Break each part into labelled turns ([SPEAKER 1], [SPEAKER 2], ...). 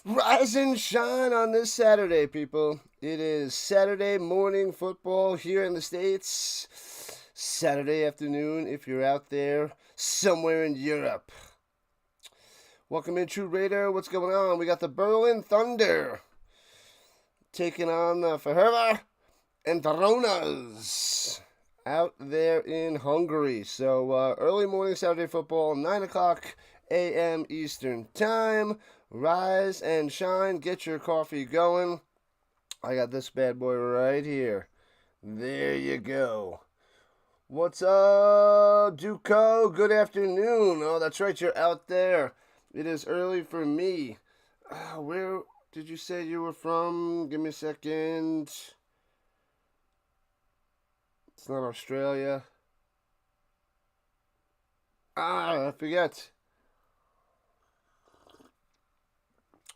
[SPEAKER 1] Rise and shine on this Saturday, people. It is Saturday morning football here in the States. Saturday afternoon if you're out there somewhere in Europe. Welcome in, True Raider. What's going on? We got the Berlin Thunder taking on the Fehervar Enthroners out there in Hungary. So early morning Saturday football, 9 o'clock a.m. Eastern Time. Rise and shine. Get your coffee going. I got this bad boy right here. There you go. What's up, Duco? Good afternoon. Oh, that's right. You're out there. It is early for me. Where did you say you were from? Give me a second. It's not Australia. I forget.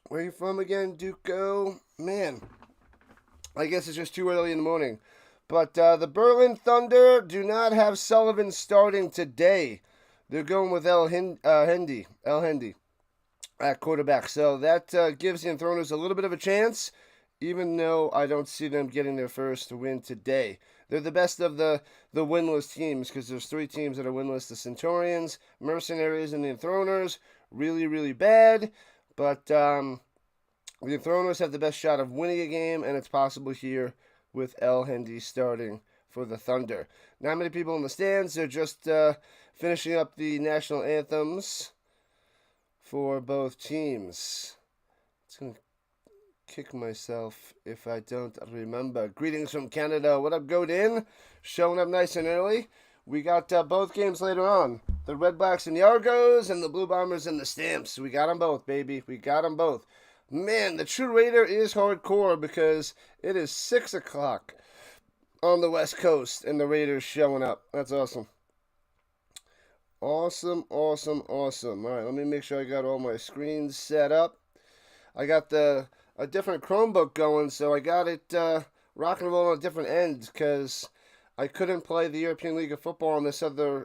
[SPEAKER 1] Where are you from again, Duco? Man, I guess it's just too early in the morning. But the Berlin Thunder do not have Sullivan starting today. They're going with El Hendy at quarterback. So that gives the Enthroners a little bit of a chance, even though I don't see them getting their first win today. They're the best of the winless teams because there's three teams that are winless. The Centurions, Mercenaries, and the Enthroners. Really, really bad. But the Enthroners have the best shot of winning a game, and it's possible here with El Hendy starting for the Thunder. Not many people in the stands. They're just finishing up the national anthems for both teams. It's going to kick myself if I don't remember. Greetings from Canada. What up, Godin? Showing up nice and early. We got both games later on. The Red Blacks and the Argos and the Blue Bombers and the Stamps. We got them both, baby. We got them both. Man, the True Raider is hardcore because it is 6 o'clock on the West Coast and the Raiders showing up. That's awesome. Awesome. All right, let me make sure I got all my screens set up. I got a different Chromebook going, so I got it rock and roll on a different end because I couldn't play the European League of Football on this other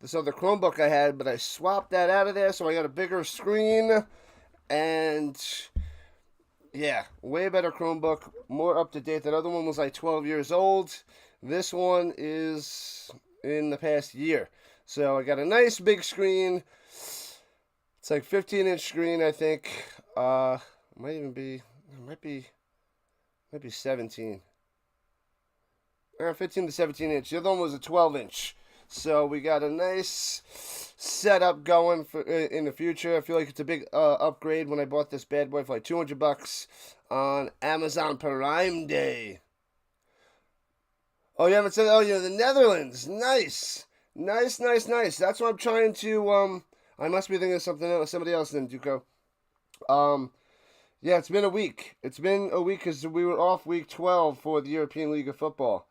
[SPEAKER 1] Chromebook I had, but I swapped that out of there, so I got a bigger screen, and yeah, way better Chromebook, more up to date. That other one was like 12 years old. This one is in the past year, so I got a nice big screen. It's like 15-inch screen, I think. Might be 17. 15 to 17 inch. The other one was a 12-inch. So we got a nice setup going for in the future. I feel like it's a big upgrade when I bought this bad boy for like $200 on Amazon Prime Day. Oh, you haven't said, oh, yeah, the Netherlands. Nice. That's what I'm trying to, I must be thinking of somebody else then, Duco. Yeah, it's been a week. It's been a week because we were off week 12 for the European League of Football.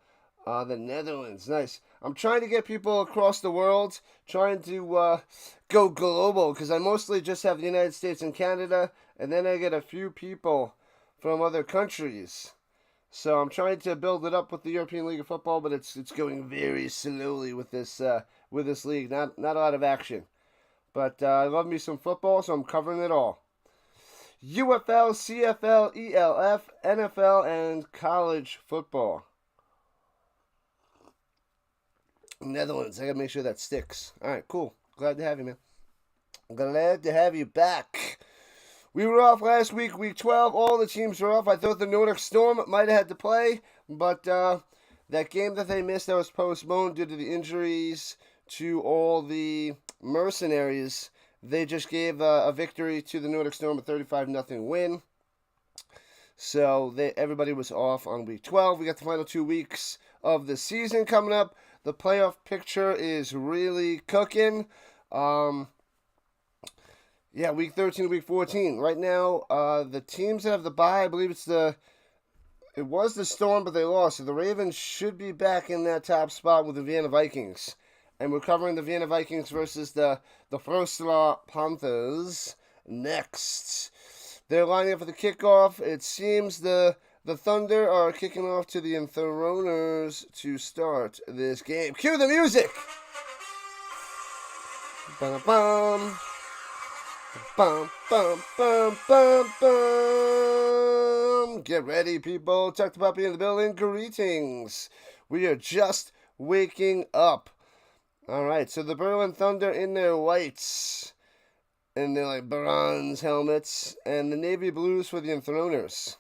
[SPEAKER 1] The Netherlands, nice. I'm trying to get people across the world, trying to go global, because I mostly just have the United States and Canada, and then I get a few people from other countries. So I'm trying to build it up with the European League of Football, but it's going very slowly with this league. Not a lot of action. But I love me some football, so I'm covering it all. UFL, CFL, ELF, NFL, and college football. Netherlands. I gotta make sure that sticks. All right, cool. Glad to have you, man. Glad to have you back. We were off last week, week 12. All the teams were off. I thought the Nordic Storm might have had to play, but that game that they missed that was postponed due to the injuries to all the mercenaries, they just gave a victory to the Nordic Storm, a 35-0 win. So everybody was off on week 12. We got the final 2 weeks of the season coming up. The playoff picture is really cooking. Yeah, week 13 to week 14. Right now, the teams that have the bye, I believe it was the Storm, but they lost. So the Ravens should be back in that top spot with the Vienna Vikings. And we're covering the Vienna Vikings versus the Fehervar Panthers next. They're lining up for the kickoff. It seems the Thunder are kicking off to the Enthroners to start this game. Cue the music! Ba-da-bum. Bum, bum, bum, bum, bum. Get ready, people. Tuck the puppy in the building. Greetings. We are just waking up. All right, so the Berlin Thunder in their whites and their like bronze helmets, and the navy blues for the Enthroners.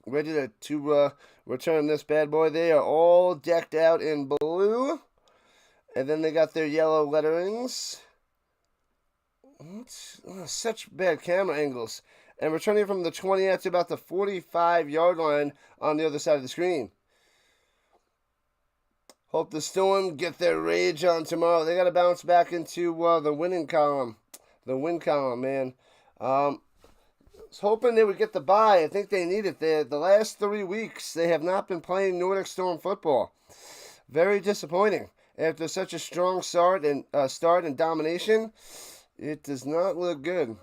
[SPEAKER 1] Ready to return this bad boy. They are all decked out in blue, and then they got their yellow letterings. Such bad camera angles. And returning from the 20 to about the 45-yard line on the other side of the screen. Hope the Storm get their rage on tomorrow. They got to bounce back into the winning column. The win column, man. I was hoping they would get the bye. I think they need it. The last 3 weeks, they have not been playing Nordic Storm football. Very disappointing. After such a strong start and domination, it does not look good.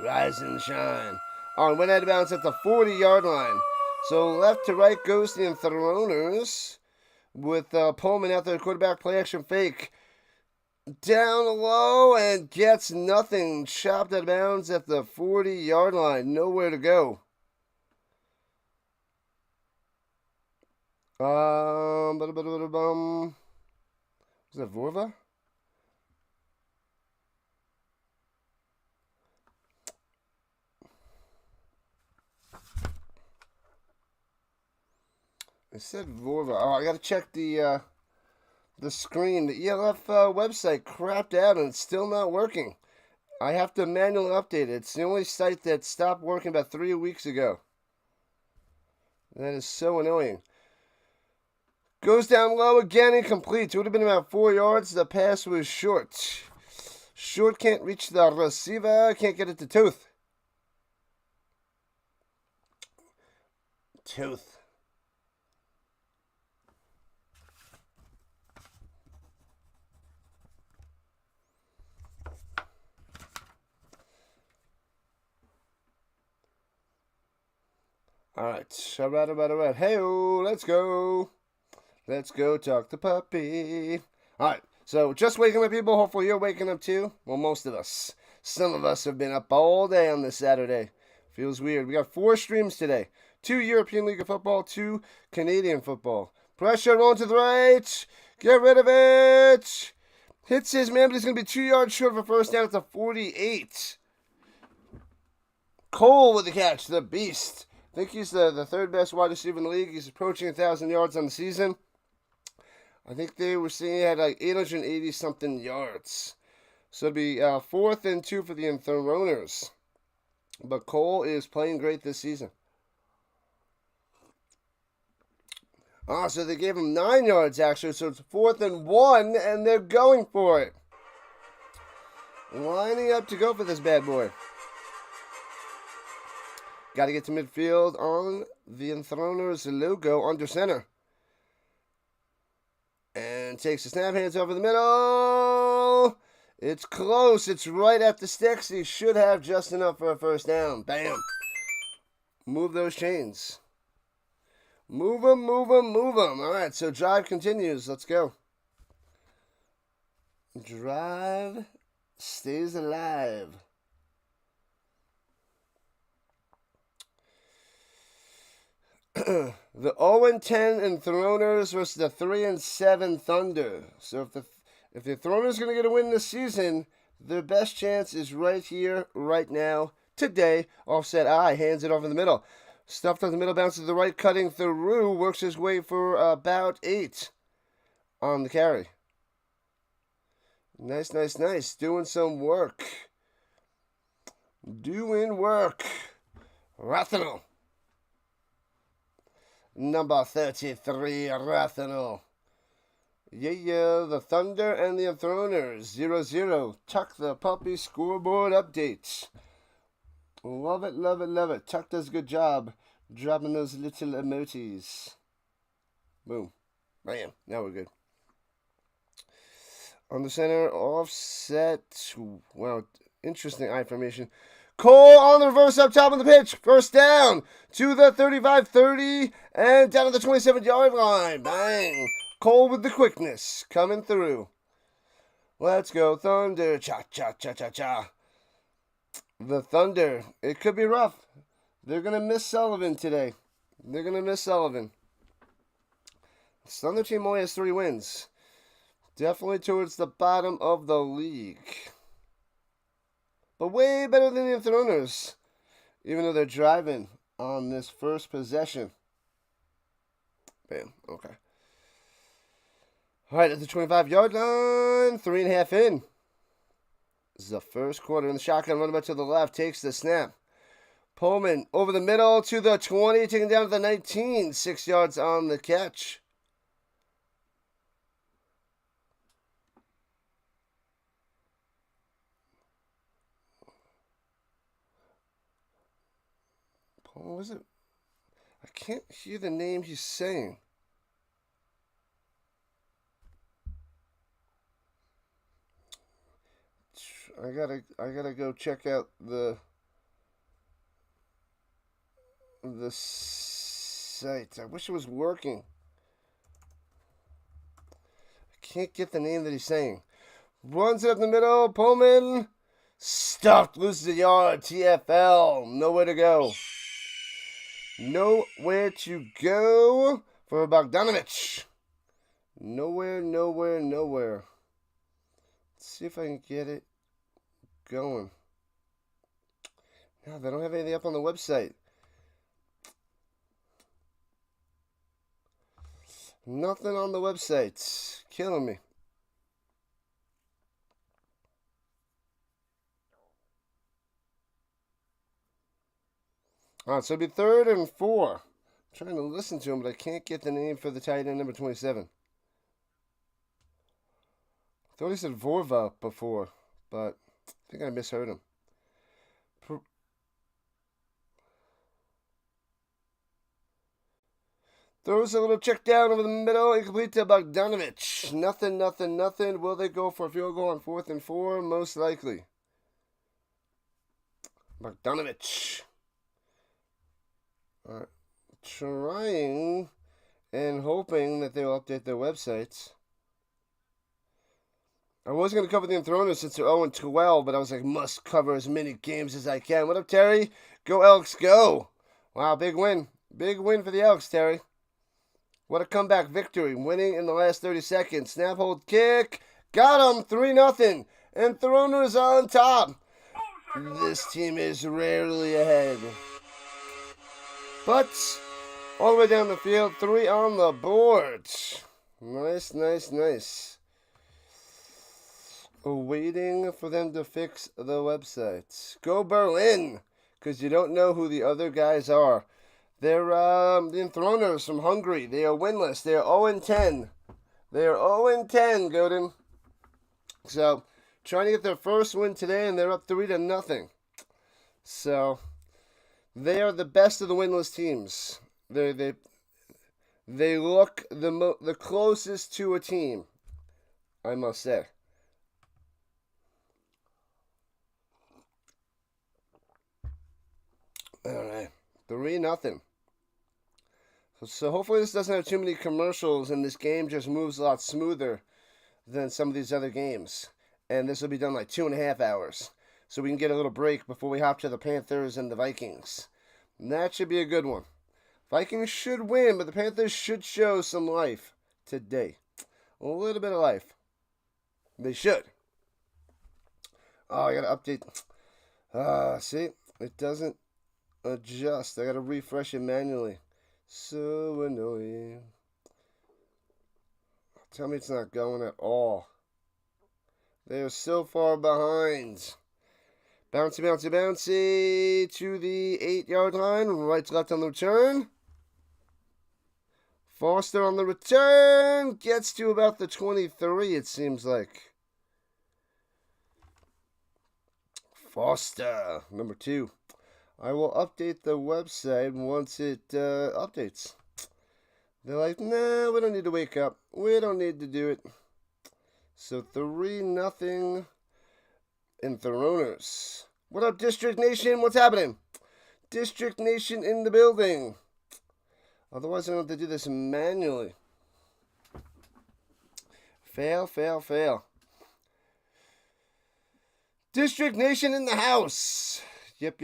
[SPEAKER 1] Rise and shine. Oh, and went out of bounds at the 40-yard line. So left to right goes the Enthroners with Pullman out there, quarterback play action fake. Down low and gets nothing. Chopped out of bounds at the 40-yard line. Nowhere to go. Was that Vorva? I said Vorva. Oh, I gotta check the screen. The ELF website crapped out and it's still not working. I have to manually update it. It's the only site that stopped working about 3 weeks ago. That is so annoying. Goes down low again, incomplete. It would have been about 4 yards. The pass was short. Short can't reach the receiver. Can't get it to Tooth. Tooth. All right. Hey-o, let's go. Let's go talk the puppy. All right, so just waking up, people. Hopefully you're waking up too. Well, most of us. Some of us have been up all day on this Saturday. Feels weird. We got 4 streams today. 2 European League of Football, 2 Canadian football. Pressure rolling to the right. Get rid of it. Hits his man, but he's going to be 2 yards short of a first down at the 48. Cole with the catch, the beast. I think he's the third best wide receiver in the league. He's approaching 1,000 yards on the season. I think they were saying he had like 880-something yards. So it'll be 4th and 2 for the Enthroners. But Cole is playing great this season. So they gave him 9 yards actually. So it's 4th and 1, and they're going for it. Lining up to go for this bad boy. Got to get to midfield on the Enthroners logo under center. And takes the snap, hands over the middle. It's close. It's right at the sticks. He should have just enough for a first down. Bam. Move those chains. Move them, move them, move them. All right, so drive continues. Let's go. Drive stays alive. The 0-10 Enthroners versus the 3-7 Thunder. So if the Enthroners are going to get a win this season, their best chance is right here, right now, today. Offset I hands it over the middle. Stuffed up the middle, bounces to the right, cutting through, works his way for about 8 on the carry. Nice, nice, nice. Doing some work. Doing work. Rathanel. Number 33, Rathanel. Yeah, the Thunder and the Enthroners. 0-0. Tuck the puppy scoreboard updates. Love it, love it, love it. Tuck does a good job dropping those little emojis. Boom. Bam. Now we're good. On the center, offset. Wow, interesting eye formation. Cole on the reverse up top of the pitch. First down to the 35-30 and down to the 27-yard line. Bang. Cole with the quickness coming through. Let's go, Thunder. Cha-cha-cha-cha-cha. The Thunder. It could be rough. They're going to miss Sullivan today. They're going to miss Sullivan. The Thunder team only has 3 wins. Definitely towards the bottom of the league. But way better than the Enthroners. Even though they're driving on this first possession. Bam. Okay. All right, at the 25-yard line. 3.5 in. This is the first quarter in the shotgun. Running back to the left. Takes the snap. Pullman over the middle to the 20. Taking down to the 19. 6 yards on the catch. What was it? I can't hear the name he's saying. I gotta go check out the site. I wish it was working. I can't get the name that he's saying. Runs it up the middle. Pullman stuffed, loses a yard. TFL, nowhere to go. Nowhere to go for Bogdanovich. Nowhere. Let's see if I can get it going. No, they don't have anything up on the website. Nothing on the website. Killing me. All right, so it'll be 3rd and 4. I'm trying to listen to him, but I can't get the name for the tight end, number 27. I thought he said Vorva before, but I think I misheard him. Throws a little check down over the middle, incomplete to Bogdanovich. Nothing. Will they go for a field goal on 4th and 4? Most likely. Bogdanovich. All right. Trying and hoping that they'll update their websites. I was going to cover the Enthroners since they're 0-12, but I was like, must cover as many games as I can. What up, Terry? Go Elks, go! Wow, big win. Big win for the Elks, Terry. What a comeback victory. Winning in the last 30 seconds. Snap, hold, kick. Got him. 3-0. Enthroners on top. This team is rarely ahead. But all the way down the field, 3 on the board. Nice. Waiting for them to fix the website. Go Berlin, because you don't know who the other guys are. They're the Enthroners from Hungary. They are winless. They are 0-10. They are 0-10, Godin. So, trying to get their first win today, and they're up 3-0. So, they are the best of the winless teams. They look the closest to a team, I must say. All right, 3-0. So hopefully this doesn't have too many commercials, and this game just moves a lot smoother than some of these other games. And this will be done like 2.5 hours, so we can get a little break before we hop to the Panthers and the Vikings. And that should be a good one. Vikings should win, but the Panthers should show some life today. A little bit of life. They should. Oh, I gotta update. See, it doesn't adjust. I gotta refresh it manually. So annoying. Tell me it's not going at all. They are so far behind. Bouncy to the 8-yard line. Right to left on the return. Foster on the return. Gets to about the 23, it seems like. Foster, number 2. I will update the website once it updates. They're like, nah, we don't need to wake up. We don't need to do it. So 3-0 Enthroners. What up, District Nation? What's happening? District Nation in the building. Otherwise, I don't have to do this manually. Fail. District Nation in the house. Yep.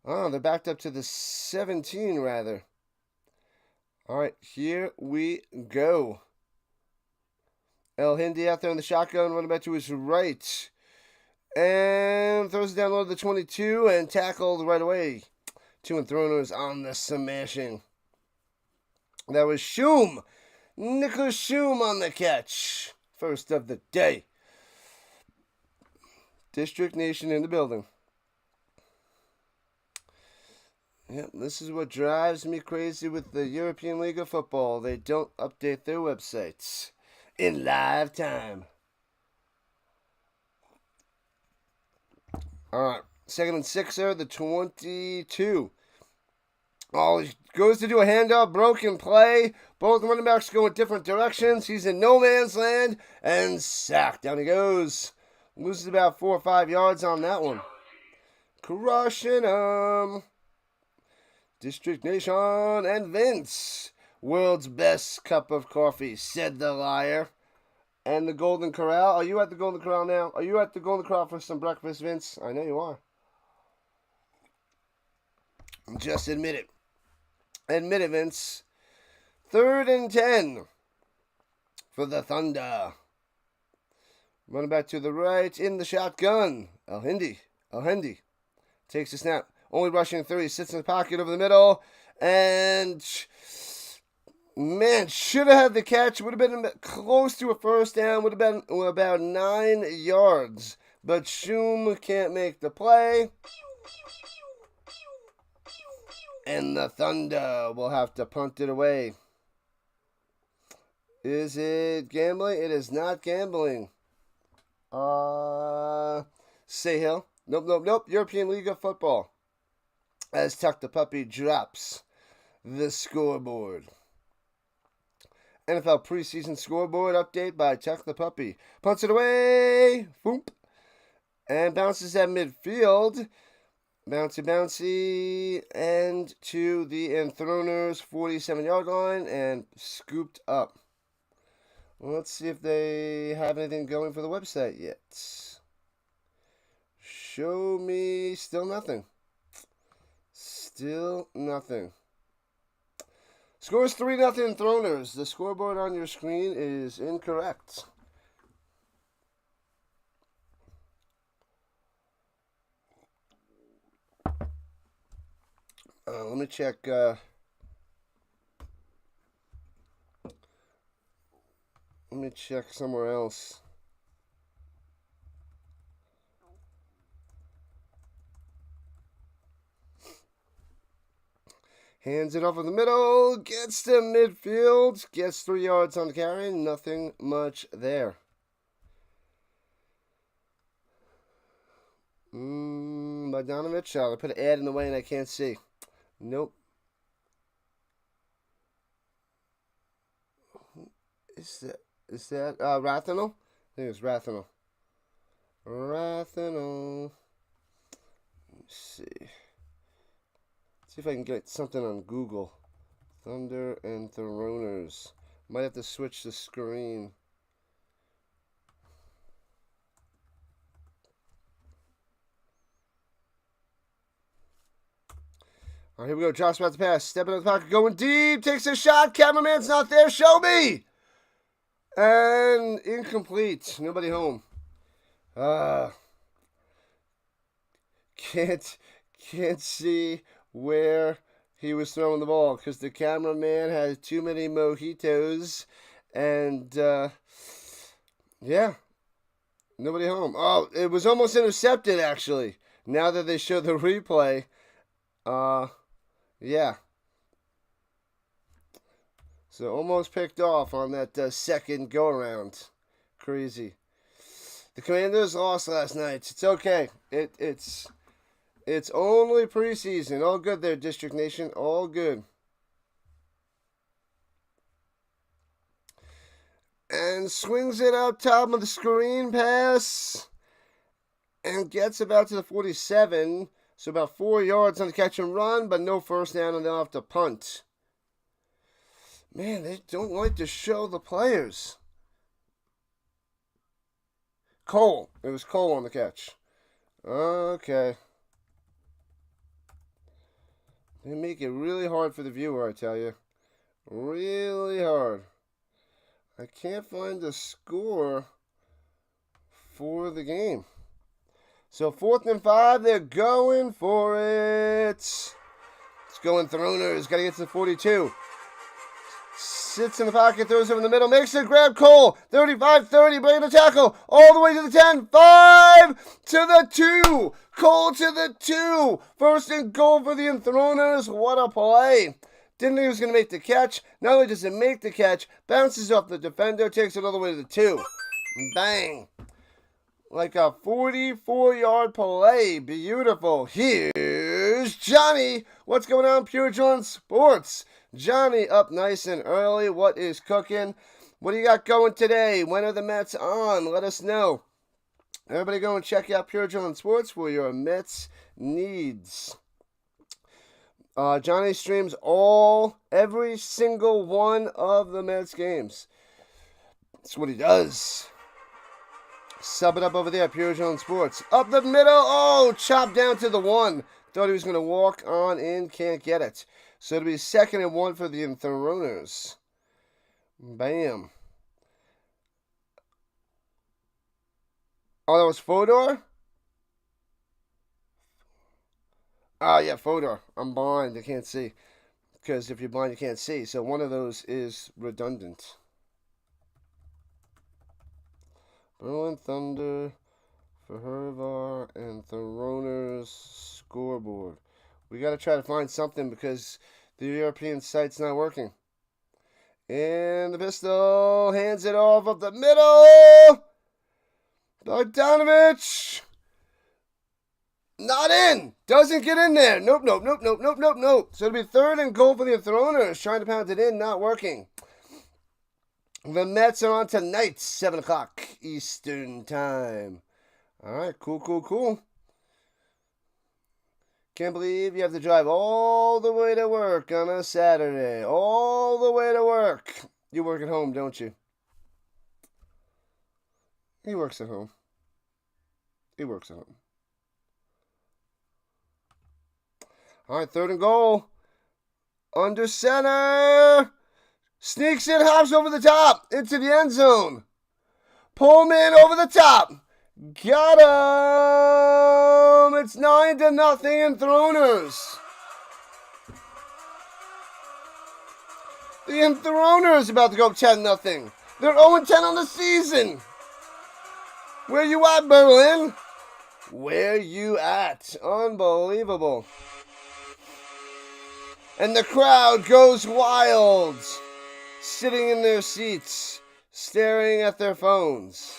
[SPEAKER 1] Oh, they're backed up to the 17, rather. All right, here we go. El Hindi out there in the shotgun, running back to his right. And throws it down low to the 22 and tackled right away. 2 Enthroners on the smashing. That was Shum. Nicholas Shum on the catch. First of the day. District Nation in the building. Yep, this is what drives me crazy with the European League of Football. They don't update their websites in live time. All right, 2nd and 6 there, the 22. Oh, he goes to do a handoff, broken play. Both running backs go in different directions. He's in no man's land and sacked. Down he goes. Loses about 4 or 5 yards on that one. Crushing him. District Nation and Vince. World's best cup of coffee, said the liar. And the Golden Corral. Are you at the Golden Corral now? Are you at the Golden Corral for some breakfast, Vince? I know you are. Just admit it. Admit it, Vince. 3rd and 10 for the Thunder. Running back to the right in the shotgun. El Hindi takes a snap. Only rushing 3. Sits in the pocket over the middle. And, man, should have had the catch. Would have been close to a first down. Would have been about 9 yards. But Shum can't make the play. And the Thunder will have to punt it away. Is it gambling? It is not gambling. Say Hill. Nope. European League of Football. As Tuck the Puppy drops the scoreboard. NFL preseason scoreboard update by Tuck the Puppy. Punts it away. Boom. And bounces at midfield. Bouncy. And to the Enthroners 47-yard line. And scooped up. Let's see if they have anything going for the website yet. Show me still nothing. Still nothing. Score is 3-0 Enthroners. The scoreboard on your screen is incorrect. Let me check. Let me check somewhere else. Hands it off in the middle. Gets to midfield. Gets 3 yards on the carry. Nothing much there. Bogdanovich. I put an ad in the way and I can't see. Nope. Is that Rathanel? I think it's Rathanel. Rathanel. Let's see. See if I can get something on Google. Thunder Enthroners. Might have to switch the screen. All right, here we go. Josh about to pass. Stepping in the pocket. Going deep. Takes a shot. Cameraman's not there. Show me. And incomplete. Nobody home. Can't see where he was throwing the ball because the cameraman had too many mojitos. And, yeah. Nobody home. Oh, it was almost intercepted, actually. Now that they show the replay. Yeah. So almost picked off on that second go-around. Crazy. The Commanders lost last night. It's okay. It's only preseason. All good there, District Nation. All good. And swings it out top of the screen pass. And gets about to the 47. So about 4 yards on the catch and run, but no first down, and they'll have to punt. Man, they don't like to show the players. Cole. It was Cole on the catch. Okay. They make it really hard for the viewer, I tell you. Really hard. I can't find the score for the game. So 4th and 5, they're going for it. Let's go Enthroners. Got to get to the 42. Sits in the pocket, throws over in the middle, makes it grab Cole. 35-30, breaking the tackle. All the way to the 10. 5 to the 2. Cole to the 2. 1st and goal for the Enthroners. What a play. Didn't think he was going to make the catch. Not only does it make the catch, bounces off the defender, takes it all the way to the 2. Bang. Like a 44-yard play. Beautiful. Here's Johnny. What's going on, Pure John Sports? Johnny up nice and early. What is cooking? What do you got going today? When are the Mets on? Let us know. Everybody go and check out Pure John Sports for your Mets needs. Johnny streams every single one of the Mets games. That's what he does. Sub it up over there, Pure John Sports. Up the middle. Oh, chopped down to the 1. Thought he was going to walk on in. Can't get it. So it'll be 2nd and 1 for the Enthroners. Bam. Oh, that was Fodor? Ah, yeah, Fodor. I'm blind. I can't see. Because if you're blind, you can't see. So one of those is redundant. Berlin Thunder, Fehervar Enthroners scoreboard. We got to try to find something because the European site's not working. And the pistol hands it off up the middle. Bogdanovich. Not in. Doesn't get in there. Nope. So it'll be 3rd and goal for the Enthroners. Trying to pound it in, not working. The Mets are on tonight, 7 o'clock Eastern time. All right, cool. Can't believe you have to drive all the way to work on a Saturday. All the way to work. You work at home, don't you? He works at home. All right, 3rd and goal. Under center. Sneaks in, hops over the top. Into the end zone. Pullman over the top. Got him. It's 9-0 Enthroners. The Enthroners about to go 10-0. They're 0-10 on the season. Where you at, Berlin? Where you at? Unbelievable. And the crowd goes wild. Sitting in their seats, staring at their phones.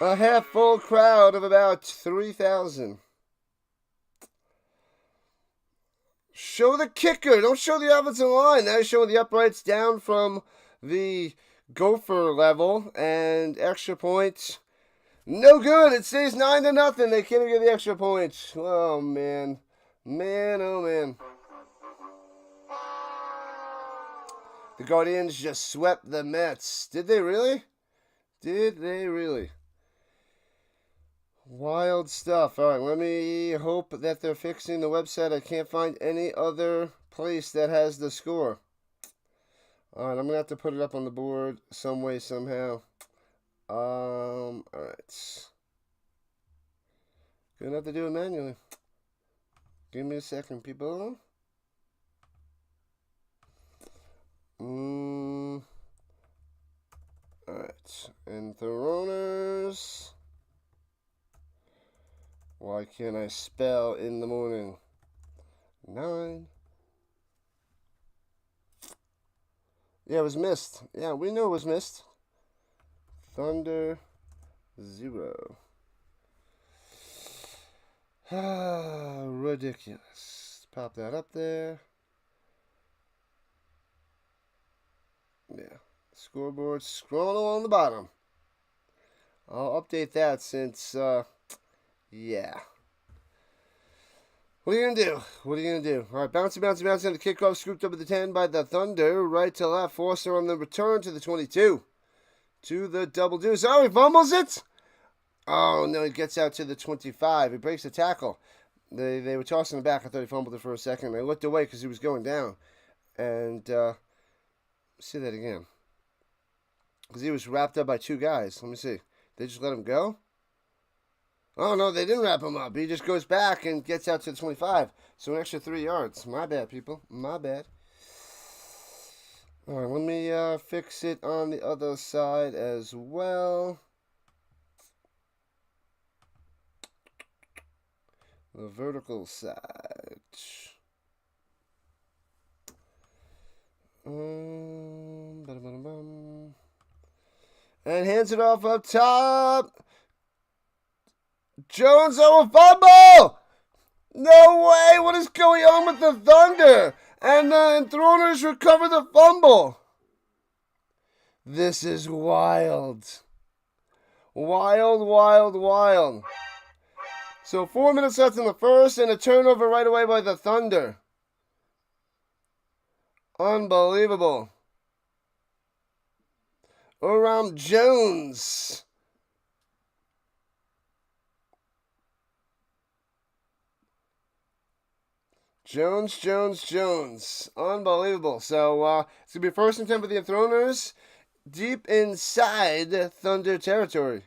[SPEAKER 1] A half-full crowd of about 3,000. Show the kicker. Don't show the offensive line. Now show the uprights down from the gopher level. And extra points. No good. It stays 9-0. They can't even get the extra points. Oh, man. Man. The Guardians just swept the Mets. Did they really? Wild stuff. All right, let me hope that they're fixing the website. I can't find any other place that has the score. All right, I'm going to have to put it up on the board some way, somehow. All right. Gonna have to do it manually. Give me a second, people. Alright, Enthroners. Why can't I spell in the morning? 9. Yeah, it was missed. Yeah, we know it was missed. Thunder 0. Ridiculous. Pop that up there. Yeah. Scoreboard scrolling along the bottom. I'll update that since, yeah. What are you going to do? All right, bouncy. And the kickoff scooped up at the 10 by the Thunder. Right to left. Forster on the return to the 22. to the double deuce. Oh, he fumbles it. Oh, no, he gets out to the 25. He breaks the tackle. They were tossing him back. I thought he fumbled it for a second. I looked away because he was going down. And, see that again. Because he was wrapped up by two guys. Let me see. They just let him go? Oh, no, they didn't wrap him up. He just goes back and gets out to the 25. So an extra 3 yards. My bad, people. My bad. All right, let me fix it on the other side as well. The vertical side. And hands it off up top. Jones over fumble! No way! What is going on with the Thunder? And the Enthroners recover the fumble. This is wild. Wild, wild, wild. So 4 minutes left in the first, and a turnover right away by the Thunder. Unbelievable. Around Jones. Jones. Unbelievable. So, it's going to be first and 10 for the Enthroners. Deep inside Thunder territory.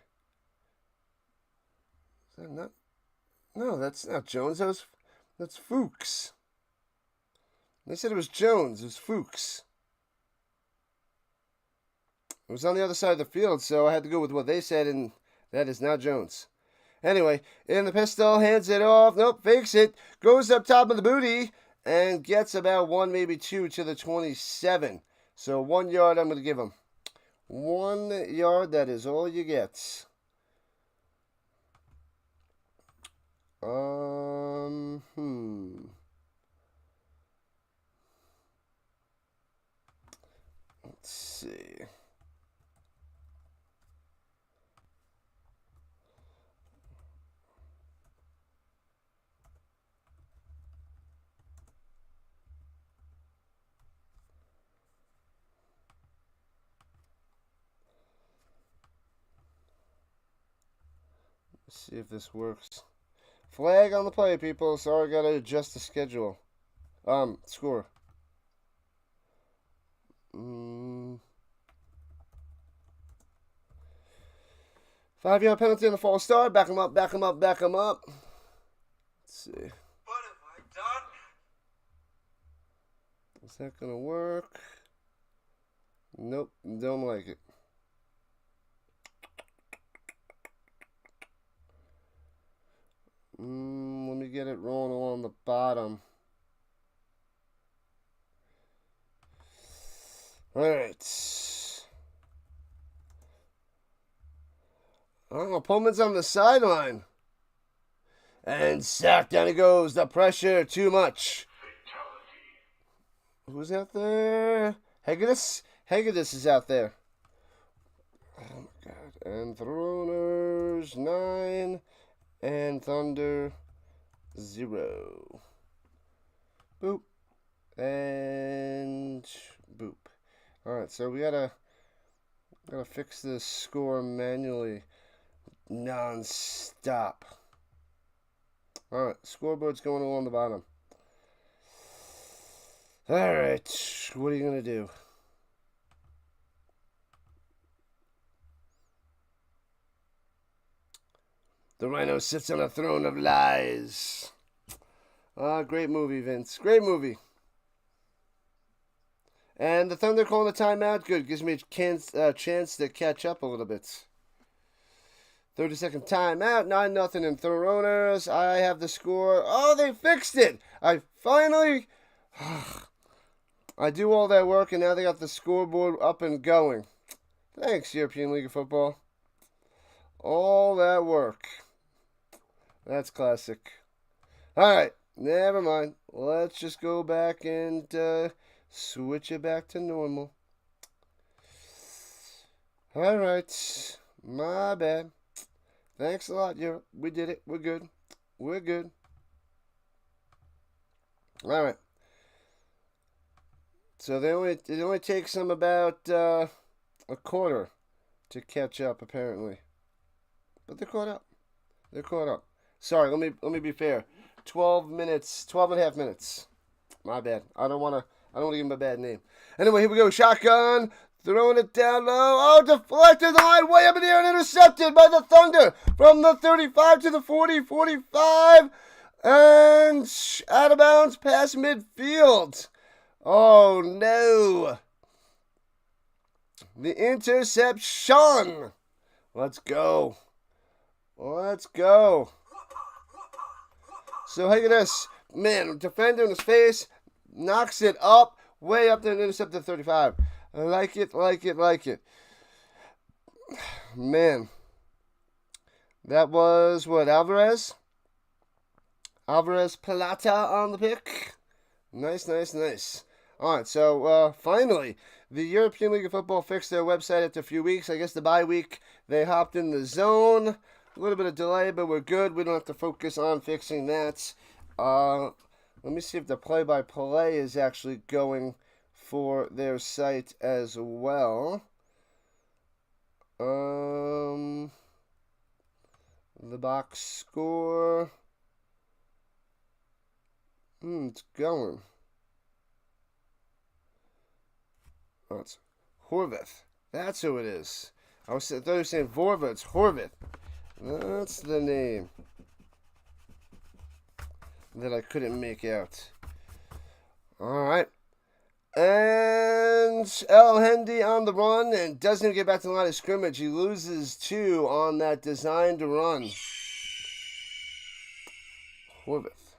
[SPEAKER 1] Is that not? No, that's not Jones. That's Fuchs. They said it was Jones. It was Fuchs. It was on the other side of the field, so I had to go with what they said, and that is not Jones. Anyway, in the pistol, hands it off. Nope, fakes it. Goes up top of the booty and gets about 1, maybe 2 to the 27. So 1 yard I'm going to give him. 1 yard, that is all you get. Let's see. Let's see if this works. Flag on the play, people. Sorry, I gotta adjust the schedule. Score. 5-yard penalty on the false start. Back him up. Let's see.
[SPEAKER 2] What have I done?
[SPEAKER 1] Is that gonna work? Nope, don't like it. Let me get it rolling along the bottom. Alright. Oh, Pullman's on the sideline. And sack, down he goes. The pressure, too much. Fatality. Who's out there? Hegedus? Hegedus is out there. Oh my god. Enthroners 9. And Thunder 0. Boop. And boop. Alright, so we gotta fix this score manually. Non-stop. Alright, scoreboard's going along the bottom. Alright, what are you gonna do? The Rhino sits on a throne of lies. Ah, great movie, Vince. Great movie. And the Thunder calling a timeout. Good. Gives me a chance to catch up a little bit. 30-second timeout. 9-0 Enthroners. I have the score. Oh, they fixed it. I finally... I do all that work, and now they got the scoreboard up and going. Thanks, European League of Football. All that work. That's classic. Alright, never mind. Let's just go back and switch it back to normal. Alright, my bad. Thanks a lot, Europe. We did it. We're good. We're good. Alright. So it only takes them about a quarter to catch up, apparently. But they're caught up. They're caught up. Sorry, let me be fair. 12 minutes, 12 and a half minutes. My bad. I don't want to give him a bad name. Anyway, here we go. Shotgun. Throwing it down low. Oh, deflected the line way up in the air and intercepted by the Thunder from the 35 to the 40, 45. And out of bounds past midfield. Oh, no. The interception. Let's go. Let's go. So, look at this. Man, defender in his face. Knocks it up. Way up there and intercepted 35. I like it, like it, like it. Man. That was, what, Alvarez? Alvarez Plata on the pick. Nice, nice, nice. All right, so finally, the European League of Football fixed their website after a few weeks. I guess the bye week, they hopped in the zone. A little bit of delay, but we're good. We don't have to focus on fixing that. Let me see if the play-by-play is actually going for their site as well. The box score. It's going. Oh, it's Horvath. That's who it is. I thought you were saying Vorva. It's Horvath. That's the name that I couldn't make out. All right. And El Hendy on the run and doesn't even get back to the line of scrimmage. He loses 2 on that designed run. Horvath.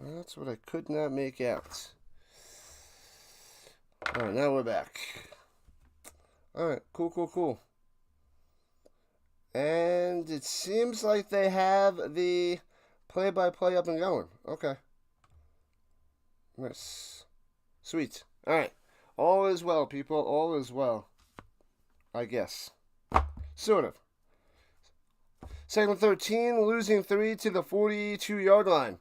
[SPEAKER 1] That's what I could not make out. All right, now we're back. All right, cool, cool, cool. And it seems like they have the play-by-play up and going. Okay. Nice. Sweet. All right. All is well, people. All is well. I guess. Sort of. Second 13, losing 3 to the 42-yard line.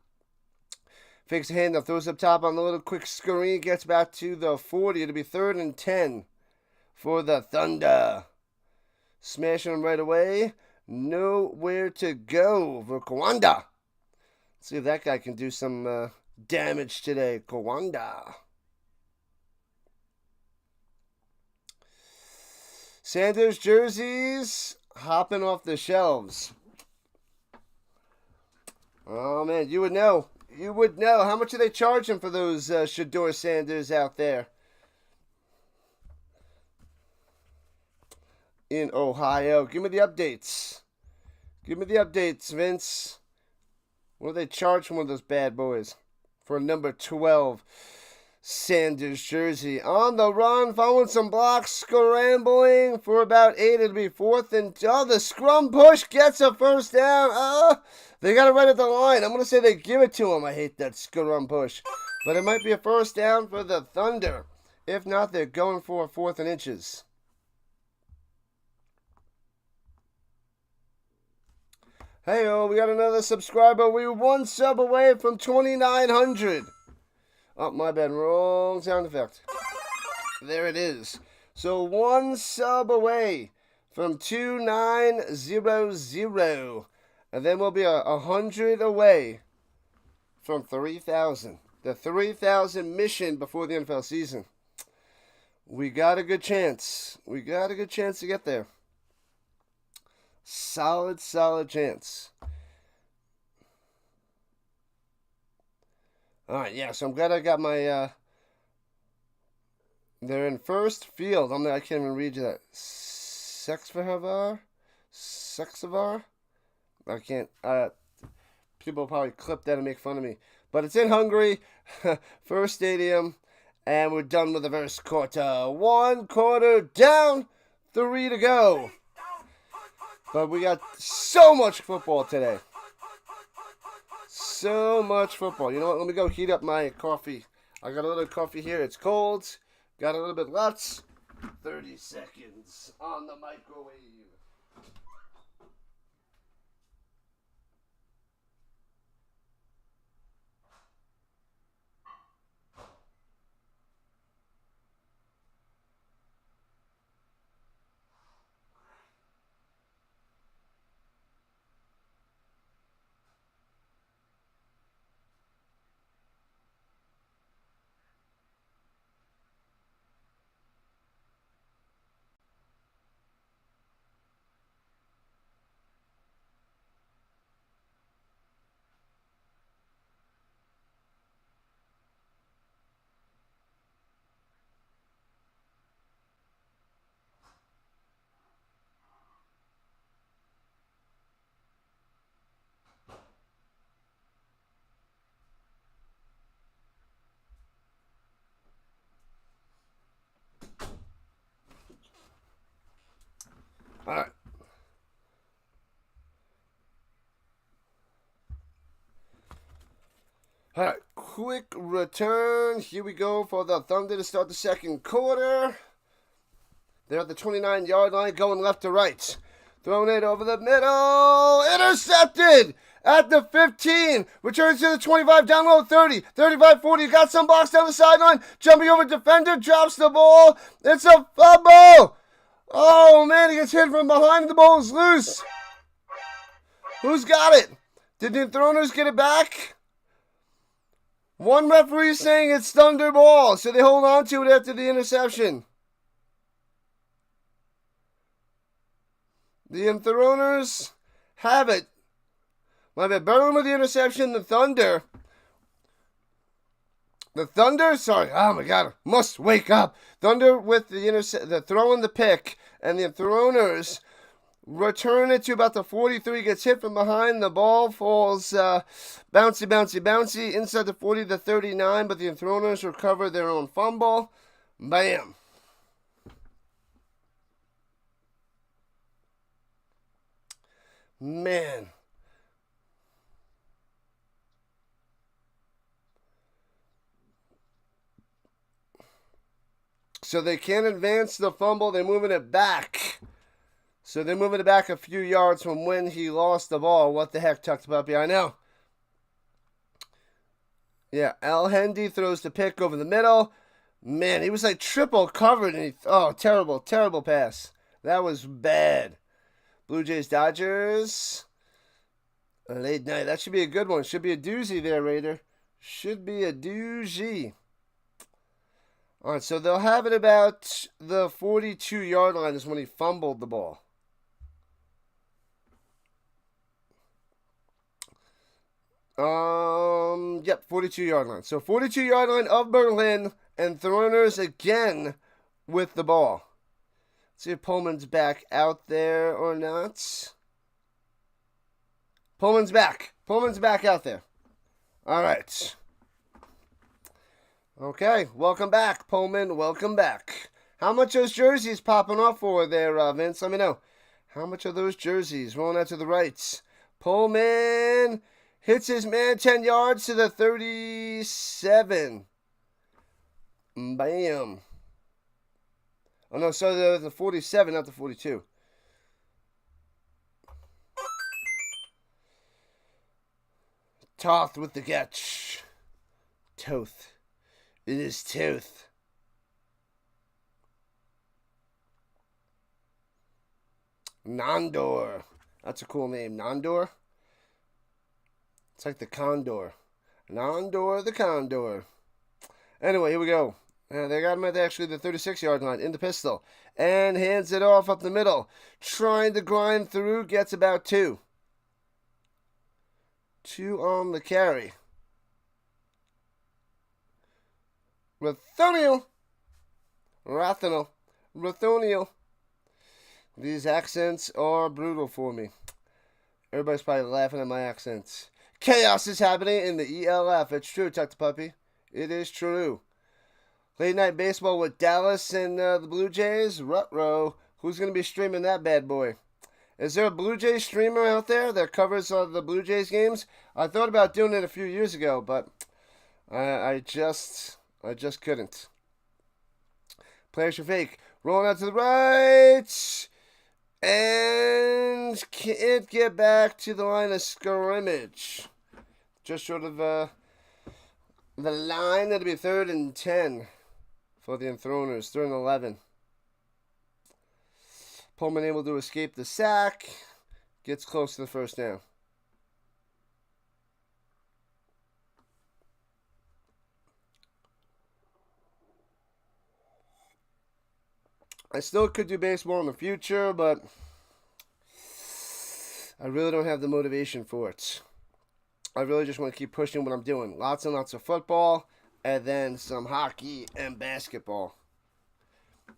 [SPEAKER 1] Fakes a handoff, throws up top on the little quick screen, gets back to the 40. It'll be 3rd and 10 for the Thunder. Smashing them right away. Nowhere to go for Kawanda. Let's see if that guy can do some damage today. Kawanda. Sanders jerseys hopping off the shelves. Oh, man, you would know. You would know. How much are they charging for those Shador Sanders out there in Ohio? Give me the updates. Give me the updates, Vince. What do they charge for one of those bad boys? For a number 12 Sanders jersey. On the run, following some blocks, scrambling for about 8. It'll be 4th and... Oh, the scrum push gets a first down. They got it right at the line. I'm going to say they give it to him. I hate that scrum push. But it might be a first down for the Thunder. If not, they're going for a 4th and inches. Hey-oh, we got another subscriber. We were 1 sub away from 2,900. Oh, my bad. Wrong sound effect. There it is. So 1 sub away from 2,900. And then we'll be 100 away from 3,000. The 3,000 mission before the NFL season. We got a good chance. We got a good chance to get there. Solid, solid chance. All right, yeah, so I'm glad I got my, they're in first field. I can't even read you that. Fehérvár? I can't, people will probably clip that and make fun of me. But it's in Hungary, first stadium, and we're done with the first quarter. 1 quarter down, 3 to go. But we got so much football today. So much football. You know what? Let me go heat up my coffee. I got a little coffee here. It's cold. Got a little bit left. 30 seconds on the microwave. All right. All right, quick return. Here we go for the Thunder to start the second quarter. They're at the 29-yard line, going left to right. Throwing it over the middle. Intercepted at the 15. Returns to the 25, down low 30. 35, 40. Got some blocks down the sideline. Jumping over defender, drops the ball. It's a fumble. Oh, man, he gets hit from behind. The ball is loose. Who's got it? Did the Enthroners get it back? One referee saying it's Thunder ball, so they hold on to it after the interception. The Enthroners have it. My bad. Berlin with the interception. The Thunder. Sorry. Oh my God. Must wake up. Thunder with the throw and the pick, and the Enthroners return it to about the 43. Gets hit from behind. The ball falls bouncy inside the 40 to 39, but the Enthroners recover their own fumble. Bam. Man. So they can't advance the fumble. They're moving it back. So they're moving it back a few yards from when he lost the ball. What the heck, Tucked Puppy? I know. Yeah, Al Hendy throws the pick over the middle. Man, he was like triple covered. And terrible pass. That was bad. Blue Jays, Dodgers. Late night. That should be a good one. Should be a doozy there, Raider. Should be a doozy. All right, so they'll have it about the 42-yard line is when he fumbled the ball. Yep, 42-yard line. So 42-yard line of Berlin, and Enthroners again with the ball. Let's see if Pullman's back out there or not. Pullman's back. Pullman's back out there. All right. Okay, welcome back, Pullman. Welcome back. How much are those jerseys popping off for there, Vince? Let me know. How much are those jerseys? Rolling out to the right. Pullman hits his man 10 yards to the 37. Bam. Oh, no, sorry, the 47, not the 42. Toth with the catch. Toth. It is Toth. Nondor. That's a cool name. Nondor. It's like the Condor. Nondor the Condor. Anyway, here we go. They got him at actually the 36-yard line in the pistol. And hands it off up the middle. Trying to grind through. Gets about 2. 2 on the carry. Rathoniel. These accents are brutal for me. Everybody's probably laughing at my accents. Chaos is happening in the ELF. It's true, Tuck the Puppy. It is true. Late night baseball with Dallas and the Blue Jays. Ruh-roh. Who's going to be streaming that bad boy? Is there a Blue Jays streamer out there that covers the Blue Jays games? I thought about doing it a few years ago, but I just couldn't. Players for fake. Rolling out to the right. And can't get back to the line of scrimmage. Just short of the line. That'll be 3rd and 10 for the Enthroners. 3rd and 11. Pullman able to escape the sack. Gets close to the first down. I still could do baseball in the future, but I really don't have the motivation for it. I really just want to keep pushing what I'm doing. Lots and lots of football, and then some hockey and basketball.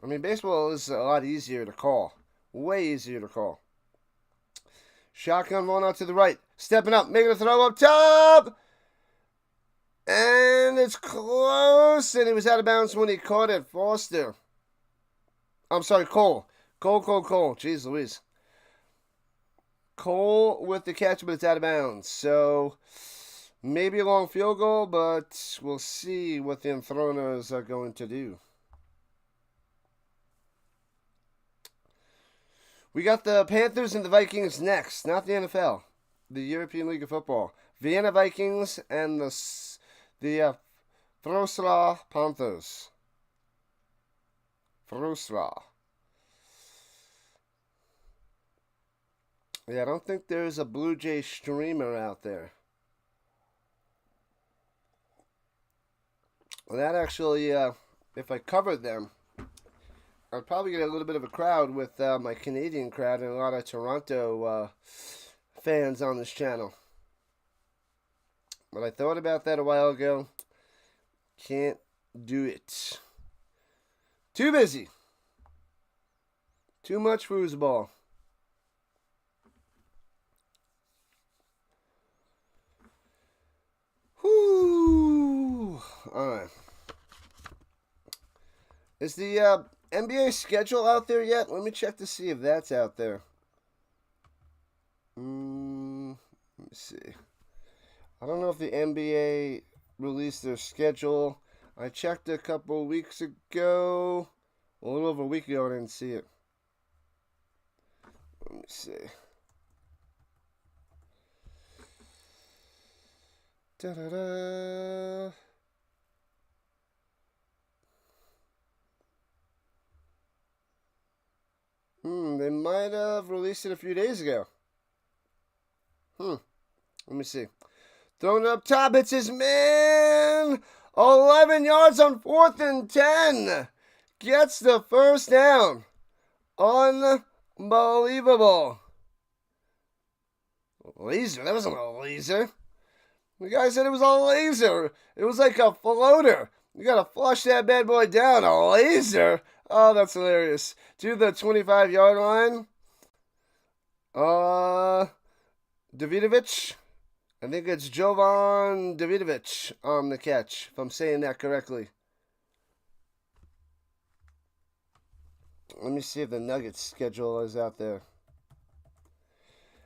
[SPEAKER 1] I mean, baseball is a lot easier to call. Way easier to call. Shotgun rolling out to the right. Stepping up, making a throw up top. And it's close, and he was out of bounds when he caught it. Cole. Cole. Jeez Louise. Cole with the catch, but it's out of bounds. So maybe a long field goal, but we'll see what the Enthroners are going to do. We got the Panthers and the Vikings next, not the NFL, the European League of Football. Vienna Vikings and the Fehervar Panthers. Fehervar. Yeah, I don't think there's a Blue Jay streamer out there. Well, that actually, if I covered them, I'd probably get a little bit of a crowd with my Canadian crowd and a lot of Toronto fans on this channel. But I thought about that a while ago. Can't do it. Too busy. Too much foosball. Whoo! Alright. Is the NBA schedule out there yet? Let me check to see if that's out there. Let me see. I don't know if the NBA released their schedule. I checked a couple weeks ago. A little over a week ago, I didn't see it. Let me see. Da-da-da. They might have released it a few days ago. Let me see. Throwing it up top, it's his man! 11 yards on 4th and 10. Gets the first down. Unbelievable. Laser? That wasn't a laser. The guy said it was a laser. It was like a floater. You gotta flush that bad boy down. A laser? Oh, that's hilarious. To the 25-yard line. Davidovich. I think it's Jovan Davidovich on the catch, if I'm saying that correctly. Let me see if the Nuggets schedule is out there.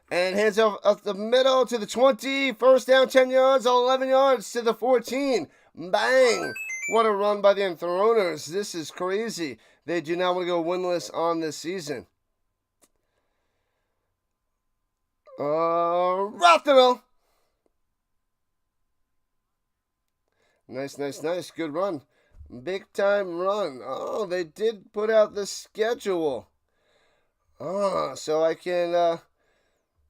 [SPEAKER 1] And hands off up the middle to the 20. First down, 10 yards, 11 yards to the 14. Bang! What a run by the Enthroners. This is crazy. They do not want to go winless on this season. Rothenville. Nice. Good run. Big time run. Oh, they did put out the schedule. So I can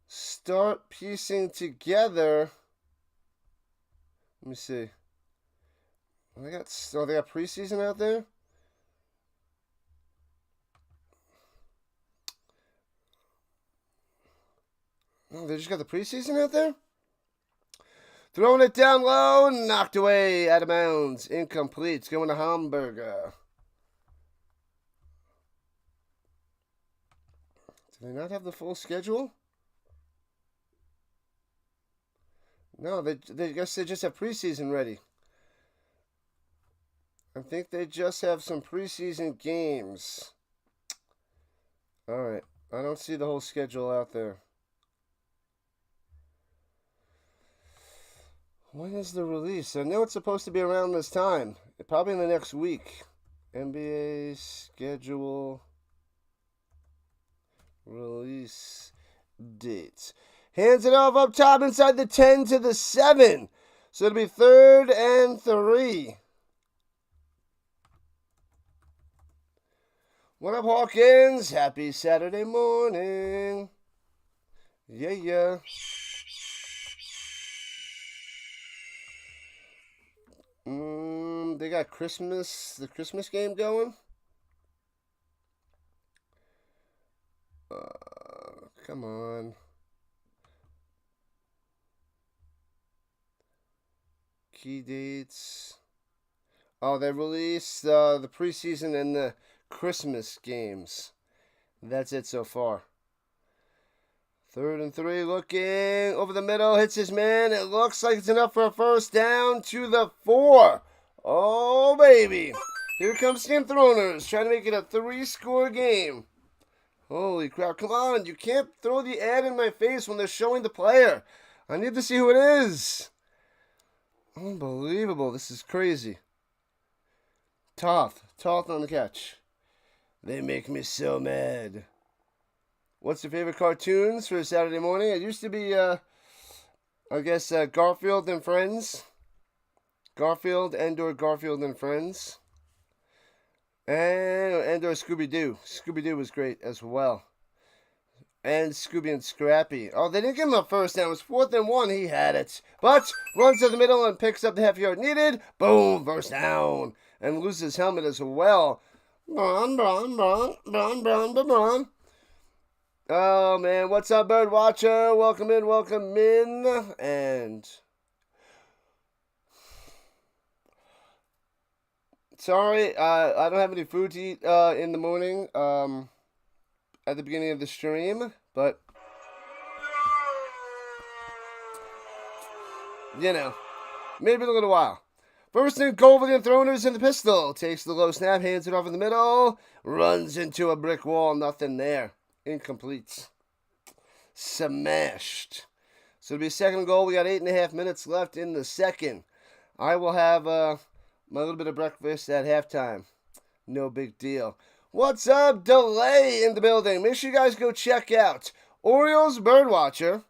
[SPEAKER 1] start piecing together. Let me see. They got preseason out there? Oh, they just got the preseason out there? Throwing it down low, knocked away, out of bounds, incomplete. It's going to Hamburger. Do they not have the full schedule? No, they guess they just have preseason ready. I think they just have some preseason games. Alright, I don't see the whole schedule out there. When is the release? I know it's supposed to be around this time. Probably in the next week. NBA schedule. Release dates. Hands it off up top inside the 10 to the 7. So it'll be 3rd and 3. What up, Hawkins? Happy Saturday morning. Yeah. They got the Christmas game going. Come on. Key dates. Oh, they released the preseason and the Christmas games. That's it so far. 3rd and 3, looking over the middle, hits his man. It looks like it's enough for a first down to the 4. Oh, baby. Here comes the Enthroners, trying to make it a 3-score game. Holy crap. Come on. You can't throw the ad in my face when they're showing the player. I need to see who it is. Unbelievable. This is crazy. Toth on the catch. They make me so mad. What's your favorite cartoons for Saturday morning? It used to be, I guess, Garfield and Friends. Garfield and Friends. And or Scooby-Doo. Scooby-Doo was great as well. And Scooby and Scrappy. Oh, they didn't give him a first down. It was 4th and 1. He had it. But runs to the middle and picks up the half yard needed. Boom, first down. And loses his helmet as well. Bron. Oh, man. What's up, Bird Watcher? Welcome in. And sorry, I don't have any food to eat in the morning at the beginning of the stream, but you know, maybe in a little while. First and goal for the Enthroners in the pistol. Takes the low snap, hands it off in the middle, runs into a brick wall, nothing there. Incomplete. Smashed. So it'll be second goal. We got 8.5 minutes left in the second. I will have my little bit of breakfast at halftime. No big deal. What's up, Delay in the building? Make sure you guys go check out Orioles Birdwatcher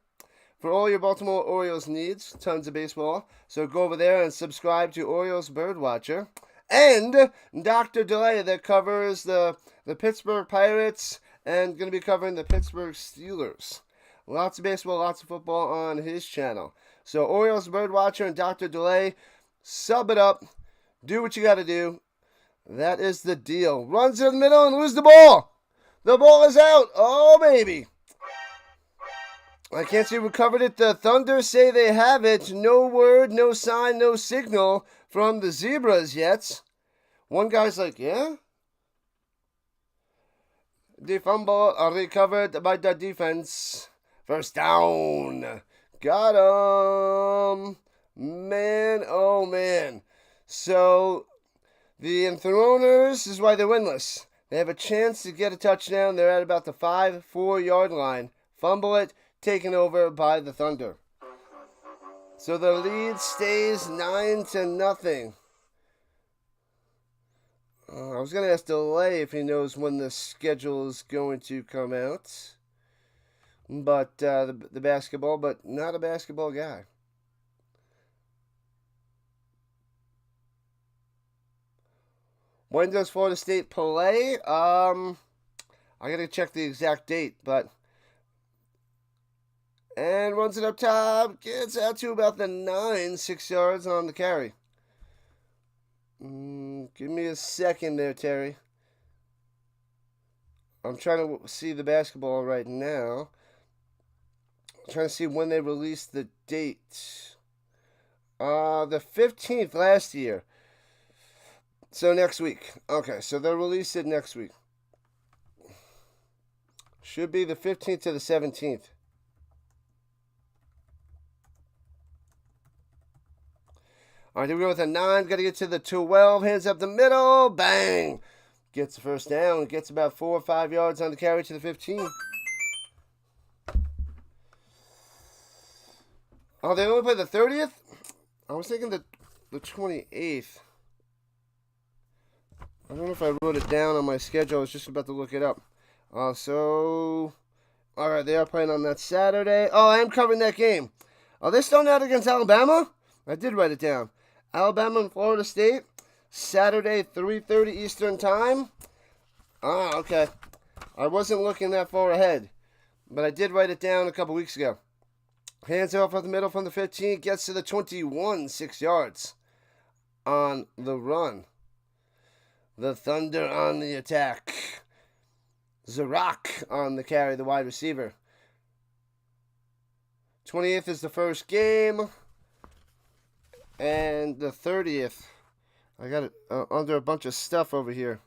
[SPEAKER 1] for all your Baltimore Orioles needs. Tons of baseball. So go over there and subscribe to Orioles Birdwatcher. And Dr. Delay that covers the Pittsburgh Pirates and going to be covering the Pittsburgh Steelers. Lots of baseball, lots of football on his channel. So Orioles Birdwatcher and Dr. Delay, sub it up. Do what you got to do. That is the deal. Runs in the middle and loses the ball. The ball is out. Oh, baby. I can't see who recovered it. The Thunder say they have it. No word, no sign, no signal from the Zebras yet. One guy's like, yeah? The fumble recovered by the defense. First down. Got him. Man, oh, man. So the Enthroners is why they're winless. They have a chance to get a touchdown. They're at about the 5-4 yard line. Fumble it, taken over by the Thunder. So the lead stays 9-0. I was going to ask Delay if he knows when the schedule is going to come out. But the basketball, but not a basketball guy. When does Florida State play? I gotta check the exact date, but and runs it up top, gets out to about the 9, 6 yards on the carry. Give me a second there, Terry. I'm trying to see the basketball right now. I'm trying to see when they released the date. The 15th last year. So next week. Okay, so they'll release it next week. Should be the 15th to the 17th. All right, here we go with a 9. Got to get to the 12. Hands up the middle. Bang. Gets the first down. Gets about 4 or 5 yards on the carry to the 15. Oh, they only play the 30th? I was thinking the 28th. I don't know if I wrote it down on my schedule. I was just about to look it up. All right, they are playing on that Saturday. Oh, I am covering that game. Are they starting out against Alabama? I did write it down. Alabama and Florida State, Saturday, 3:30 Eastern Time. Ah, okay. I wasn't looking that far ahead, but I did write it down a couple weeks ago. Hands off at the middle from the 15, gets to the 21, 6 yards on the run. The Thunder on the attack. Zarak on the carry, the wide receiver. 28th is the first game. And the 30th. I got it under a bunch of stuff over here.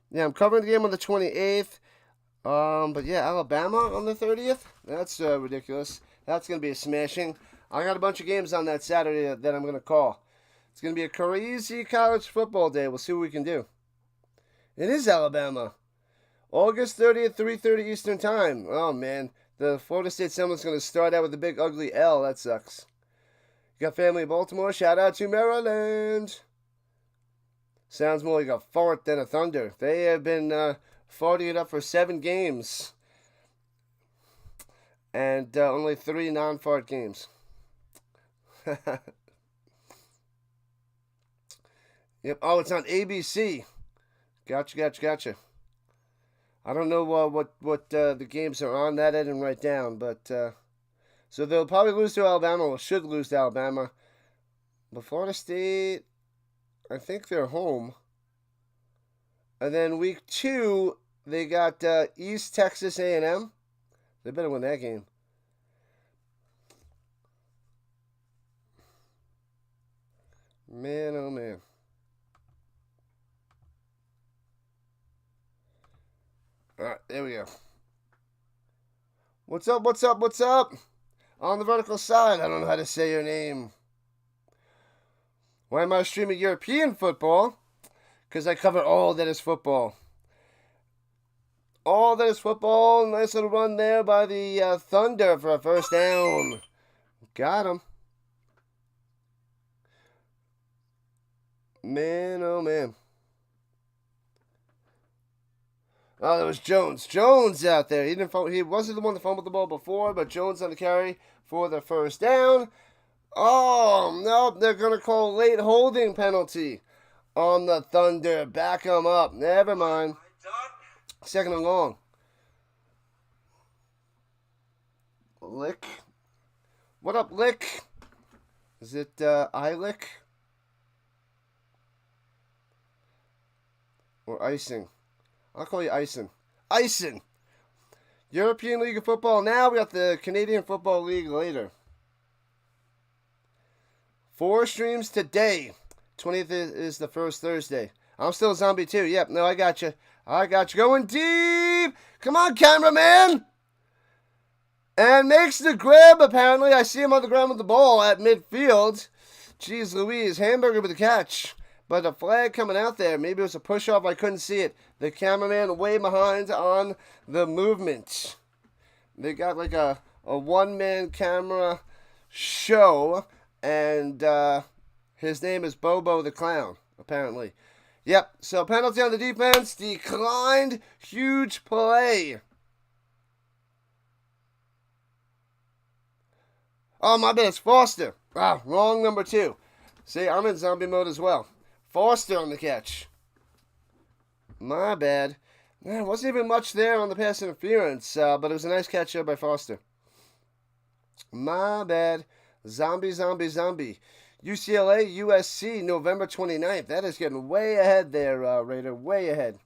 [SPEAKER 1] Yeah, I'm covering the game on the 28th. But yeah, Alabama on the 30th. That's ridiculous. That's going to be a smashing. I got a bunch of games on that Saturday that I'm going to call. It's going to be a crazy college football day. We'll see what we can do. It is Alabama. August 30th, 3:30 Eastern Time. Oh, man. The Florida State Seminoles going to start out with a big ugly L. That sucks. You got family in Baltimore? Shout out to Maryland. Sounds more like a fart than a thunder. They have been farting it up for 7 games. And only 3 non-fart games. Yep. Oh, it's on ABC. Gotcha. I don't know what the games are on that. I didn't write down, but so they'll probably lose to Alabama, or should lose to Alabama. But Florida State, I think they're home. And then week 2, they got East Texas A&M. They better win that game. Man, oh man. Alright, there we go. What's up? On the vertical side, I don't know how to say your name. Why am I streaming European football? Because I cover all that is football. All that is football. Nice little run there by the Thunder for a first down. Got him. Man, oh man. Oh, there was Jones. Jones out there. He wasn't the one that fumbled the ball before, but Jones on the carry for the first down. Oh, nope. They're going to call a late holding penalty on the Thunder. Back them up. Never mind. Second and long. Lick. What up, Lick? Is it I-Lick? Or icing? I'll call you Ison. Ison! European League of Football now. We got the Canadian Football League later. 4 streams today. 20th is the first Thursday. I'm still a zombie too. Yep, no, I got you. Going deep! Come on, cameraman! And makes the grab, apparently. I see him on the ground with the ball at midfield. Jeez Louise, Hamburger with the catch. But a flag coming out there. Maybe it was a push-off. I couldn't see it. The cameraman way behind on the movement. They got like a one-man camera show. And his name is Bobo the Clown, apparently. Yep, so penalty on the defense. Declined. Huge play. Oh, my bad. It's Foster. Wow, wrong number 2. See, I'm in zombie mode as well. Foster on the catch. My bad. There wasn't even much there on the pass interference, but it was a nice catch there by Foster. My bad. Zombie. UCLA, USC, November 29th. That is getting way ahead there, Raider. Way ahead.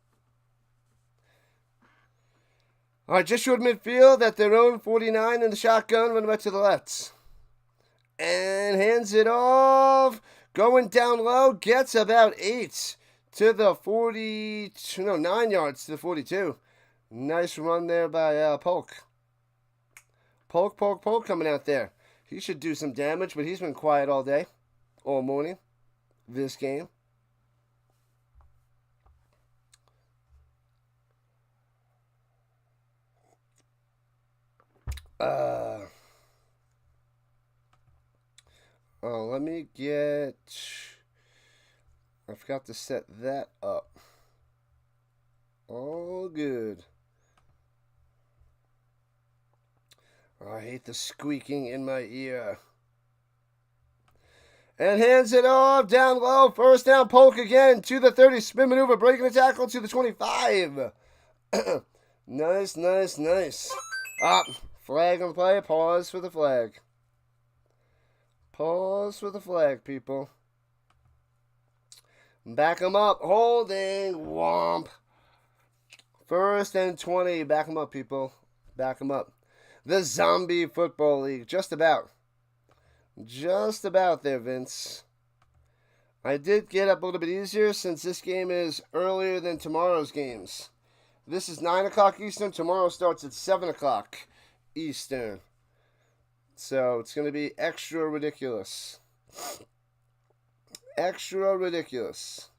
[SPEAKER 1] All right, just showed midfield at their own 49 in the shotgun. Running back to the left. And hands it off. Going down low. Gets about 8 to the 42. No, 9 yards to the 42. Nice run there by Polk. Polk coming out there. He should do some damage, but he's been quiet all day. All morning. This game. Oh, let me get... I forgot to set that up. All good. Oh, I hate the squeaking in my ear. And hands it off, down low, first down, Polk again, to the 30, spin maneuver, breaking the tackle to the 25. Nice. Flag on the play, pause for the flag. Pause for the flag, people. Back them up, holding, womp. First and 20, back them up, people. Back them up. The Zombie Football League, just about. Just about there, Vince. I did get up a little bit easier since this game is earlier than tomorrow's games. This is 9 o'clock Eastern. Tomorrow starts at 7 o'clock Eastern. So it's going to be extra ridiculous. Extra ridiculous.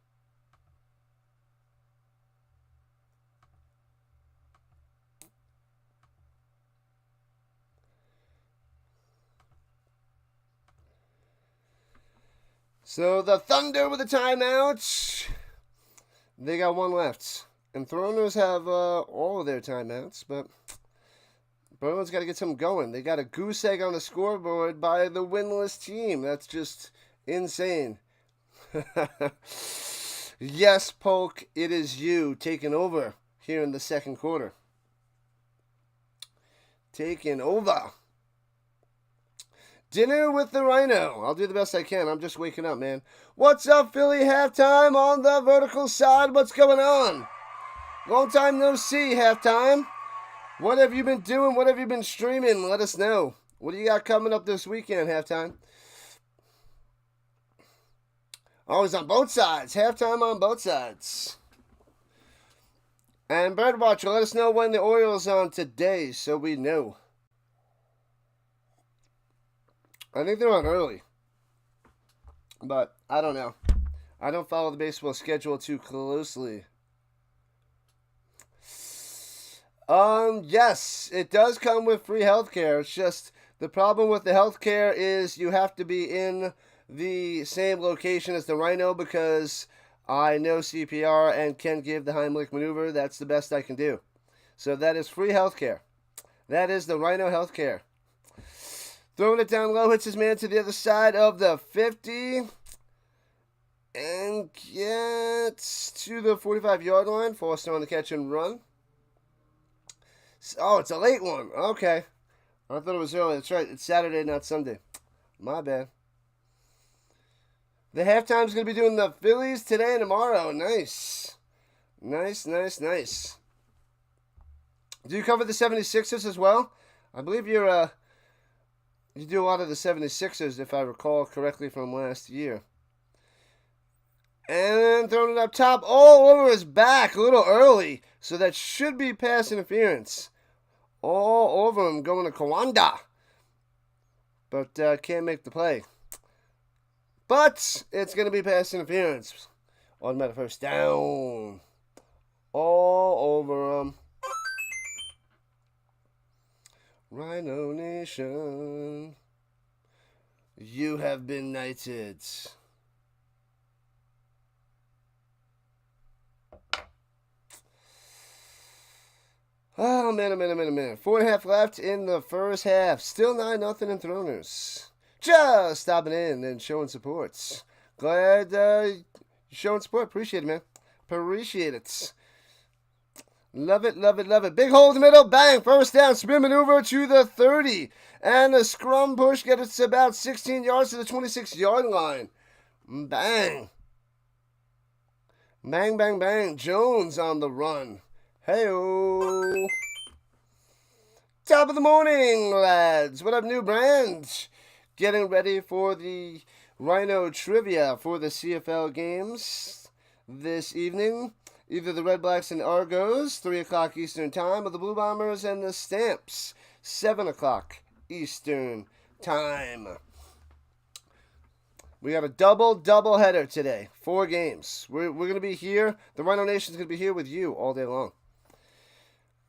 [SPEAKER 1] So the Thunder with a timeout. They got one left. Enthroners have all of their timeouts, but Berlin's got to get something going. They got a goose egg on the scoreboard by the winless team. That's just insane. Yes, Polk, it is you taking over here in the second quarter. Taking over. Dinner with the Rhino. I'll do the best I can. I'm just waking up, man. What's up, Philly? Halftime on the vertical side. What's going on? Long time no see, halftime. What have you been doing? What have you been streaming? Let us know. What do you got coming up this weekend, halftime? Always on both sides. Halftime on both sides. And Birdwatcher, let us know when the Orioles on today so we know. I think they're on early. But I don't know. I don't follow the baseball schedule too closely. Yes, it does come with free healthcare. It's just the problem with the healthcare is you have to be in the same location as the Rhino because I know CPR and can give the Heimlich maneuver. That's the best I can do. So that is free healthcare. That is the Rhino healthcare. Throwing it down low, hits his man to the other side of the 50. And gets to the 45-yard line. Foster on the catch and run. Oh, it's a late one. Okay. I thought it was early. That's right. It's Saturday, not Sunday. My bad. The halftime's going to be doing the Phillies today and tomorrow. Nice. Nice. Do you cover the 76ers as well? I believe you do a lot of the 76ers, if I recall correctly from last year. And throwing it up top, all over his back, a little early. So that should be pass interference. All over him, going to Kawanda. But can't make the play. But it's going to be pass interference. Automatic first down. All over him. Rhino Nation. You have been knighted. Oh, man. 4.5 left in the first half. Still 9-0 Enthroners. Just stopping in and showing support. Glad you're showing support. Appreciate it, man. Appreciate it. Love it. Big hole in the middle. Bang. First down. Spin maneuver to the 30. And a scrum push gets us about 16 yards to the 26-yard line. Bang. Bang. Jones on the run. Hey-o. Top of the morning, lads. What up, new branch? Getting ready for the Rhino trivia for the CFL games this evening. Either the Red Blacks and Argos, 3 o'clock Eastern Time, or the Blue Bombers and the Stamps, 7 o'clock Eastern Time. We got a double header today. 4 games. We're going to be here. The Rhino Nation's going to be here with you all day long.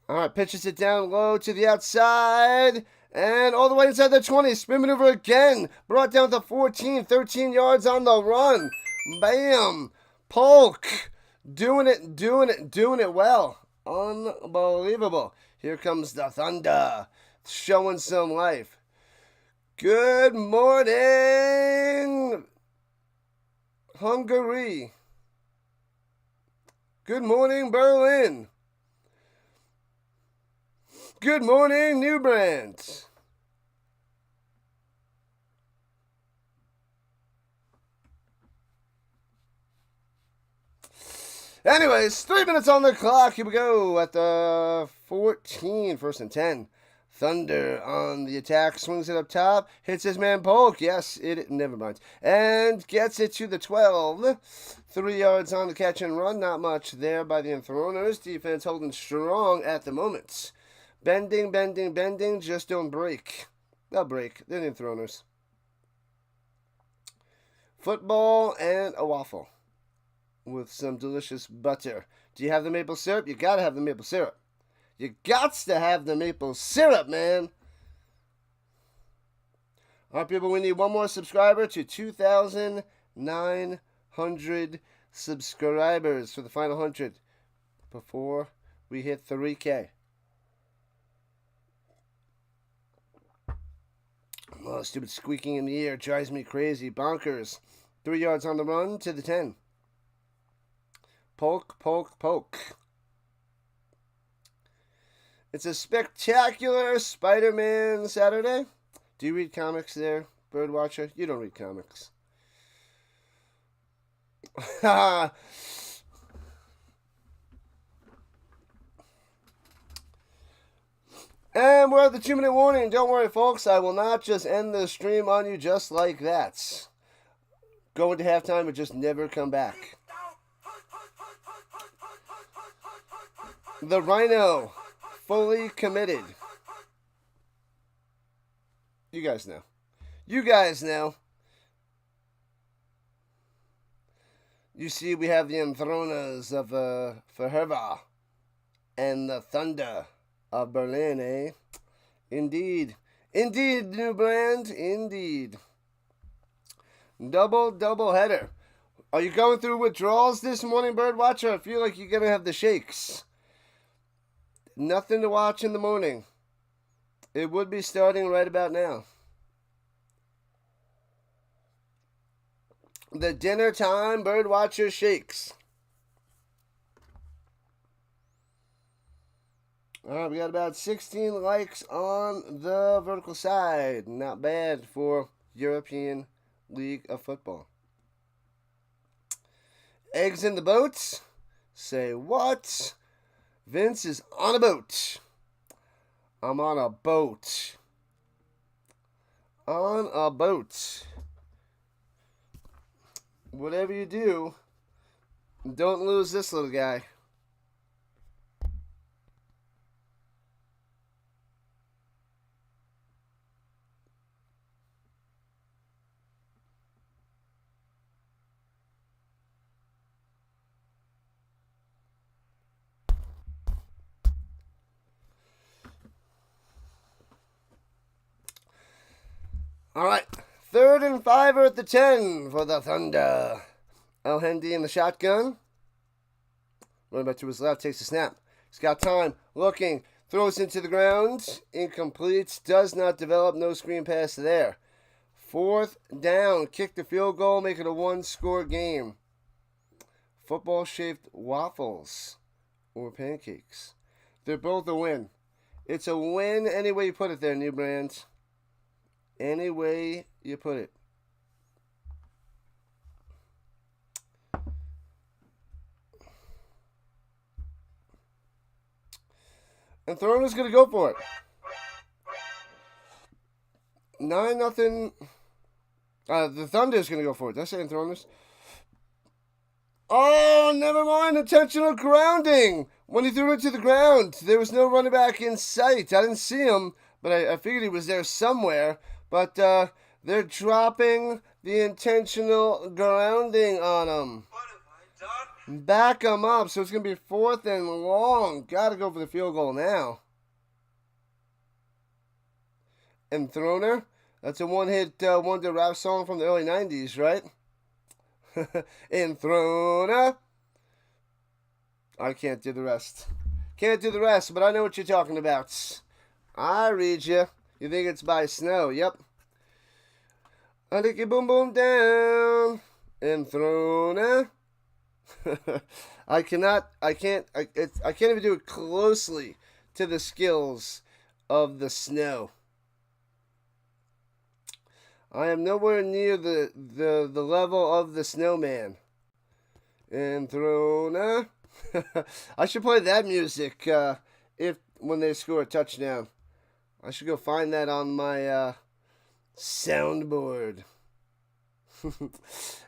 [SPEAKER 1] All right, pitches it down low to the outside. And all the way inside the 20. Spin maneuver again. Brought down to 14. 13 yards on the run. Bam. Polk. Doing it well. Unbelievable. Here comes the Thunder. Showing some life. Good morning, Hungary. Good morning, Berlin. Good morning, New Brands. Anyways, 3 minutes on the clock. Here we go at the 14, 1st and 10. Thunder on the attack, swings it up top, hits his man Polk. Yes, never mind. And gets it to the 12. 3 yards on the catch and run. Not much there by the Enthroners. Defense holding strong at the moment. Bending, just don't break. They'll break. They're the Enthroners. Football and a waffle with some delicious butter. Do you have the maple syrup? You gotta have the maple syrup. You gots to have the maple syrup, man. All right, people, we need one more subscriber to 2,000 900 subscribers for the final 100 before we hit 3K. Oh, stupid squeaking in the ear drives me crazy. Bonkers. 3 yards on the run to the 10. Poke, poke, poke. It's a spectacular Spider-Man Saturday. Do you read comics there, Birdwatcher? You don't read comics. And we're at the 2-minute warning. Don't worry, folks. I will not just end the stream on you just like that. Go into halftime and just never come back. The Rhino, fully committed. You guys know. You guys know. You see, we have the Enthroners of Fehervar and the Thunder of Berlin, eh? Indeed. Indeed, new brand. Indeed. Double header. Are you going through withdrawals this morning, Birdwatcher? I feel like you're going to have the shakes. Nothing to watch in the morning. It would be starting right about now. The dinner time Birdwatcher shakes. Alright, we got about 16 likes on the vertical side. Not bad for European League of Football. Eggs in the boat? Say what? Vince is on a boat. I'm on a boat. On a boat. Whatever you do, don't lose this little guy. All right, 3rd and 5 at the 10 for the Thunder. El Hendy in the shotgun. Running back to his left, takes a snap. He's got time, looking, throws into the ground. Incomplete, does not develop, no screen pass there. 4th down, kick the field goal, make it a 1-score game. Football-shaped waffles or pancakes. They're both a win. It's a win any way you put it there, new brand. Any way you put it. And Enthroners going to go for it. 9-0. The Thunder's going to go for it. Did I say Enthroners? Oh, never mind. Intentional grounding. When he threw it to the ground, there was no running back in sight. I didn't see him, but I figured he was there somewhere. But they're dropping the intentional grounding on him.
[SPEAKER 2] What have I done?
[SPEAKER 1] Back him up. So it's going to be 4th and long. Got to go for the field goal now. Enthroner. That's a one-hit wonder rap song from the early 90s, right? Enthroner. I can't do the rest. Can't do the rest, but I know what you're talking about. I read you. You think it's by snow? Yep. I think you boom boom down. Enthroner. I can't even do it closely to the skills of the snow. I am nowhere near the level of the snowman. Enthroner. I should play that music when they score a touchdown. I should go find that on my soundboard.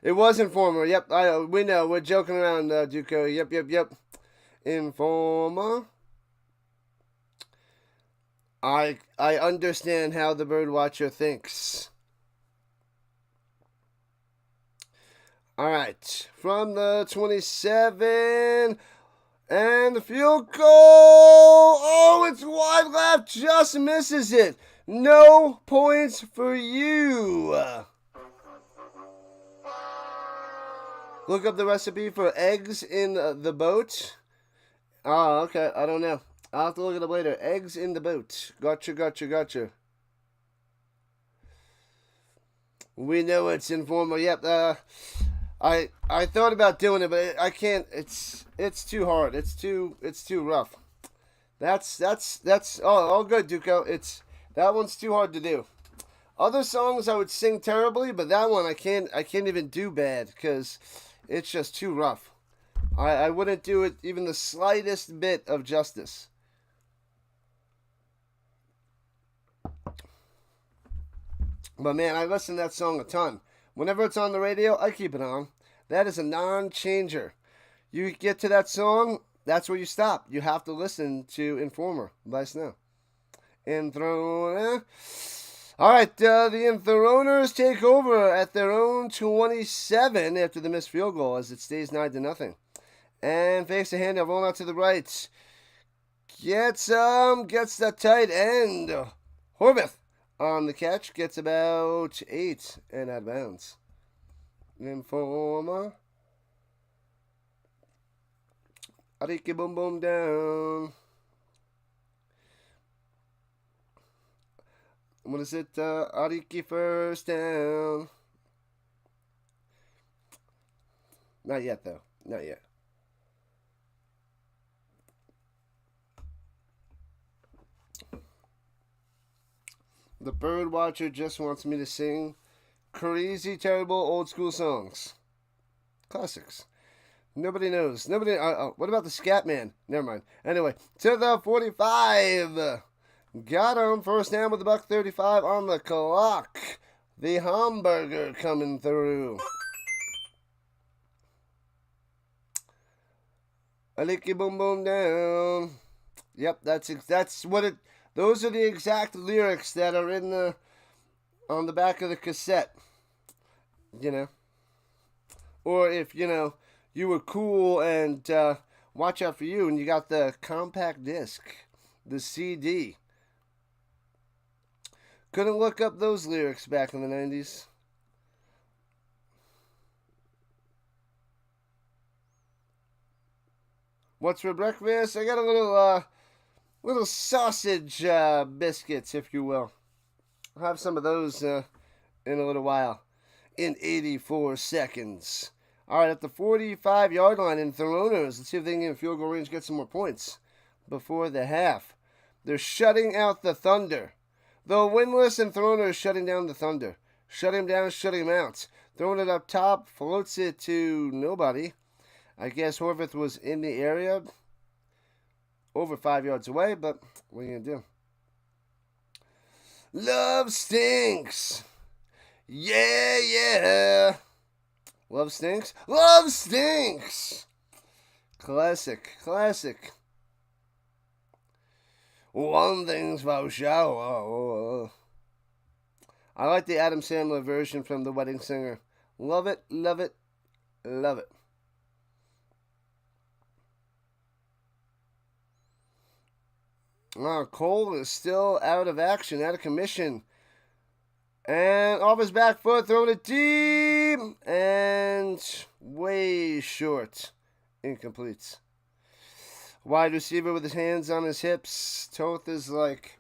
[SPEAKER 1] It was Informer. Yep, we know. We're joking around, Duco. Yep. Informer. I understand how the Birdwatcher thinks. All right, from the 27, and the field goal. Oh, it's wide left, just misses it. No points for you. Look up the recipe for eggs in the boat. Oh, okay. I don't know. I'll have to look it up later. Eggs in the boat. Gotcha, gotcha, gotcha. We know it's informal. Yep. I thought about doing it, but I can't. It's too hard. It's too rough. That's all good, Duco. That one's too hard to do. Other songs I would sing terribly, but that one I can't even do bad because it's just too rough. I wouldn't do it even the slightest bit of justice. But man, I listen to that song a ton. Whenever it's on the radio, I keep it on. That is a non-changer. You get to that song, that's where you stop. You have to listen to Informer by Snow. Enthroner. Alright, the Enthroners take over at their own 27 after the missed field goal as it stays 9-0. And fakes a handoff, rolling out to the right. Gets the tight end. Horvath on the catch, gets about 8 and out of bounds. Informer. Ariki boom boom down. What is it? Ariki first down. Not yet, though. Not yet. The bird watcher just wants me to sing crazy, terrible, old school songs. Classics. Nobody knows. Nobody. What about the Scat Man? Never mind. Anyway, to the 45. Got him. First down with the $1.35 on the clock. The hamburger coming through. Aliki boom boom down. Yep, that's what it. Those are the exact lyrics that are on the back of the cassette. You know, or if you were cool and watch out for you, and you got the compact disc, the CD. Couldn't look up those lyrics back in the 90s. What's for breakfast? I got a little sausage biscuits, if you will. I'll have some of those in a little while. In 84 seconds. All right, at the 45-yard line in Enthroners. Let's see if they can get in field goal range, get some more points before the half. They're shutting out the Thunder. The winless Enthroners shutting down the Thunder. Shutting him down, shutting him out. Throwing it up top, floats it to nobody. I guess Horvath was in the area, over 5 yards away, but what are you going to do? Love stinks. Yeah, yeah. Love stinks. Love stinks. Classic, classic. One thing's for sure. I like the Adam Sandler version from The Wedding Singer. Love it, love it, love it. Cole is still out of action, out of commission. And off his back foot, throwing it deep. And way short. Incomplete. Wide receiver with his hands on his hips. Toth is like...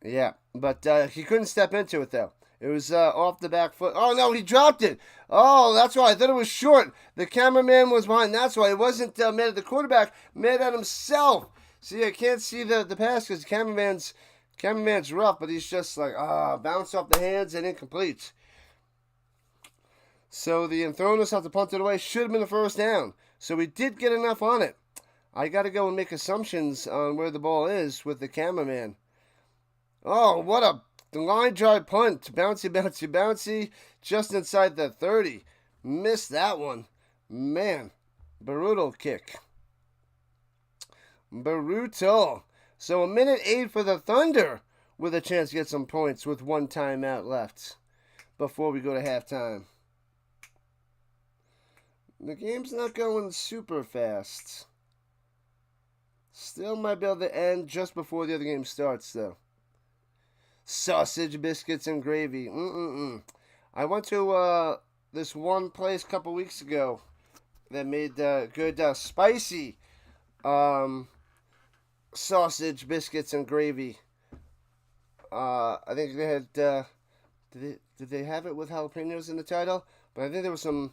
[SPEAKER 1] Yeah, but he couldn't step into it, though. It was off the back foot. Oh, no, he dropped it. Oh, that's why. I thought it was short. The cameraman was behind. That's why. It wasn't mad at the quarterback. Mad at himself. See, I can't see the pass because the cameraman's rough, but he's just like, bounce off the hands and incomplete. So the Enthroners have to punt it away. Should have been the first down. So we did get enough on it. I got to go and make assumptions on where the ball is with the cameraman. Oh, what a line drive punt. Bouncy, bouncy, bouncy. Just inside the 30. Missed that one. Man, brutal kick. Brutal. So a minute 8 for the Thunder with a chance to get some points with one timeout left before we go to halftime. The game's not going super fast. Still might be able to end just before the other game starts, though. Sausage, biscuits, and gravy. I went to this one place a couple weeks ago that made good spicy sausage, biscuits, and gravy. I think they had. Did they have it with jalapenos in the title? But I think there was some,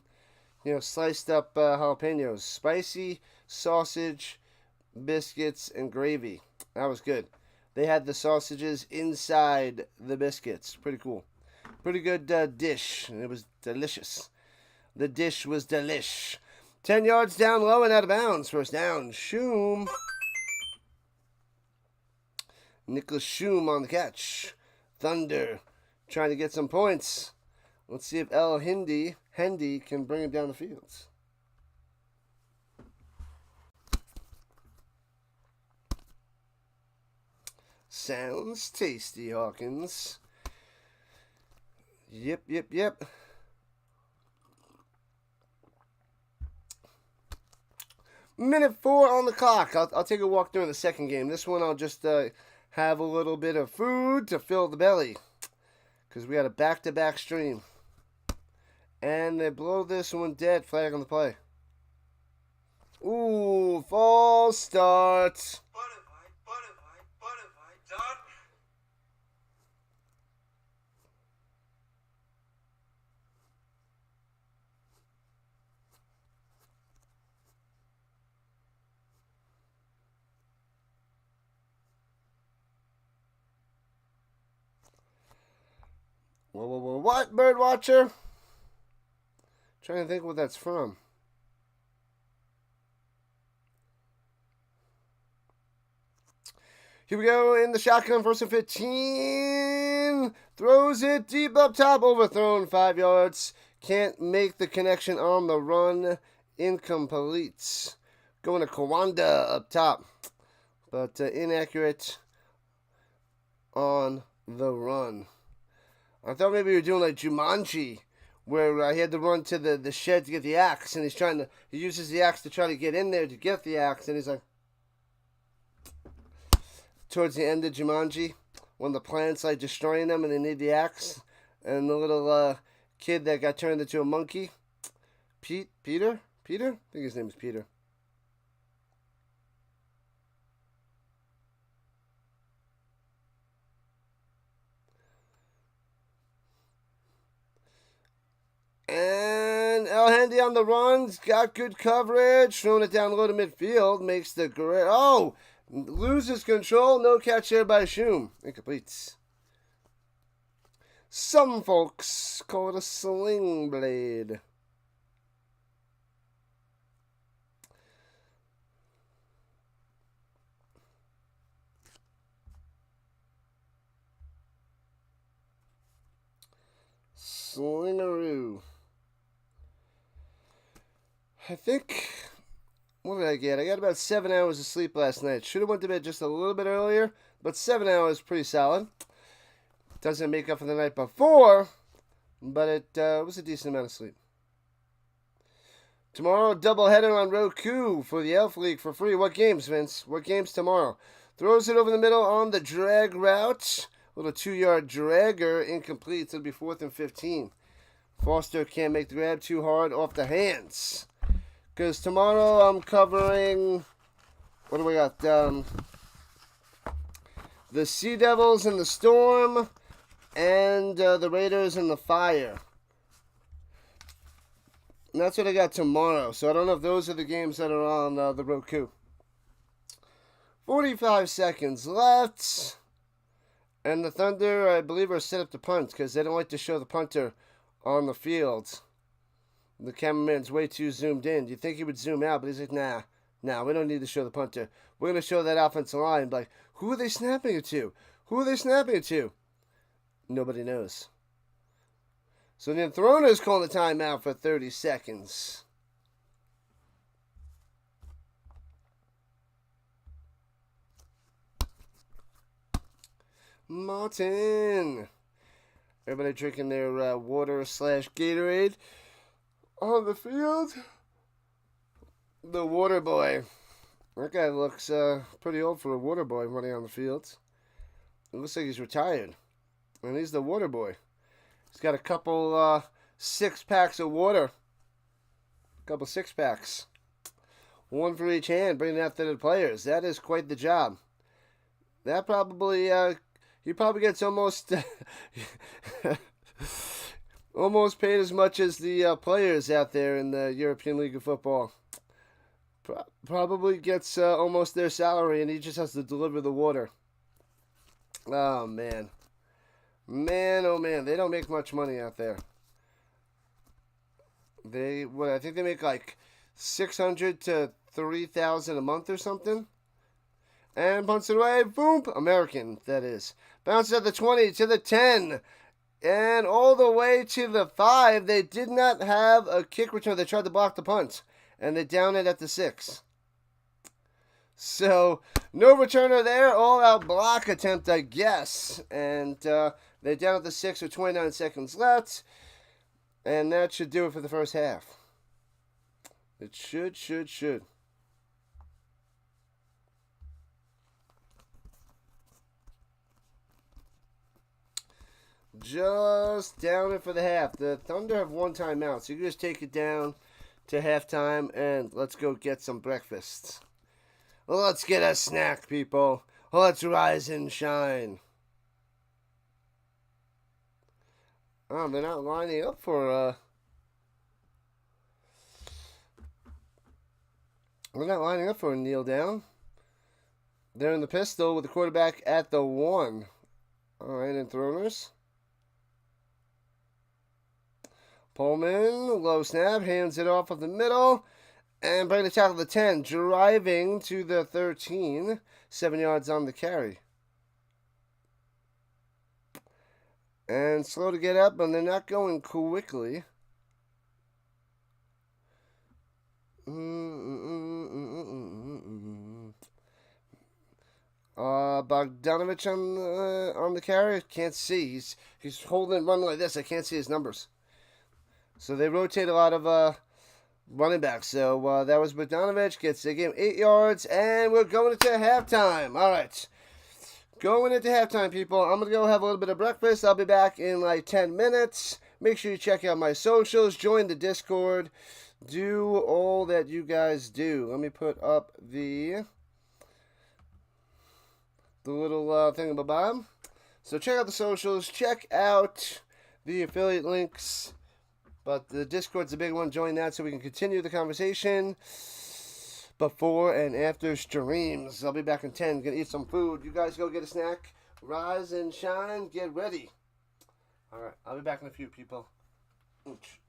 [SPEAKER 1] sliced up jalapenos, spicy sausage, biscuits, and gravy. That was good. They had the sausages inside the biscuits. Pretty cool. Pretty good dish. And it was delicious. The dish was delish. 10 yards down low and out of bounds. First down. Shoom. Nicholas Shoom on the catch. Thunder trying to get some points. Let's see if El Hendy can bring him down the field. Sounds tasty, Hawkins. Yep. Minute 4 on the clock. I'll take a walk during the second game. This one I'll just have a little bit of food to fill the belly. Because we got a back-to-back stream. And they blow this one dead. Flag on the play. Ooh, false start.
[SPEAKER 2] What have I done?
[SPEAKER 1] Whoa, what, Birdwatcher? Trying to think what that's from. Here we go in the shotgun, 1st and 15. Throws it deep up top, overthrown 5 yards. Can't make the connection on the run. Incomplete. Going to Kawanda up top. But inaccurate on the run. I thought maybe we were doing like Jumanji, where he had to run to the shed to get the axe, and he uses the axe to try to get in there to get the axe, and he's like, towards the end of Jumanji, when the plant's like destroying them and they need the axe, and the little kid that got turned into a monkey, Peter? I think his name is Peter. And El Handy on the runs, got good coverage, throwing it down low to midfield, makes the great. Oh! Loses control, no catch here by Shoom. Incomplete. Some folks call it a sling blade. Slingaroo. I think, what did I get? I got about 7 hours of sleep last night. Should have went to bed just a little bit earlier, but 7 hours, pretty solid. Doesn't make up for the night before, but it was a decent amount of sleep. Tomorrow, doubleheader on Roku for the Elf League for free. What games, Vince? What games tomorrow? Throws it over the middle on the drag route. Little 2-yard dragger, incomplete. It'll be 4th and 15. Foster can't make the grab, too hard off the hands. Because tomorrow I'm covering, what do we got? The Sea Devils and the Storm, and the Raiders and the Fire. And that's what I got tomorrow. So I don't know if those are the games that are on the Roku. 45 seconds left. And the Thunder, I believe, are set up to punt because they don't like to show the punter on the field. The cameraman's way too zoomed in. You think he would zoom out, but he's like, nah, we don't need to show the punter. We're going to show that offensive line. Like, who are they snapping it to? Nobody knows. So the Enthroners calling the timeout for 30 seconds. Martin. Everybody drinking their water/Gatorade on the field. The water boy. That guy looks pretty old for a water boy running on the field. It looks like he's retired. And he's the water boy. He's got a couple 6-packs of water. A couple 6-packs. One for each hand, bringing that to the players. That is quite the job. That probably, he probably gets almost, almost paid as much as the players out there in the European League of Football. Probably gets almost their salary, and he just has to deliver the water. Oh, man. Man, oh, man. They don't make much money out there. I think they make like $600 to $3,000 a month or something. And punts it away. Boom. American, that is. Bounces at the 20 to the 10. And all the way to the 5. They did not have a kick return. They tried to block the punt. And they down it at the 6. So, no returner there. All-out block attempt, I guess. And they're down at the 6 with 29 seconds left. And that should do it for the first half. It should. Just down it for the half. The Thunder have one timeout, so you can just take it down to halftime and let's go get some breakfast. Let's get a snack, people. Let's rise and shine. Oh, they're not lining up for We're not lining up for a kneel down. They're in the pistol with the quarterback at the 1. All right, Enthroners. Pullman, low snap, hands it off of the middle, and bring the tackle to the 10, driving to the 13, 7 yards on the carry. And slow to get up, and they're not going quickly. Bogdanovich on the carry. Can't see. He's holding running like this. I can't see his numbers. So they rotate a lot of running backs. So that was Bogdanovich. Gets the game 8 yards, and we're going into halftime. All right. Going into halftime, people. I'm going to go have a little bit of breakfast. I'll be back in like 10 minutes. Make sure you check out my socials. Join the Discord. Do all that you guys do. Let me put up the little thingamabob. So check out the socials. Check out the affiliate links. But the Discord's a big one. Join that so we can continue the conversation before and after streams. I'll be back in 10. Gonna eat some food. You guys go get a snack. Rise and shine. Get ready. All right. I'll be back in a few, people. Ooch.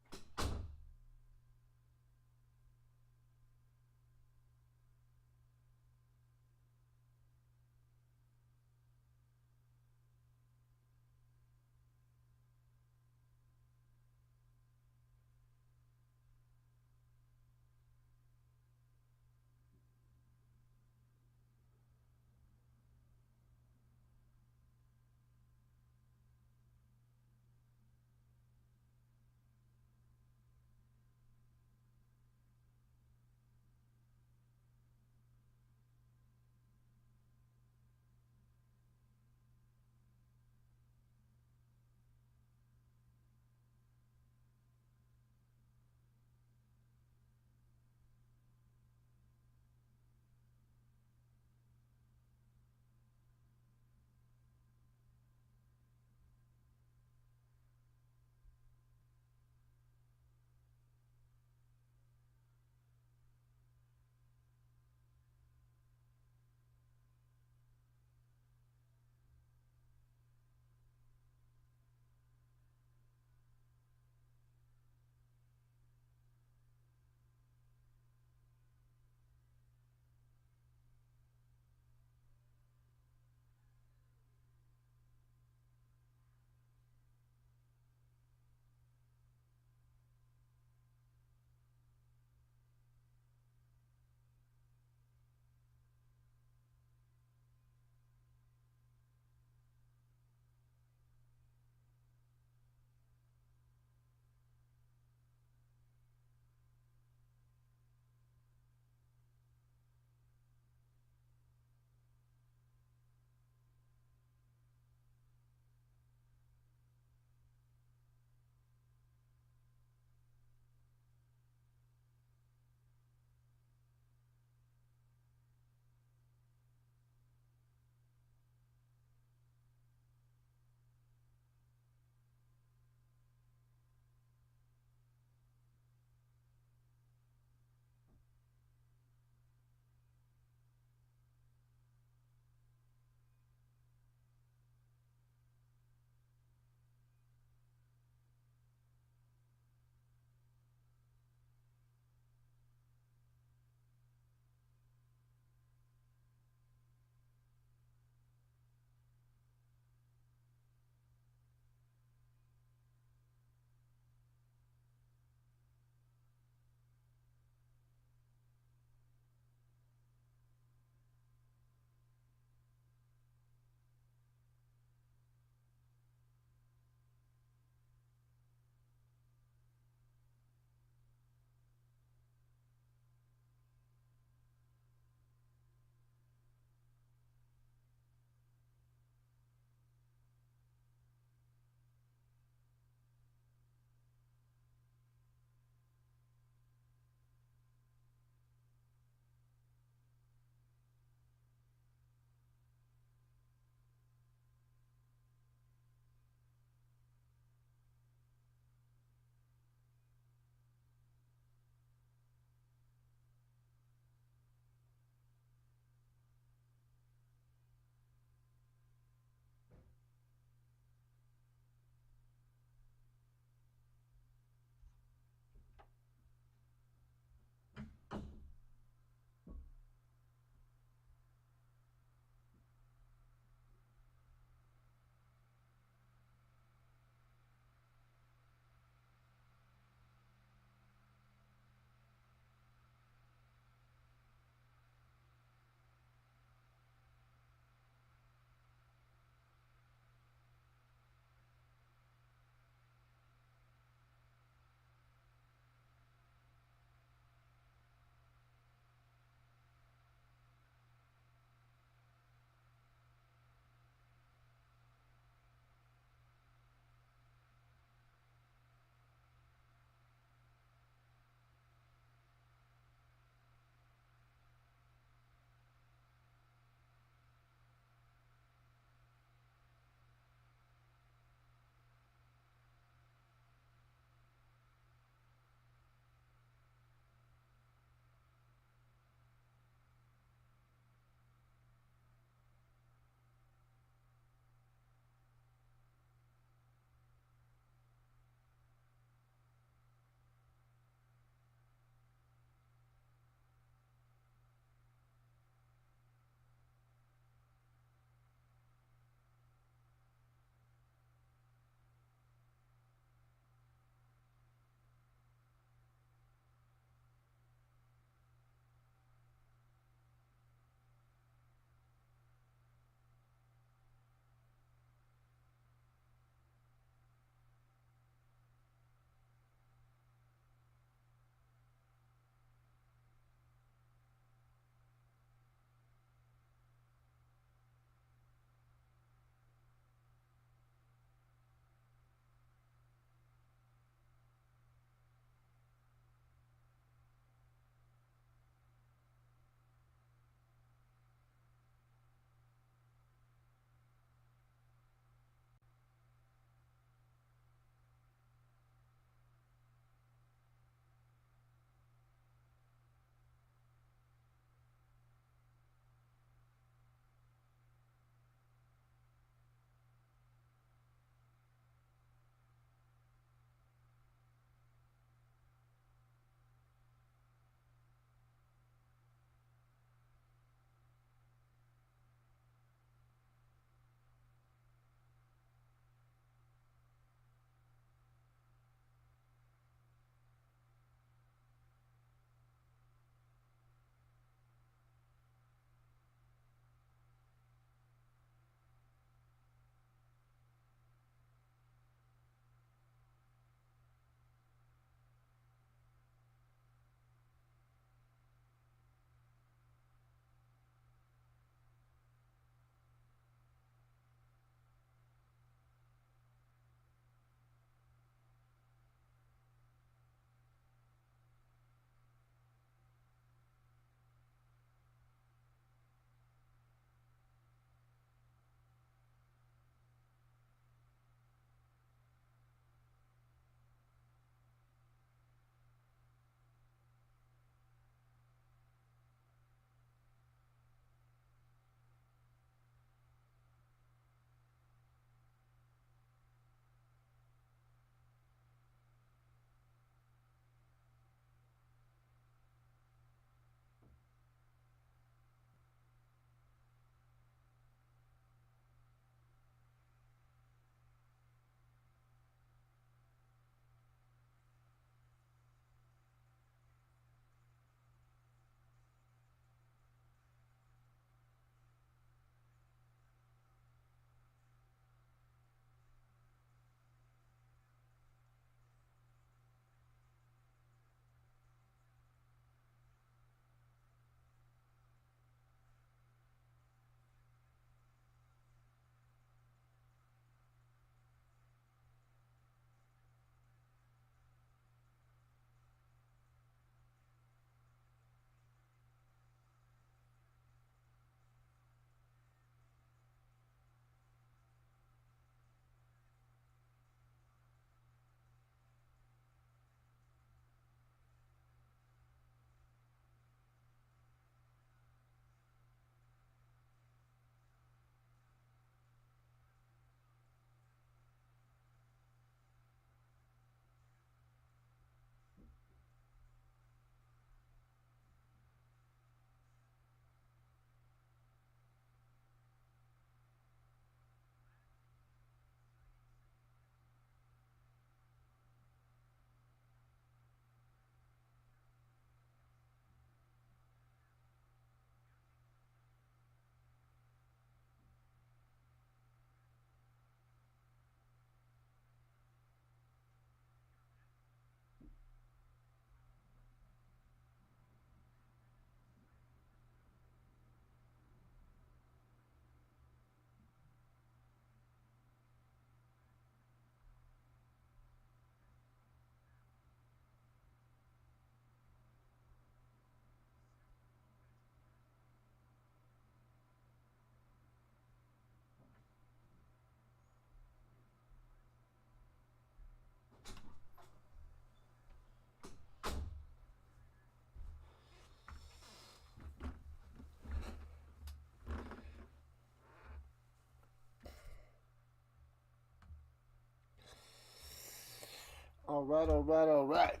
[SPEAKER 1] All right.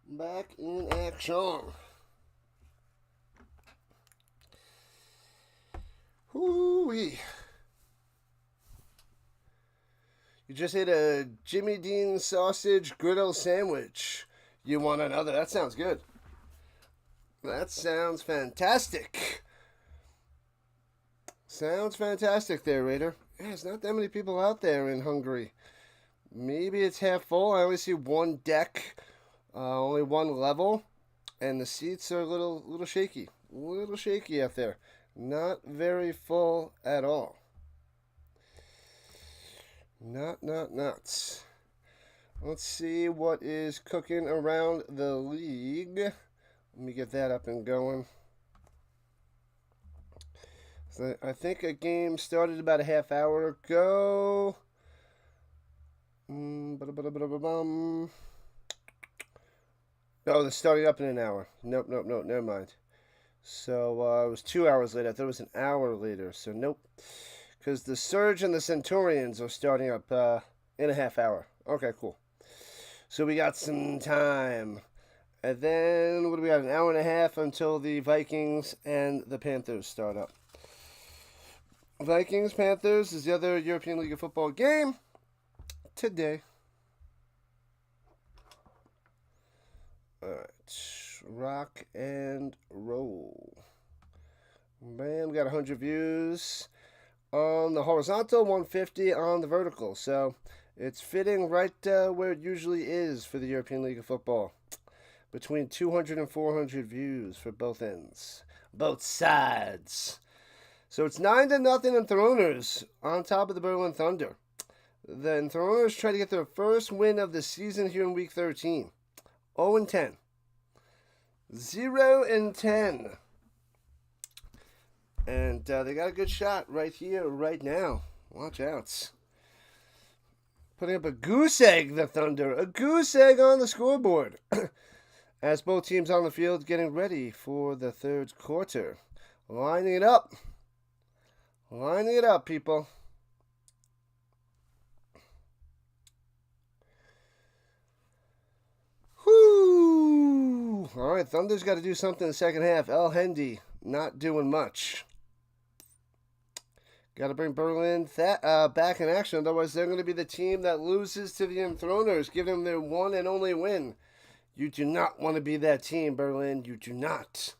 [SPEAKER 1] Back in action. Hoo-wee. You just ate a Jimmy Dean sausage griddle sandwich. You want another? That sounds good. That sounds fantastic. Sounds fantastic there, Raider. Yeah, there's not that many people out there in Hungary. Maybe it's half full. I only see one deck, only one level, and the seats are a little shaky. A little shaky out there. Not very full at all. Not. Let's see what is cooking around the league. Let me get that up and going. So I think a game started about a half hour ago. Oh, they're starting up in an hour. Nope, never mind. So it was 2 hours later. I thought it was an hour later. So nope. Because the Surge and the Centurions are starting up in a half hour. Okay, cool. So we got some time. And then, what do we got? An hour and a half until the Vikings and the Panthers start up. Vikings-Panthers is the other European League of Football game today. Alright. Rock and roll. Bam, got 100 views on the horizontal, 150 on the vertical. So it's fitting right where it usually is for the European League of Football. Between 200 and 400 views for both ends. Both sides. So it's 9-0 Enthroners on top of the Berlin Thunder. The Enthroners try to get their first win of the season here in Week 13. 0-10. 0-10. And they got a good shot right here, right now. Watch out. Putting up a goose egg, the Thunder. A goose egg on the scoreboard. As both teams on the field getting ready for the third quarter. Lining it up. Lining it up, people. Whoo! All right, Thunder's got to do something in the second half. El Hendy not doing much. Got to bring Berlin back in action. Otherwise, they're going to be the team that loses to the Enthroners, giving them their one and only win. You do not want to be that team, Berlin. You do not.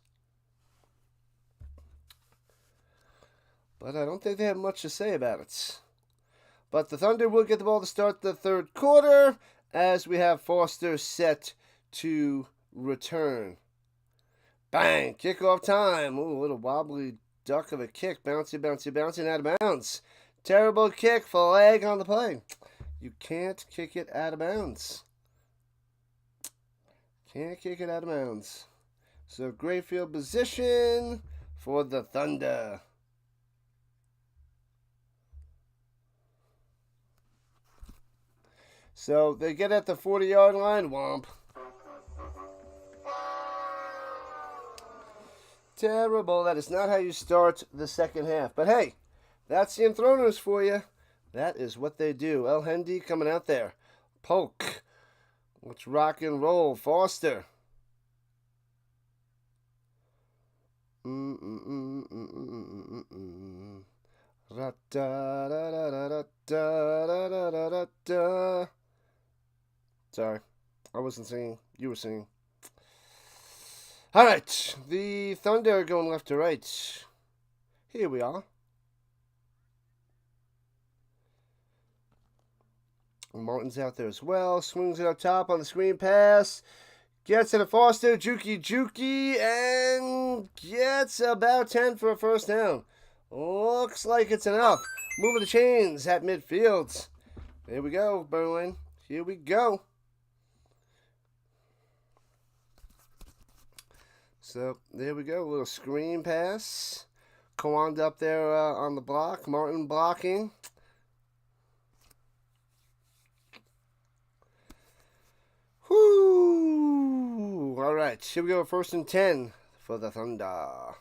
[SPEAKER 1] But I don't think they have much to say about it. But the Thunder will get the ball to start the third quarter as we have Foster set to return. Bang! Kickoff time. Ooh, a little wobbly duck of a kick. Bouncing out of bounds. Terrible kick. Flag on the play. You can't kick it out of bounds. Can't kick it out of bounds. So great field position for the Thunder. So they get at the 40-yard line. Womp. Terrible. That is not how you start the second half. But hey, that's the Enthroners for you. That is what they do. El Hendy coming out there. Poke. Let's rock and roll. Foster. Sorry, I wasn't singing. You were singing. All right, the Thunder are going left to right. Here we are. Martin's out there as well. Swings it up top on the screen pass. Gets it to Foster. Juki. And gets about 10 for a first down. Looks like it's enough. Moving the chains at midfield. There we go, Berlin. Here we go. So, there we go. A little screen pass. Kawanda up there on the block. Martin blocking. Whoo! All right, here we go. 1st and 10 for the Thunder.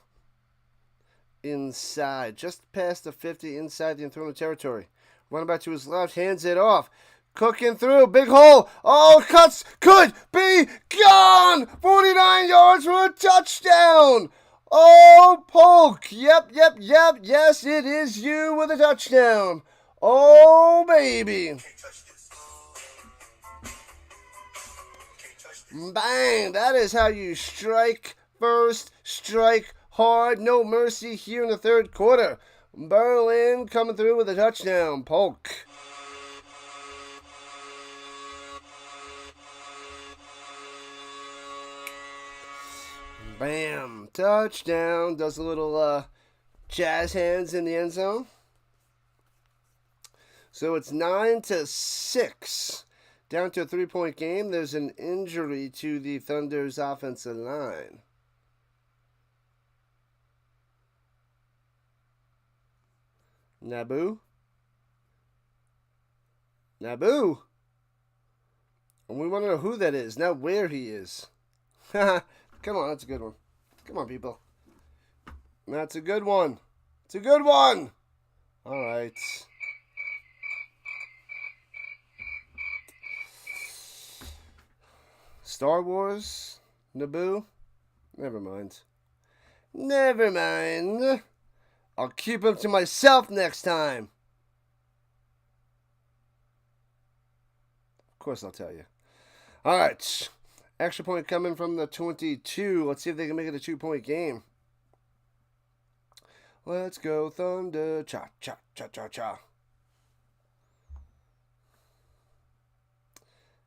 [SPEAKER 1] Inside, just past the 50, inside the Enthroner territory. Running back to his left, hands it off. Cooking through. Big hole. Oh, cuts. Could be gone. 49 yards for a touchdown. Oh, Polk. Yep. Yes, it is you with a touchdown. Oh, baby.
[SPEAKER 2] Can't touch this. Can't touch this.
[SPEAKER 1] Bang. That is how you strike first. Strike hard. No mercy here in the third quarter. Berlin coming through with a touchdown. Polk. Bam. Touchdown. Does a little jazz hands in the end zone. So it's 9-6. Down to a 3-point game. There's an injury to the Thunder's offensive line. Naboo. And we want to know who that is, not where he is. Come on, that's a good one. Come on, people. That's a good one. It's a good one. All right. Star Wars? Naboo? Never mind. I'll keep him to myself next time. Of course I'll tell you. All right. Extra point coming from the 22. Let's see if they can make it a 2-point game. Let's go, Thunder. Cha.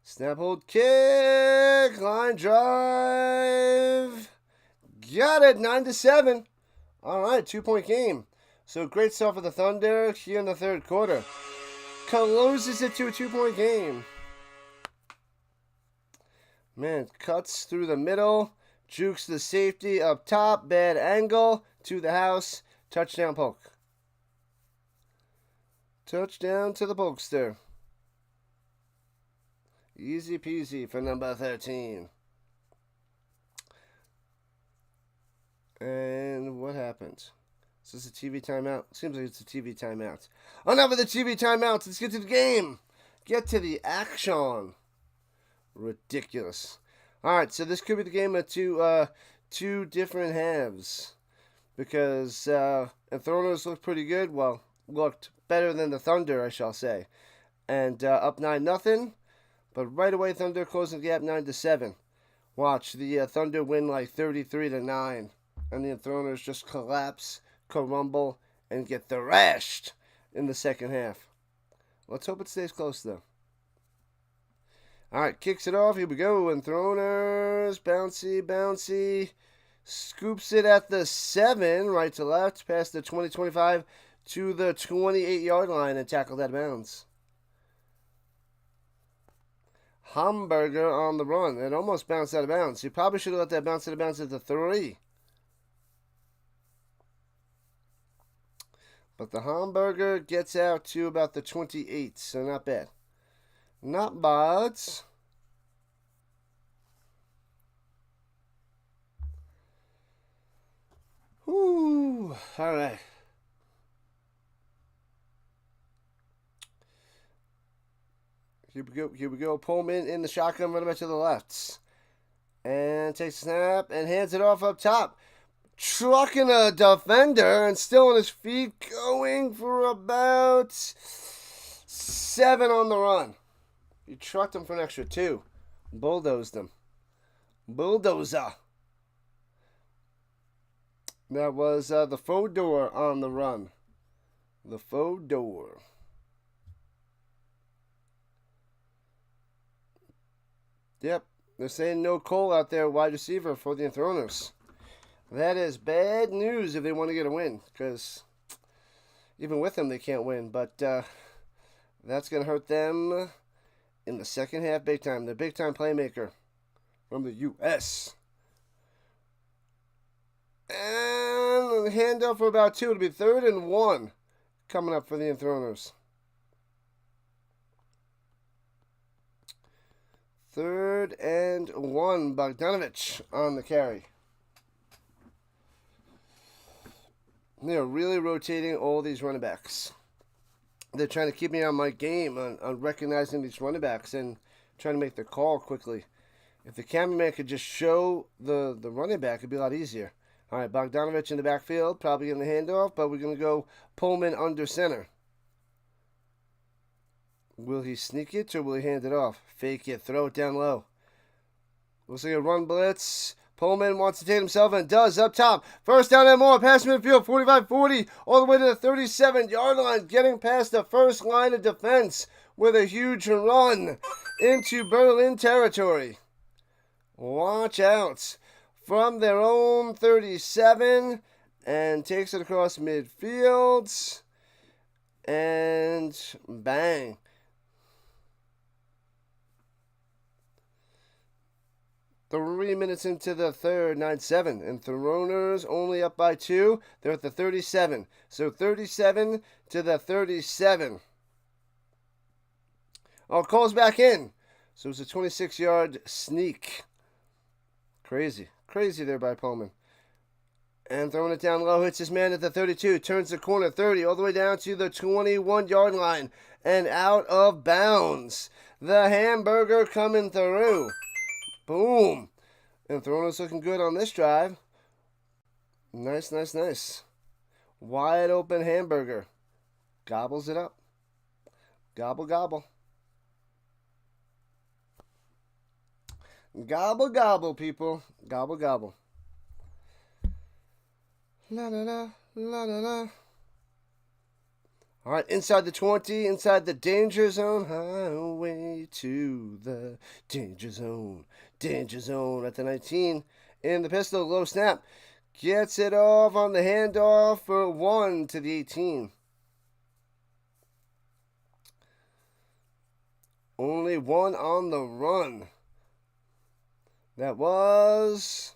[SPEAKER 1] Snap, hold, kick. Line drive. Got it. 9-7. All right, 2-point game. So great stuff for the Thunder here in the third quarter. Closes it to a 2-point game. Man, cuts through the middle. Jukes the safety up top. Bad angle to the house. Touchdown, Polk. Touchdown to the Polkster. Easy peasy for number 13. And what happened? Is this a TV timeout? Seems like it's a TV timeout. Enough of the TV timeouts. Let's get to the game. Get to the action. Ridiculous. All right, so this could be the game of two different halves, because Enthroners looked pretty good. Well, looked better than the Thunder, I shall say, and up 9-0. But right away, Thunder closing the gap 9-7. Watch the Thunder win like 33-9, and the Enthroners just collapse, crumble, and get thrashed in the second half. Let's hope it stays close though. All right, kicks it off. Here we go. Enthroners. Bouncy. Scoops it at the 7, right to left, past the 20-25 to the 28-yard line and tackled out of bounds. Hamburger on the run. It almost bounced out of bounds. You probably should have let that bounce out of bounds at the 3. But the Hamburger gets out to about the 28, so not bad. Not bad. Whew. All right. Here we go. Pullman in the shotgun, running back to the left. And takes a snap and hands it off up top. Trucking a defender and still on his feet, going for about 7 on the run. You trucked him for an extra 2. Bulldozed him. Bulldozer. That was the Fehervar on the run. The Fehervar. Yep, they're saying no Cole out there, wide receiver for the Enthroners. That is bad news if they want to get a win, because even with them they can't win. But that's going to hurt them in the second half big time. The big time playmaker from the U.S. And handoff for about 2. It'll be 3rd and 1 coming up for the Enthroners. 3rd and 1. Bogdanovich on the carry. They're really rotating all these running backs. they're trying to keep me on my game on recognizing these running backs and trying to make the call quickly. If the cameraman could just show the running back, it'd be a lot easier. All right, Bogdanovich in the backfield, probably getting the handoff, but we're going to go Pullman under center. Will he sneak it or will he hand it off? Fake it, throw it down low. Looks like a run blitz. Pullman wants to take himself and does up top. First down and more. Pass midfield, 45-40, all the way to the 37-yard line, getting past the first line of defense with a huge run into Berlin territory. Watch out. From their own 37 and takes it across midfield. And bang. Three minutes into the third, 9-7. Enthroners only up by 2. They're at the 37. So 37 to the 37. Oh, calls back in. So it's a 26-yard sneak. Crazy. Crazy there by Pullman. And throwing it down low, hits his man at the 32. Turns the corner, 30, all the way down to the 21-yard line. And out of bounds. The hamburger coming through. Boom. Enthroners looking good on this drive. Nice, nice, nice. Wide open hamburger. Gobbles it up. Gobble, gobble. Gobble, gobble, people. Gobble, gobble. La, la, la, la, la, la. All right, inside the 20, inside the danger zone. Highway to the danger zone. Danger zone at the 19. In the pistol, low snap. Gets it off on the handoff for 1 to the 18. Only 1 on the run. That was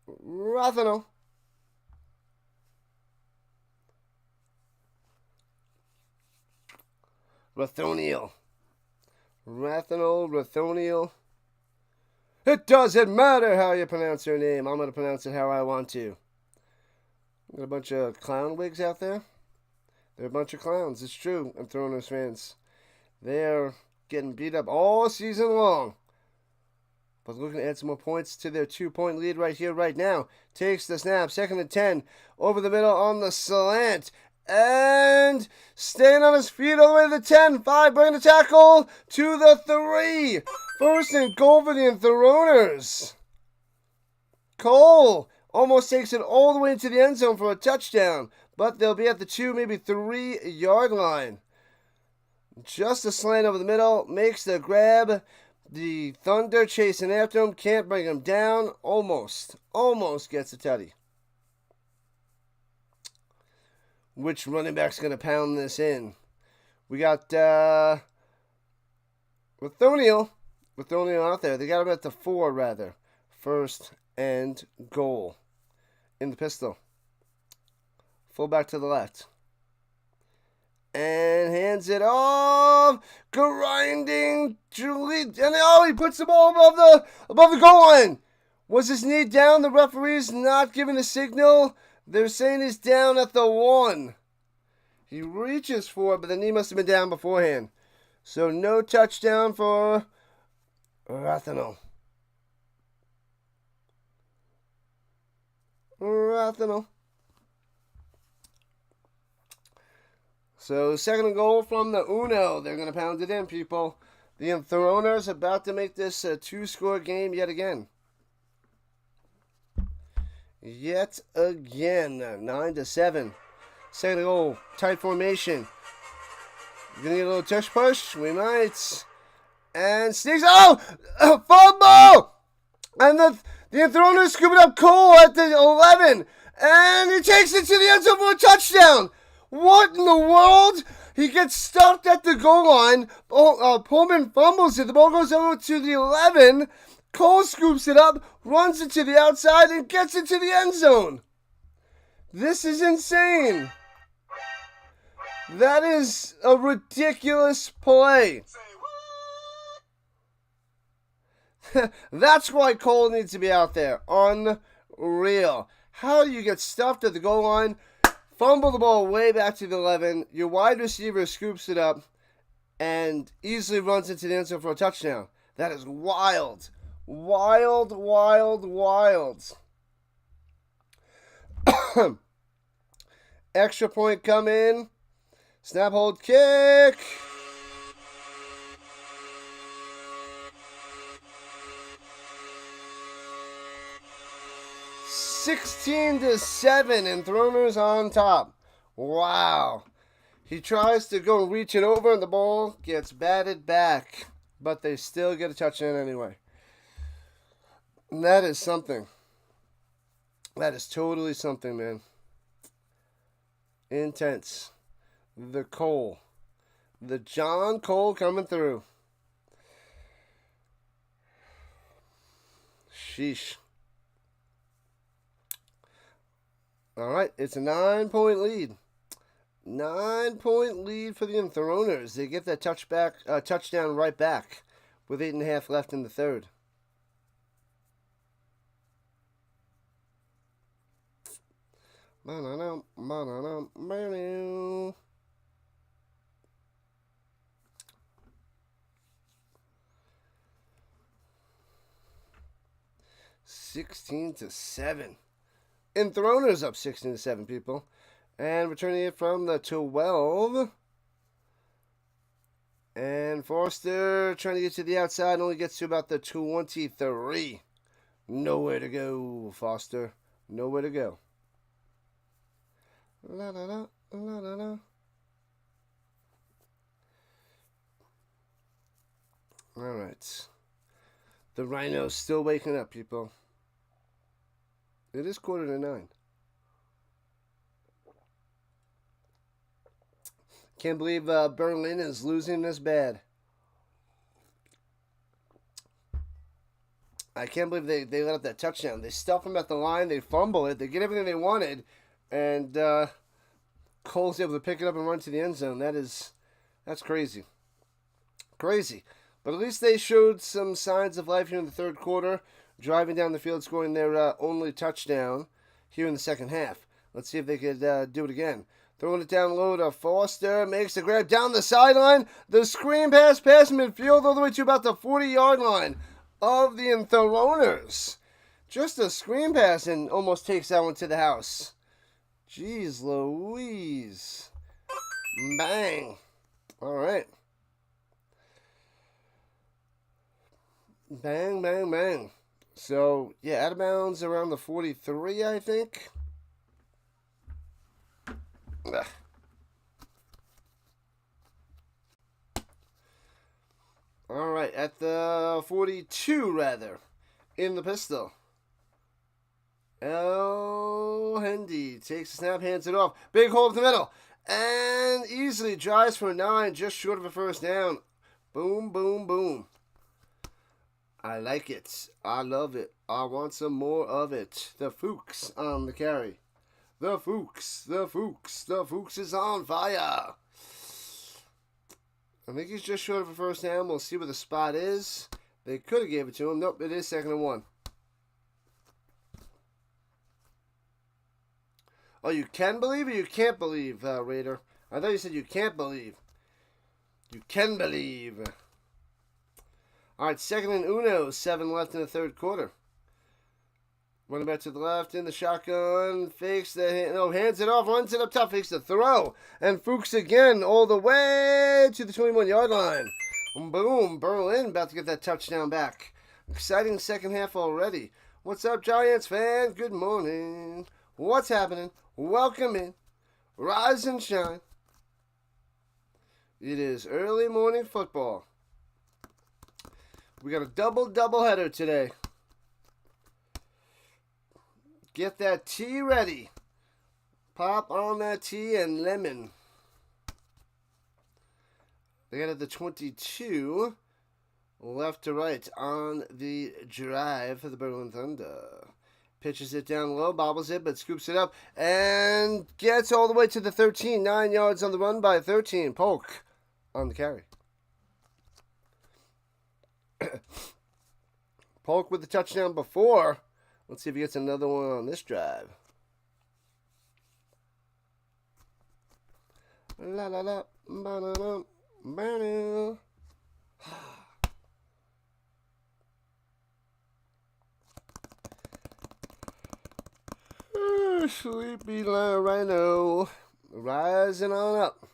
[SPEAKER 1] Rathanel. Rathoniel. Rathoniel. It doesn't matter how you pronounce your name. I'm going to pronounce it how I want to. Got a bunch of clown wigs out there. They're a bunch of clowns. It's true. Enthroners fans. They're getting beat up all season long. But looking to add some more points to their 2-point lead right here, right now. Takes the snap. 2nd and 10. Over the middle on the slant. And staying on his feet all the way to the 10. 5, bringing the tackle to the 3. First and goal for the Enthroners. Cole almost takes it all the way into the end zone for a touchdown. But they'll be at the 2, maybe 3-yard line. Just a slant over the middle. Makes the grab. The Thunder chasing after him. Can't bring him down. Almost gets a tutty. Which running back's going to pound this in? We got Rathoniel out there. They got him at the 4, rather. First and goal. In the pistol. Fullback to the left. And hands it off. Grinding. And he puts the ball above the goal line. Was his knee down? The referee's not giving a signal. They're saying he's down at the 1. He reaches for it, but the knee must have been down beforehand. So no touchdown for Rathanel. So 2nd and goal from the Uno. They're going to pound it in, people. The Enthroners about to make this a 2-score game yet again. 9-7. 2nd and goal. Tight formation. Gonna get a little tush push? We might. And sneaks. Oh! Fumble! And the Enthroners scoop it up. Cole at the 11. And he takes it to the end zone for a touchdown. What in the world? He gets stuffed at the goal line. Pullman fumbles it. The ball goes over to the 11. Cole scoops it up, runs it to the outside, and gets it to the end zone. This is insane. That is a ridiculous play. That's why Cole needs to be out there. Unreal. How do you get stuffed at the goal line, fumble the ball way back to the 11. Your wide receiver scoops it up and easily runs into the end zone for a touchdown. That is wild. Wild, wild, wild. Extra point come in. Snap, hold, kick. (16-7) Enthroners on top. Wow. He tries to go and reach it over, and the ball gets batted back. But they still get a touchdown anyway. And that is something. That is totally something, man. Intense. The Cole. The John Cole coming through. Sheesh. All right, it's a 9-point lead. 9-point lead for the Enthroners. They get that touchdown right back with 8.5 left in the third. Ba-na-na. 16-7. Enthroners up 16-7, people. And returning it from the 12. And Foster trying to get to the outside, only gets to about the 23. Nowhere to go, Foster. Nowhere to go. La la la la la la. All right. The Rhino's still waking up, people. It is 8:45. Can't believe Berlin is losing this bad. I can't believe they let up that touchdown. They stuff them at the line. They fumble it. They get everything they wanted. And Cole's able to pick it up and run to the end zone. That's crazy. Crazy. But at least they showed some signs of life here in the third quarter. Driving down the field, scoring their only touchdown here in the second half. Let's see if they could do it again. Throwing it down low to Foster. Makes the grab down the sideline. The screen pass past midfield all the way to about the 40-yard line of the Enthroners. Just a screen pass and almost takes that one to the house. Jeez Louise. Bang. All right. Bang, bang, bang. So, yeah, out of bounds around the 43, I think. Ugh. All right, at the 42, rather, in the pistol. El Hendy takes the snap, hands it off. Big hole up the middle. And easily drives for 9, just short of a first down. Boom, boom, boom. I like it. I love it. I want some more of it. The Fuchs on the carry. The Fuchs. The Fuchs. The Fuchs is on fire. I think he's just short of a first down. We'll see where the spot is. They could have gave it to him. Nope, it is 2nd and 1. Oh, you can believe or you can't believe, Raider? I thought you said you can't believe. You can believe. All right, 2nd and uno, 7 left in the third quarter. Running back to the left in the shotgun, fakes the hand, no, hands it off, runs it up top, fakes the throw, and Fuchs again all the way to the 21-yard line. Boom, Berlin about to get that touchdown back. Exciting second half already. What's up, Giants fan? Good morning. What's happening? Welcome in. Rise and shine. It is early morning football. We got a double header today. Get that tea ready. Pop on that tea and lemon. They got at the 22. Left to right on the drive for the Berlin Thunder. Pitches it down low, bobbles it, but scoops it up. And gets all the way to the 13. 9 yards on the run by 13. Polk on the carry. Polk with the touchdown before. Let's see if he gets another one on this drive. La la la. Ba-da-da. Ba-da. Sleepy Rhino. Rising on up.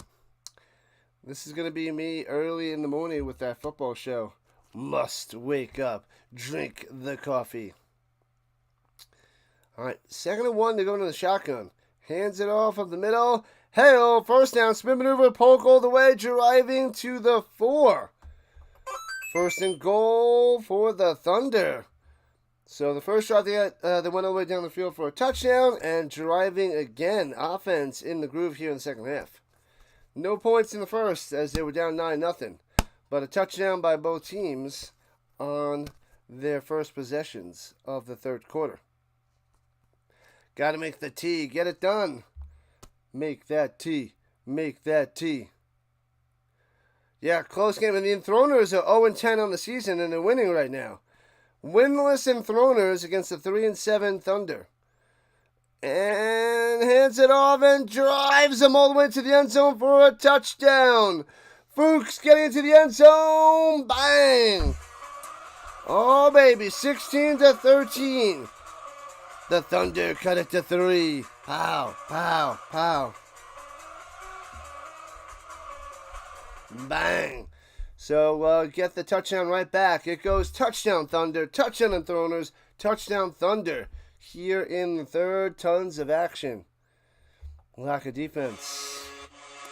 [SPEAKER 1] This is going to be me early in the morning with that football show. Must wake up. Drink the coffee. All right, 2nd and 1 to go into the shotgun. Hands it off of the middle. Hey-oh, first down, spin maneuver, poke all the way, driving to the 4. 1st and goal for the Thunder. So the first shot they went all the way down the field for a touchdown, and driving again. Offense in the groove here in the second half. No points in the first as they were down 9-0, but a touchdown by both teams on their first possessions of the third quarter. Got to make the T. Get it done. Make that T. Make that T. Yeah, close game. And the Enthroners are 0-10 on the season, and they're winning right now. Winless Enthroners against the 3-7 Thunder. And hands it off and drives them all the way to the end zone for a touchdown. Fuchs getting into the end zone. Bang. Oh, baby. 16-13. The Thunder cut it to 3. Pow, pow, pow. Bang. So get the touchdown right back. It goes touchdown Thunder, touchdown Enthroners, touchdown Thunder. Here in the third, tons of action. Lack of defense,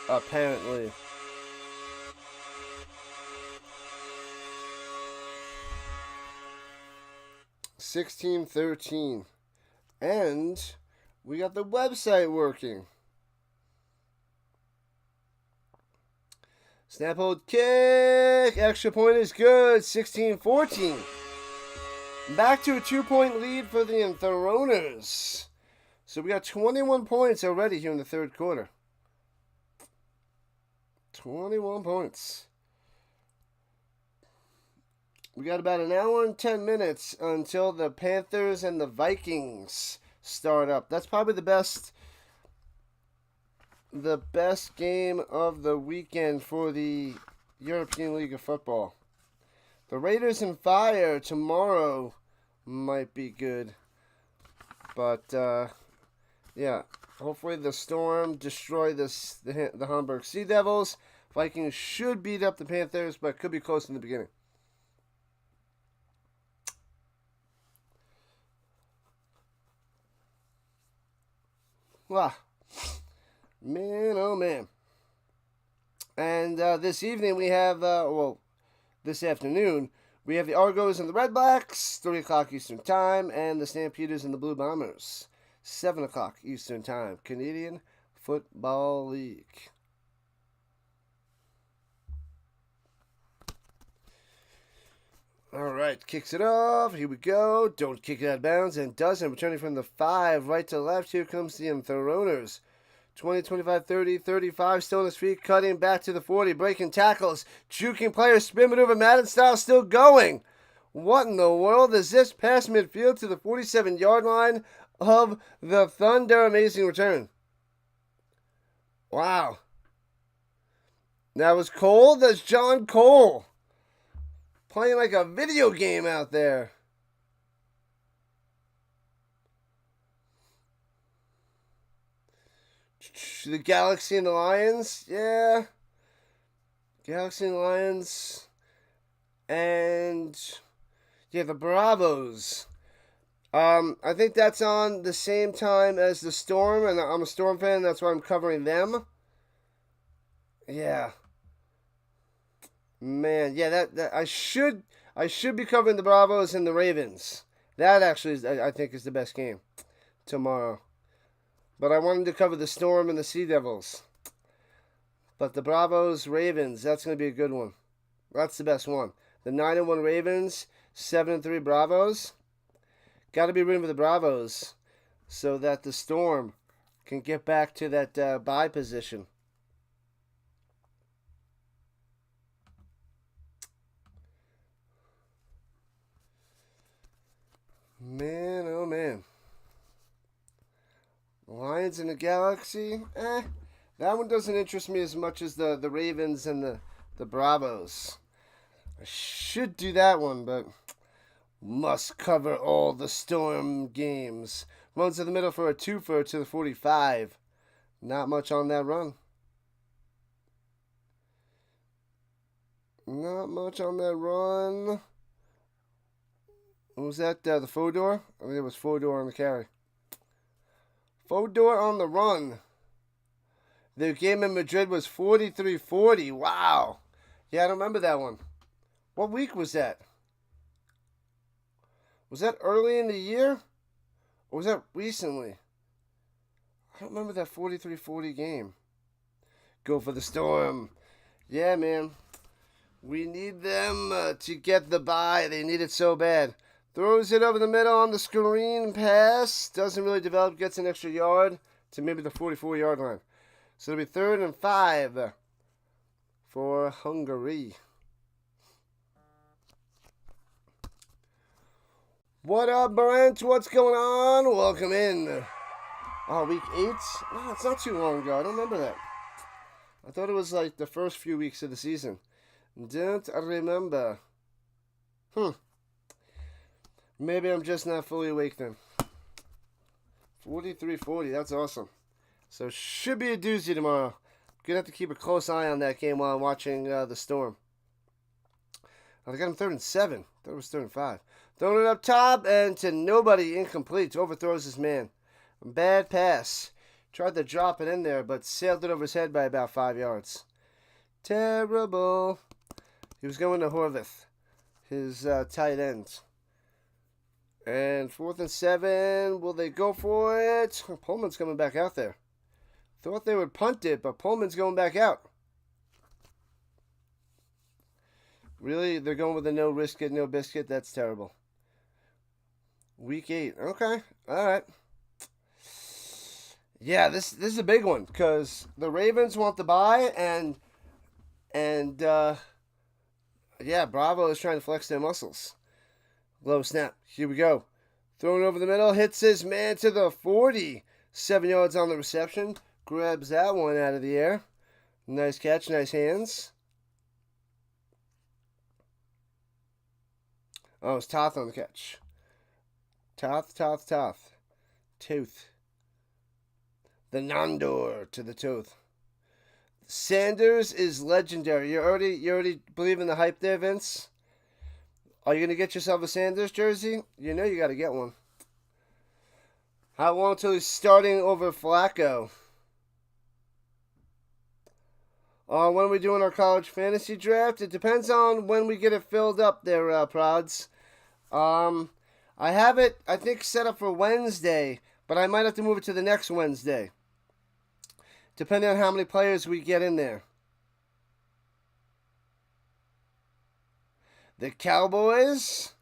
[SPEAKER 1] apparently. $16-13. And we got the website working. Snap, hold, kick. Extra point is good. 16-14. Back to a 2-point lead for the Enthroners. So we got 21 points already here in the third quarter. 21 points. We got about an hour and 10 minutes until the Panthers and the Vikings start up. That's probably the best game of the weekend for the European League of Football. The Raiders and Fire tomorrow might be good. But, yeah. Hopefully the Storm destroy the Hamburg Sea Devils. Vikings should beat up the Panthers, but could be close in the beginning. Wow. Man, oh man. And this evening we have, this afternoon, we have the Argos and the Red Blacks, 3 o'clock Eastern Time, and the Stampeders and the Blue Bombers, 7 o'clock Eastern Time, Canadian Football League. All right, kicks it off. Here we go. Don't kick it out of bounds, and doesn't. Returning from the 5, right to left. Here comes the Enthroners. 20, 25, 30, 35. Still on his feet, cutting back to the 40. Breaking tackles. Juking players. Spin maneuver. Madden style still going. What in the world is this? Pass midfield to the 47-yard line of the Thunder. Amazing return. Wow. That was Cole. That's John Cole. Playing like a video game out there. The Galaxy and the Lions. Yeah. Galaxy and the Lions. And yeah, the Bravos. I think that's on the same time as the Storm, and I'm a Storm fan. That's why I'm covering them. Yeah. Man, yeah, that I should be covering the Bravos and the Ravens. That actually is, I think, is the best game tomorrow. But I wanted to cover the Storm and the Sea Devils. But the Bravos, Ravens, that's going to be a good one. That's the best one. The 9-1 Ravens, 7-3 Bravos. Got to be rooting for the Bravos so that the Storm can get back to that bye position. Man, oh man. Lions in the Galaxy, That one doesn't interest me as much as the Ravens and the Bravos. I should do that one, but must cover all the Storm games. Runs to the middle for a twofer to the 45. Not much on that run. Not much on that run. What was that? The Fodor? I think it was Fodor on the carry. Fodor on the run. Their game in Madrid was 43-40. Wow. Yeah, I don't remember that one. What week was that? Was that early in the year? Or was that recently? I don't remember that 43-40 game. Go for the Storm. Yeah, man. We need them to get the bye. They need it so bad. Throws it over the middle on the screen pass. Doesn't really develop. Gets an extra yard to maybe the 44-yard line. So it'll be 3rd and 5 for Hungary. What up, Brent? What's going on? Welcome in. Oh, week 8? No, it's not too long ago. I don't remember that. I thought it was like the first few weeks of the season. Don't remember. Maybe I'm just not fully awake then. 43-40, that's awesome. So should be a doozy tomorrow. Gonna have to keep a close eye on that game while I'm watching the Storm. Oh, they got him 3rd and 7. I thought it was 3rd and 5. Throwing it up top and to nobody, incomplete. Overthrows his man. Bad pass. Tried to drop it in there, but sailed it over his head by about 5 yards. Terrible. He was going to Horvath, his tight end. And 4th and 7. Will they go for it? Pullman's coming back out there. Thought they would punt it, but Pullman's going back out. Really? They're going with a no risk it, no biscuit? That's terrible. Week 8. Okay. All right. Yeah, this is a big one because the Ravens want the bye, and yeah, Bravo is trying to flex their muscles. Low snap. Here we go. Thrown over the middle. Hits his man to the 40. 7 yards on the reception. Grabs that one out of the air. Nice catch. Nice hands. Oh, it's Toth on the catch. Toth. Tooth. The Nandor to the tooth. Sanders is legendary. You already believe in the hype there, Vince? Are you going to get yourself a Sanders jersey? You know you got to get one. How long till he's starting over Flacco? When are we doing our college fantasy draft? It depends on when we get it filled up there, Prods. I have it, I think, set up for Wednesday, but I might have to move it to the next Wednesday, depending on how many players we get in there. The Cowboys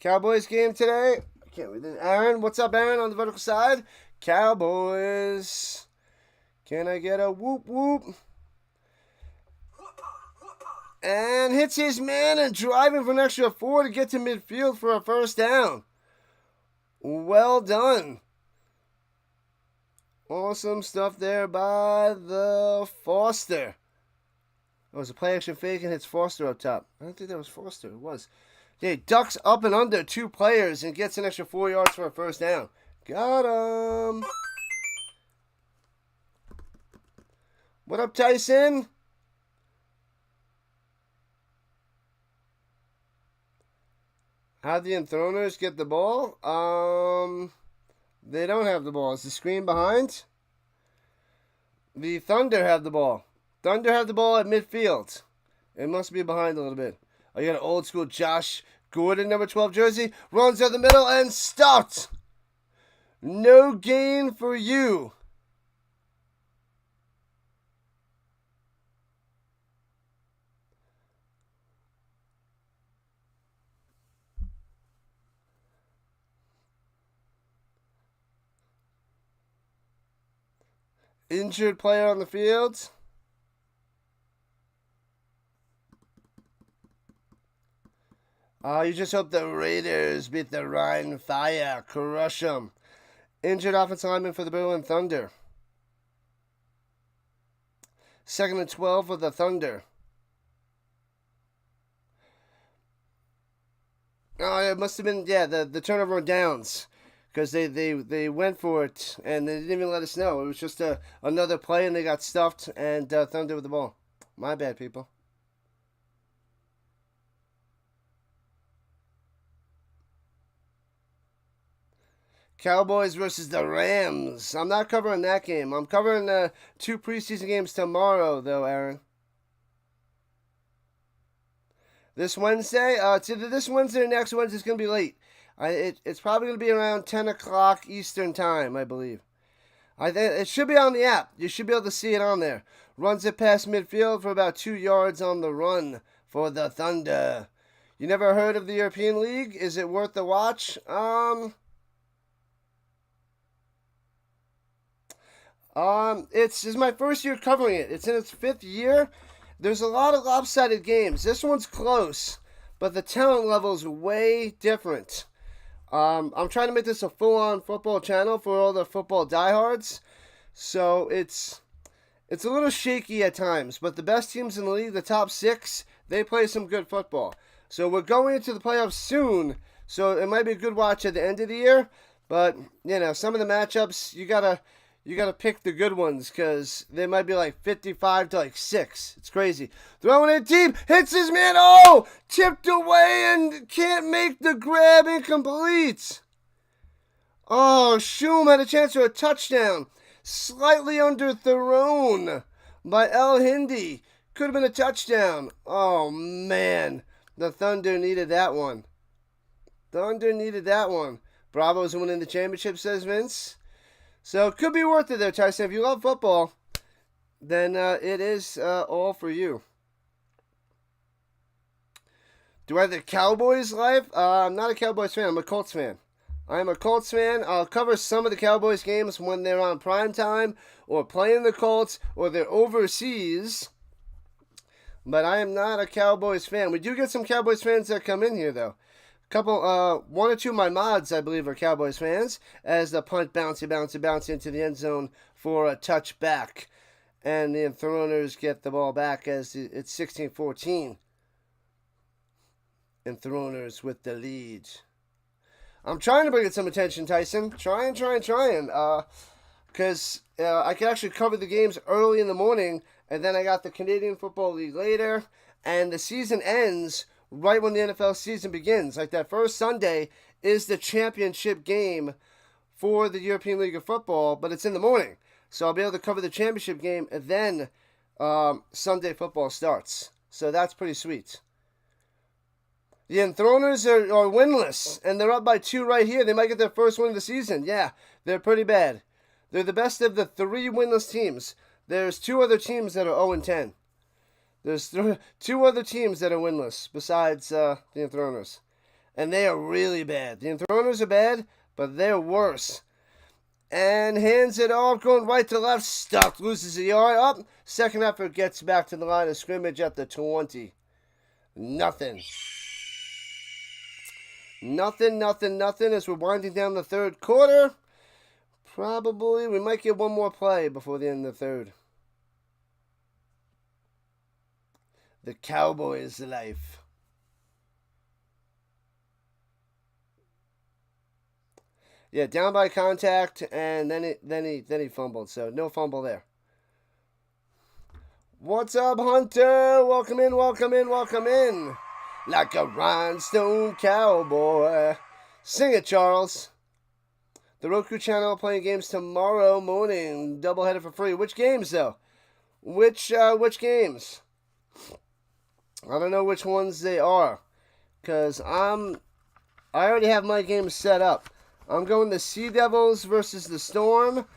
[SPEAKER 1] game today. I can't read it. Aaron, what's up, Aaron, on the vertical side? Cowboys. Can I get a whoop whoop? And hits his man and driving for an extra 4 to get to midfield for a first down. Well done. Awesome stuff there by the Foster. Oh, it was a play action fake and hits Foster up top. I don't think that was Foster. It was. Yeah, he ducks up and under 2 players and gets an extra 4 yards for a first down. Got him. What up, Tyson? How'd the Enthroners get the ball? They don't have the ball. Is the screen behind? The Thunder have the ball. Thunder have the ball at midfield. It must be behind a little bit. Oh, you got an old school Josh Gordon, number 12 jersey. Runs out the middle and stopped. No gain for you. Injured player on the field. You just hope the Raiders beat the Rhine Fire. Crush them. Injured offensive lineman for the Berlin Thunder. 2nd and 12 for the Thunder. Oh, it must have been, yeah, the turnover on downs. Because they went for it, and they didn't even let us know. It was just another play, and they got stuffed, and Thunder with the ball. My bad, people. Cowboys versus the Rams. I'm not covering that game. I'm covering 2 preseason games tomorrow, though, Aaron. This Wednesday? It's either this Wednesday or next Wednesday. It's going to be late. It's probably going to be around 10 o'clock Eastern time, I believe. I think it should be on the app. You should be able to see it on there. Runs it past midfield for about 2 yards on the run for the Thunder. You never heard of the European League? Is it worth the watch? It's my first year covering it. It's in its 5th year. There's a lot of lopsided games. This one's close, but the talent level is way different. I'm trying to make this a full-on football channel for all the football diehards, so it's a little shaky at times. But the best teams in the league, the top 6, they play some good football. So we're going into the playoffs soon, so it might be a good watch at the end of the year. But some of the matchups you gotta pick the good ones because they might be like 55 to like 6. It's crazy. Throwing it deep, hits his man. Oh, tipped away and can't make the grab. Incomplete. Oh, Shum had a chance for a touchdown. Slightly underthrown by El Hindi. Could have been a touchdown. Oh man, the Thunder needed that one. Bravo's winning the championship, says Vince. So it could be worth it there, Tyson. If you love football, then it is all for you. Do I have the Cowboys live? I'm not a Cowboys fan. I'm a Colts fan. I'm a Colts fan. I'll cover some of the Cowboys games when they're on prime time or playing the Colts or they're overseas. But I am not a Cowboys fan. We do get some Cowboys fans that come in here, though. One or two of my mods, I believe, are Cowboys fans, as the punt bouncy into the end zone for a touchback. And the Enthroners get the ball back as it's 16-14. Enthroners with the lead. I'm trying to bring it some attention, Tyson. Trying. Because I can actually cover the games early in the morning, and then I got the Canadian Football League later, and the season ends right when the NFL season begins. Like that first Sunday is the championship game for the European League of Football, but it's in the morning. So I'll be able to cover the championship game, and then Sunday football starts. So that's pretty sweet. The Enthroners are winless, and they're up by 2 right here. They might get their first win of the season. Yeah, they're pretty bad. They're the best of the 3 winless teams. There's 2 other teams that are 0-10. There's 2 other teams that are winless besides the Enthroners. And they are really bad. The Enthroners are bad, but they're worse. And hands it off, going right to left, stuck, loses a yard. Up, second effort gets back to the line of scrimmage at the 20. Nothing as we're winding down the third quarter. Probably, we might get one more play before the end of the third. The Cowboys' life. Yeah, down by contact, and then he fumbled. So no fumble there. What's up, Hunter? Welcome in. Like a rhinestone cowboy. Sing it, Charles. The Roku channel playing games tomorrow morning. Doubleheader for free. Which games though? Which games? I don't know which ones they are, cause I already have my games set up. I'm going the Sea Devils versus the Storm,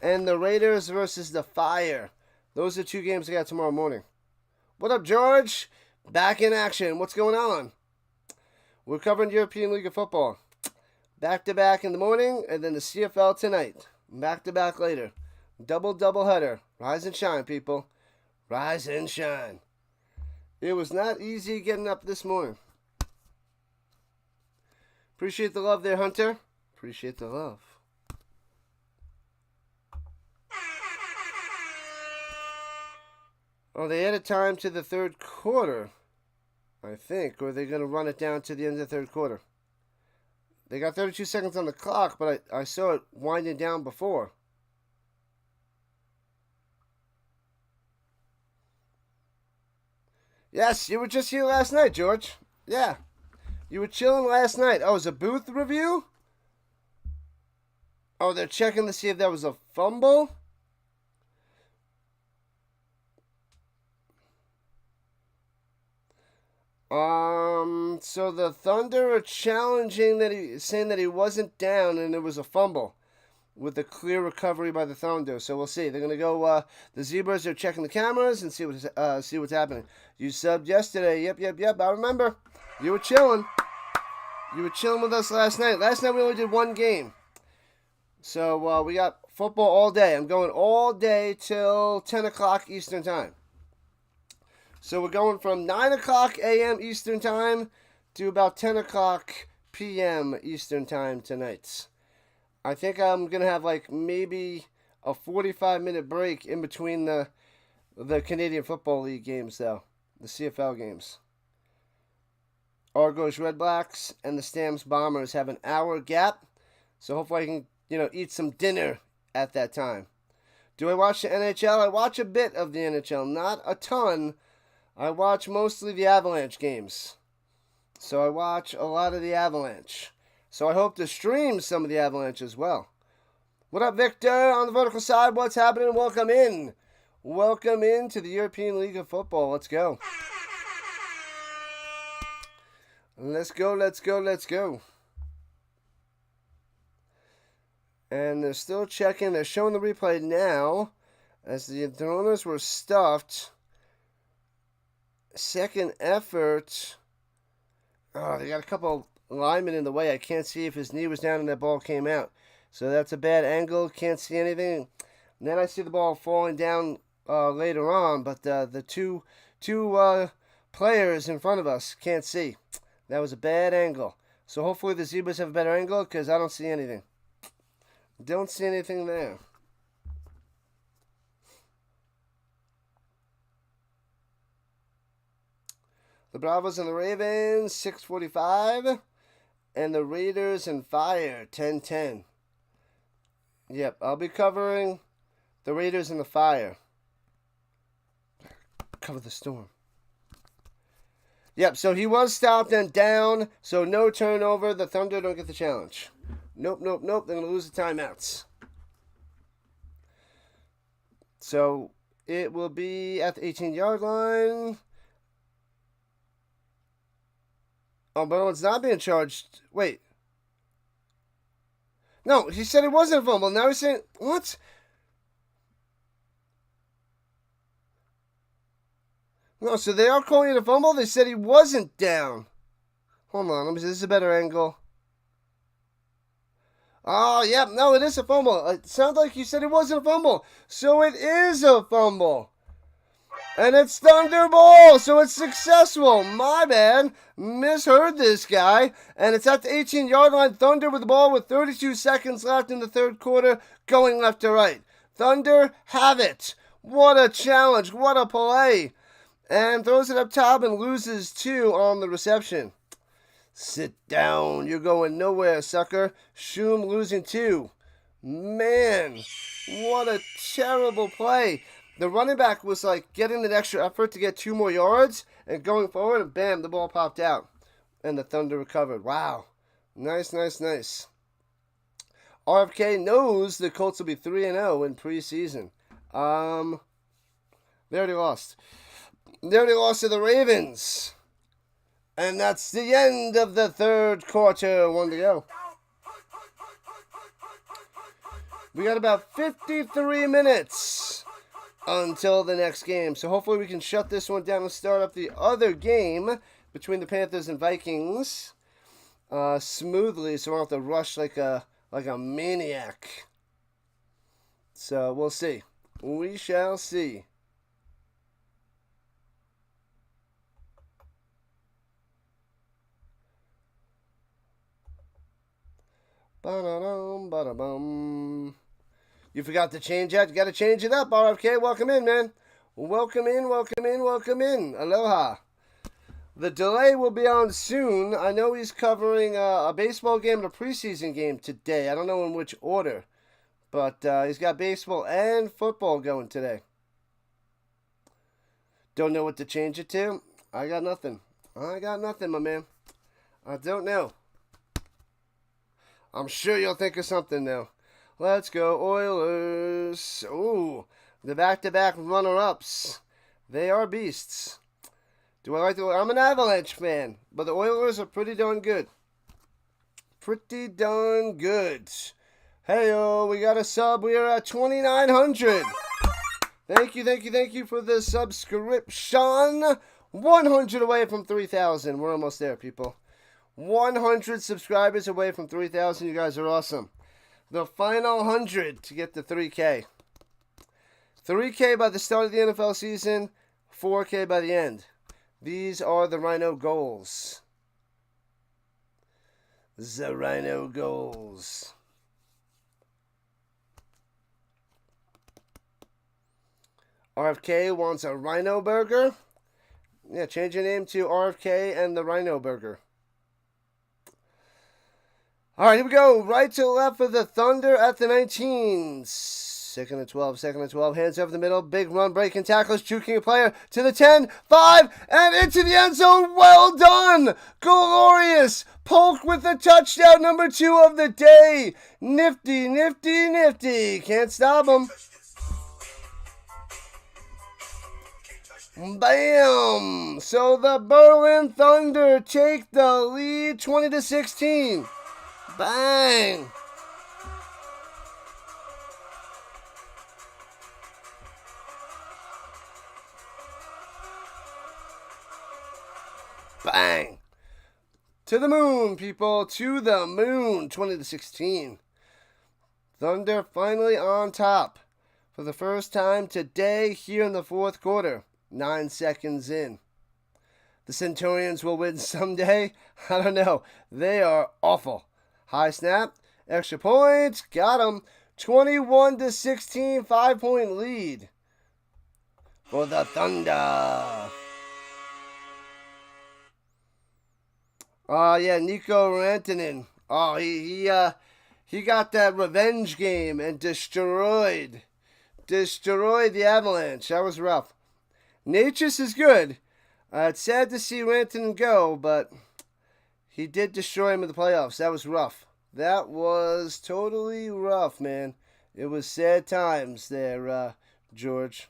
[SPEAKER 1] and the Raiders versus the Fire. Those are 2 games I got tomorrow morning. What up, George? Back in action. What's going on? We're covering European League of Football. Back-to-back in the morning, and then the CFL tonight. Back-to-back later. Double header. Rise and shine, people. Rise and shine. It was not easy getting up this morning. Appreciate the love there, Hunter. Appreciate the love. Oh, they added time to the third quarter, I think. Or are they going to run it down to the end of the third quarter? They got 32 seconds on the clock, but I saw it winding down before. Yes, you were just here last night, George. Yeah. You were chilling last night. Oh, it was a booth review? Oh, they're checking to see if that was a fumble? So the Thunder are challenging saying that he wasn't down and it was a fumble with a clear recovery by the Thunder. So we'll see. They're gonna go. The Zebras are checking the cameras and see what's happening. You subbed yesterday. Yep. I remember. You were chilling. You were chilling with us last night. Last night we only did one game. So we got football all day. I'm going all day till 10 o'clock Eastern Time. So we're going from 9 o'clock a.m. Eastern Time to about 10 o'clock p.m. Eastern Time tonight. I think I'm going to have like maybe a 45-minute break in between the Canadian Football League games, though. The CFL games. Argos Red Blacks and the Stamps Bombers have an hour gap. So hopefully I can, eat some dinner at that time. Do I watch the NHL? I watch a bit of the NHL. Not a ton. I watch mostly the Avalanche games. So I watch a lot of the Avalanche. So I hope to stream some of the Avalanche as well. What up, Victor? On the vertical side, what's happening? Welcome in. Welcome in to the European League of Football. Let's go. Let's go. And they're still checking. They're showing the replay now as the Enthroners were stuffed. Second effort. Oh, they got a couple linemen in the way. I can't see if his knee was down and that ball came out. So that's a bad angle. Can't see anything. And then I see the ball falling down later on. But the two players in front of us can't see. That was a bad angle. So hopefully the Zebras have a better angle because I don't see anything. Don't see anything there. The Bravos and the Ravens, 6:45. And the Raiders and Fire, 10:10. Yep, I'll be covering the Raiders and the Fire. Cover the storm. Yep, so he was stopped and down, so no turnover. The Thunder don't get the challenge. Nope. They're going to lose the timeouts. So it will be at the 18-yard line. Oh, but it's not being charged. Wait. No, he said it wasn't a fumble. Now he's saying, what? No, so they are calling it a fumble? They said he wasn't down. Hold on, let me see. This is a better angle. Oh, yep. No, it is a fumble. It sounds like you said it wasn't a fumble. So it is a fumble. And it's Thunder ball, so it's successful. My bad. Misheard this guy. And it's at the 18-yard line. Thunder with the ball with 32 seconds left in the third quarter, going left to right. Thunder have it. What a challenge. What a play. And throws it up top and loses 2 on the reception. Sit down. You're going nowhere, sucker. Shum losing 2. Man, what a terrible play. The running back was like getting an extra effort to get 2 more yards and going forward, and bam, the ball popped out. And the Thunder recovered. Wow. Nice. RFK knows the Colts will be 3-0 in preseason. They already lost. They already lost to the Ravens. And that's the end of the third quarter. 1 to go. We got about 53 minutes until the next game. So hopefully we can shut this one down and start up the other game between the Panthers and Vikings smoothly, so we don't have to rush like a maniac. So we'll see. We shall see. Ba-da-dum, ba-da-bum. You forgot to change that? You got to change it up, RFK. Welcome in, man. Welcome in, welcome in, welcome in. Aloha. The delay will be on soon. I know he's covering a baseball game and a preseason game today. I don't know in which order, but he's got baseball and football going today. Don't know what to change it to? I got nothing. I got nothing, my man. I don't know. I'm sure you'll think of something, though. Let's go, Oilers. Ooh, the back-to-back runner-ups. They are beasts. Do I like the... I'm an Avalanche fan, but the Oilers are pretty darn good. Pretty darn good. Hey-oh, we got a sub. We are at 2,900. Thank you for the subscription. 100 away from 3,000. We're almost there, people. 100 subscribers away from 3,000. You guys are awesome. The final 100 to get to 3K. 3K by the start of the NFL season. 4K by the end. These are the Rhino goals. The Rhino goals. RFK wants a Rhino burger. Yeah, change your name to RFK and the Rhino burger. All right, here we go. Right to left for the Thunder at the 19. Second and 12, second and 12. Hands over the middle. Big run, breaking tackles, juking a player to the 10, 5, and into the end zone. Well done. Glorious. Polk with the touchdown, number 2 of the day. Nifty, nifty, nifty. Can't stop him. Bam! So the Berlin Thunder take the lead 20-16. Bang! Bang! To the moon, people. To the moon. 20-16. Thunder finally on top for the first time today here in the fourth quarter. 9 seconds in. The Centurions will win someday? I don't know. They are awful. High snap. Extra points. Got them. 21-16. 5-point lead for the Thunder. Oh, yeah. Nico Rantanen. Oh, he got that revenge game and destroyed the Avalanche. That was rough. Natchez is good. It's sad to see Rantanen go, but he did destroy him in the playoffs. That was rough. That was totally rough, man. It was sad times there, George.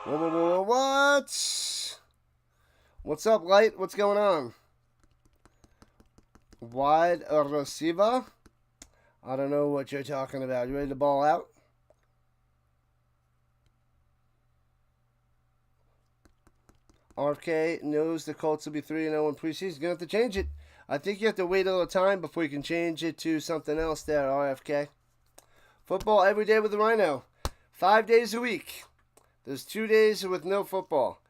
[SPEAKER 1] What? What's up, Light? What's going on? Wide receiver? I don't know what you're talking about. You ready to ball out? RFK knows the Colts will be 3-0 in preseason. He's going to have to change it. I think you have to wait a little time before you can change it to something else there, RFK. Football every day with the Rhino. 5 days a week. There's 2 days with no football.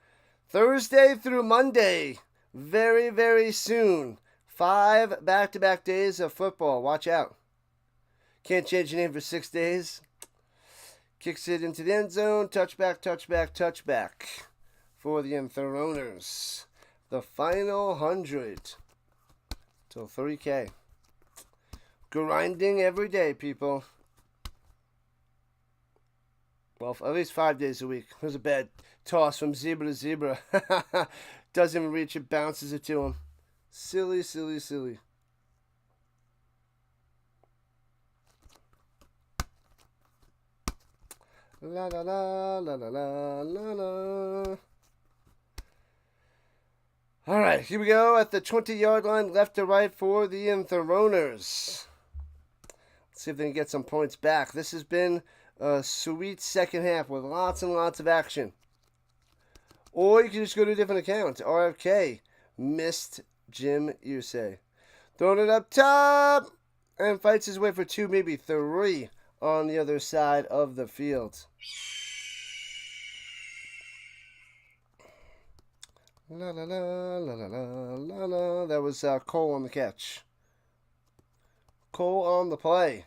[SPEAKER 1] Thursday through Monday. Very, very soon. 5 back-to-back days of football. Watch out. Can't change your name for 6 days. Kicks it into the end zone. Touchback, touchback, touchback for the Enthroners. The final 100 till 3K. Grinding every day, people. Well, at least 5 days a week. There's a bad toss from zebra to zebra. Doesn't even reach it, bounces it to him. Silly, silly, silly. La la la la la la la la. All right, here we go at the 20-yard line, left to right for the Enthroners. Let's see if they can get some points back. This has been a sweet second half with lots and lots of action. Or you can just go to a different account. RFK missed Jim Usay. Throwing it up top and fights his way for 2, maybe 3 on the other side of the field. La la la la la la la la. That was Cole on the catch. Cole on the play.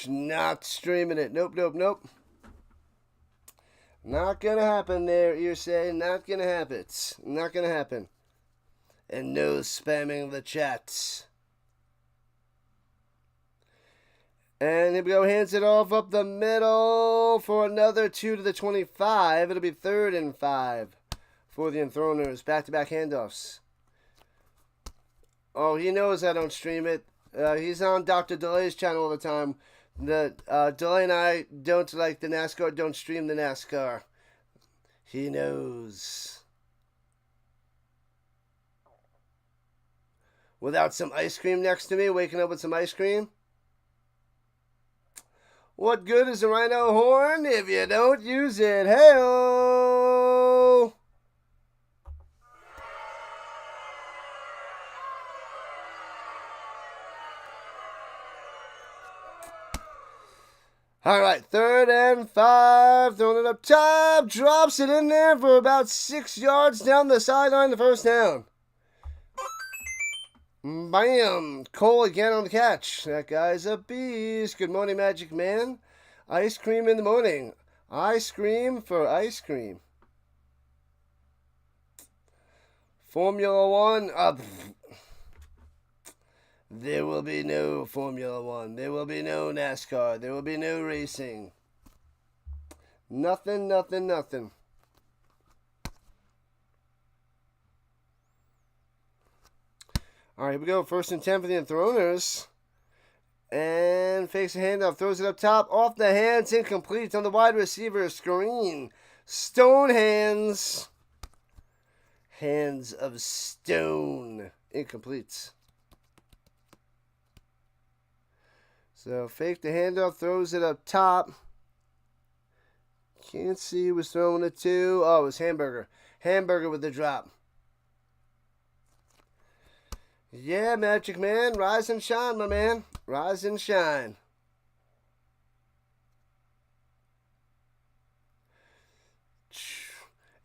[SPEAKER 1] Not streaming it. Nope, nope, nope. Not gonna happen there, you're saying. Not gonna happen. Not gonna happen. And no spamming the chats. And here we go. Hands it off up the middle for another 2 to the 25. It'll be 3rd and 5 for the Enthroners. Back-to-back handoffs. Oh, he knows I don't stream it. He's on Dr. Delay's channel all the time. Delay and I don't like the NASCAR, don't stream the NASCAR. He knows. Without some ice cream next to me, waking up with some ice cream? What good is a rhino horn if you don't use it? Hey-oh! All right, 3rd and 5, throwing it up top, drops it in there for about 6 yards down the sideline, the first down. Bam! Cole again on the catch. That guy's a beast. Good morning, Magic Man. Ice cream in the morning. I scream for ice cream. Formula One. There will be no Formula One. There will be no NASCAR. There will be no racing. Nothing, nothing, nothing. All right, here we go. 1st and 10 for the Enthroners. And fakes a handoff. Throws it up top. Off the hands. Incomplete on the wide receiver screen. Stone hands. Hands of stone. Incomplete. So fake the handoff. Throws it up top. Can't see who was throwing it to. Oh, it was Hamburger. Hamburger with the drop. Yeah, Magic Man. Rise and shine, my man. Rise and shine.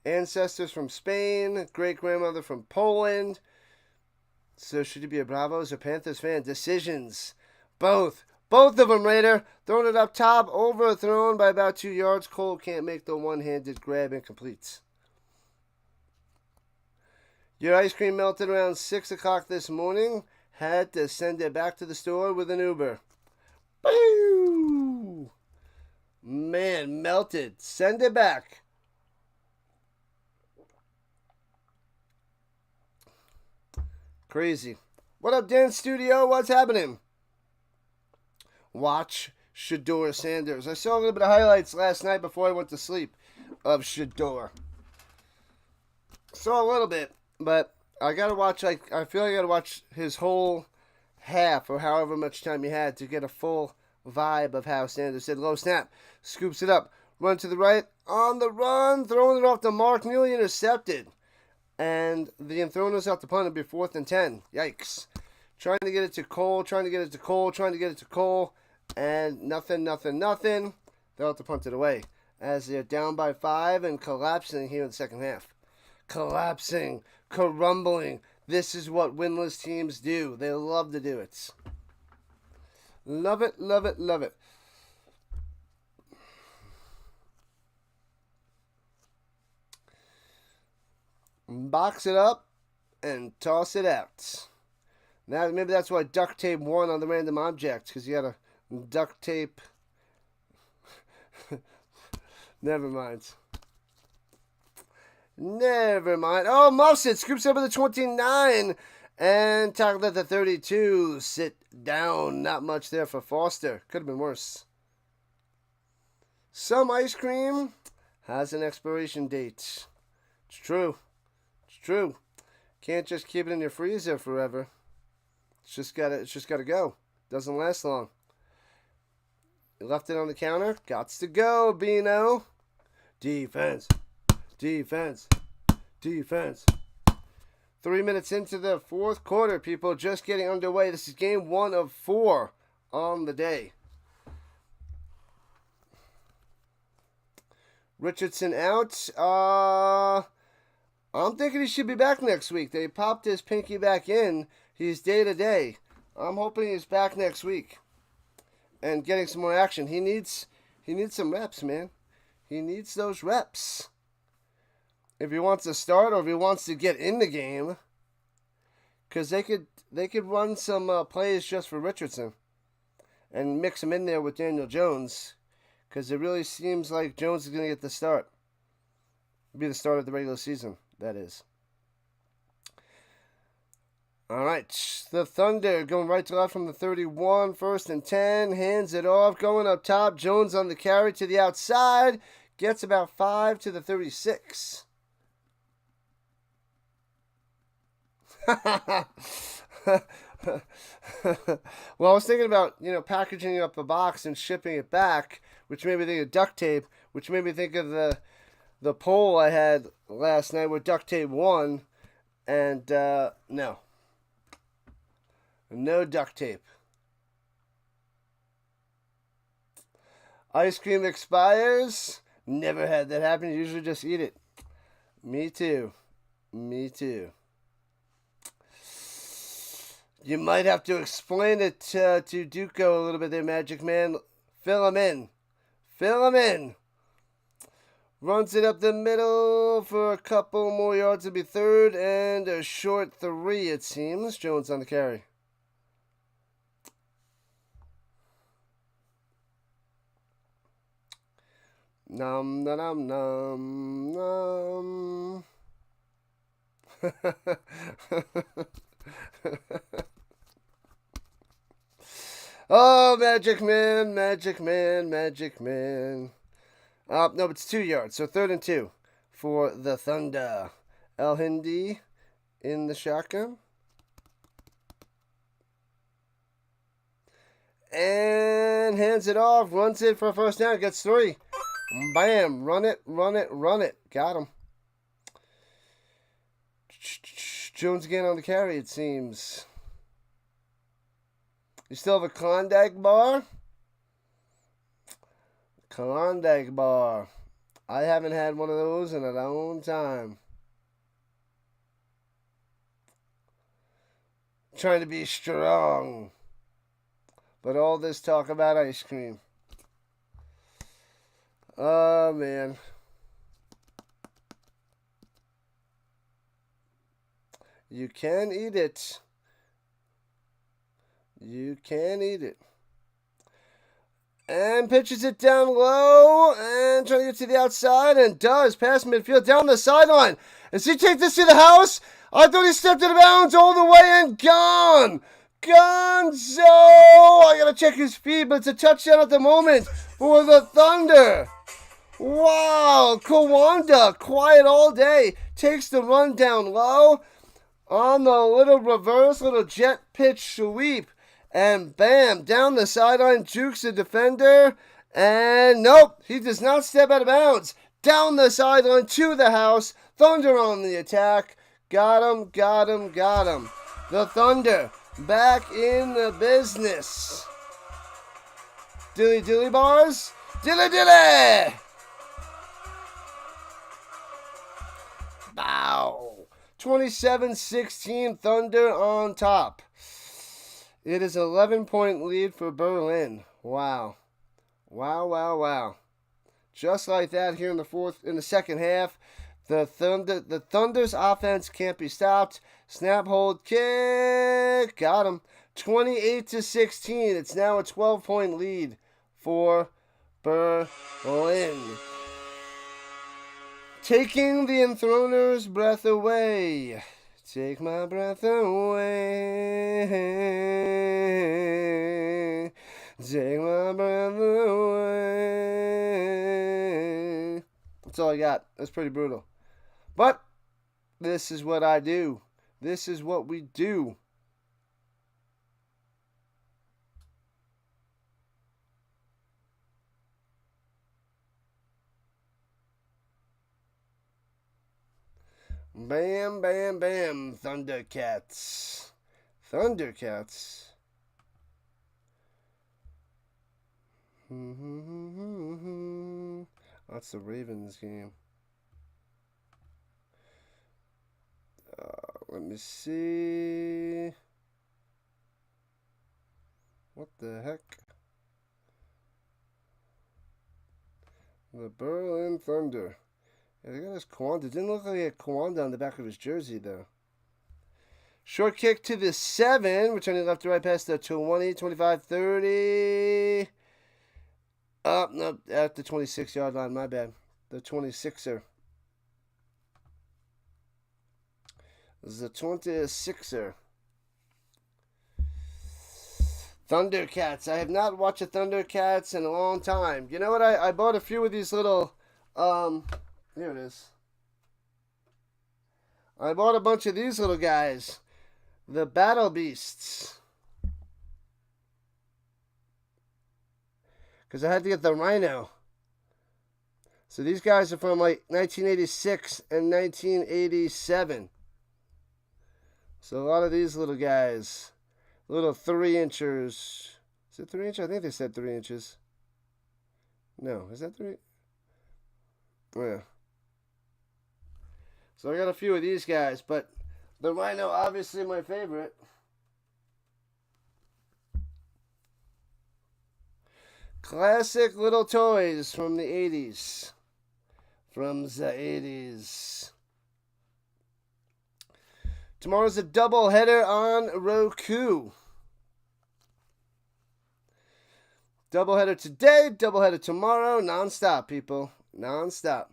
[SPEAKER 1] Ancestors from Spain. Great-grandmother from Poland. So should you be a Bravos or Panthers fan? Decisions. Both. Both of them, Raider. Throwing it up top. Overthrown by about 2 yards. Cole can't make the one-handed grab incomplete. Your ice cream melted around 6 o'clock this morning. Had to send it back to the store with an Uber. Boo! Man, melted. Send it back. Crazy. What up, Dan Studio? What's happening? Watch Shedeur Sanders. I saw a little bit of highlights last night before I went to sleep of Shedeur. Saw a little bit. But I gotta watch. I feel like I gotta watch his whole half or however much time he had to get a full vibe of how Sanders did. Low snap, scoops it up, run to the right, on the run, throwing it off the mark, nearly intercepted, and the Enthroners out to punt. It'll be 4th and 10. Yikes! Trying to get it to Cole, trying to get it to Cole, and nothing. They'll have to punt it away as they're down by 5 and collapsing here in the second half. Collapsing. Crumbling. This is what winless teams do. They love to do it. Love it, love it, love it. Box it up and toss it out. Now, maybe that's why duct tape won on the random object, because you had a duct tape. Never mind. Never mind. Oh, Muffset scoops up at the 29 and tackled at the 32. Sit down. Not much there for Foster. Could have been worse. Some ice cream has an expiration date. It's true. It's true. Can't just keep it in your freezer forever. It's just gotta go. Doesn't last long. You left it on the counter. Gots to go, Bino. Defense. Defense. 3 minutes into the 4th quarter, people. Just getting underway. This is game 1 of 4 on the day. Richardson out. I'm thinking he should be back next week. They popped his pinky back in. He's day to day. I'm hoping he's back next week and getting some more action. He needs some reps, man. He needs those reps. If he wants to start or if he wants to get in the game, because they could run some plays just for Richardson and mix him in there with Daniel Jones, because it really seems like Jones is going to get the start. Be the start of the regular season, that is. All right, the Thunder going right to left from the 31, 1st and 10, hands it off, going up top. Jones on the carry to the outside, gets about 5 to the 36. Well, I was thinking about, packaging up a box and shipping it back, which made me think of duct tape, which made me think of the poll I had last night with duct tape 1, and no duct tape. Ice cream expires. Never had that happen. Usually just eat it. Me too. You might have to explain it to Duco a little bit there, Magic Man. Fill him in. Runs it up the middle for a couple more yards to be third and a short 3, it seems. Jones on the carry. Nom nom nom nom. Oh, Magic Man. No, it's 2 yards, so 3rd and 2 for the Thunder. El Hindi in the shotgun. And hands it off, runs it for a 1st down, gets 3. Bam, run it. Got him. Jones again on the carry, it seems. You still have a Klondike bar? I haven't had one of those in a long time. Trying to be strong. But all this talk about ice cream. Oh, man. You can eat it. And pitches it down low and trying to get to the outside and does. Past midfield down the sideline. Does he take this to the house? I thought he stepped out of bounds all the way and gone. Gonzo! I gotta check his feet, but it's a touchdown at the moment for the Thunder. Wow, Kawanda, quiet all day, takes the run down low on the little jet pitch sweep, and bam, down the sideline, jukes the defender, and nope, he does not step out of bounds. Down the sideline to the house, Thunder on the attack, got him. The Thunder back in the business. Dilly bars, dilly. Bow. 27-16, Thunder on top. It is an 11-point lead for Berlin. Wow. Just like that here in the second half. The Thunder's offense can't be stopped. Snap, hold, kick. Got him. 28-16. It's now a 12-point lead for Berlin. Taking the Enthroners' breath away. Take my breath away. Take my breath away. That's all I got. That's pretty brutal. But this is what I do. This is what we do. Bam, Thundercats. That's the Ravens game. me see. What the heck? The Berlin Thunder. Yeah, they got his Kawanda. Didn't look like he had Kawanda on the back of his jersey, though. Short kick to the 7. Returning left to right past the 20, 25, 30. Up, no, at the 26-yard line. My bad. The 26er. This is a 26er. Thundercats. I have not watched the Thundercats in a long time. You know what? I bought a few of these little, here it is. I bought a bunch of these little guys. The Battle Beasts. Because I had to get the Rhino. So these guys are from like 1986 and 1987. So a lot of these little guys. Little 3-inchers. Is it 3 inches? I think they said 3 inches. No, is that 3? Oh, yeah. So I got a few of these guys, but the Rhino, obviously my favorite. Classic little toys from the 80s. From the 80s. Tomorrow's a doubleheader on Roku. Doubleheader today, doubleheader tomorrow, non-stop, people. Non-stop.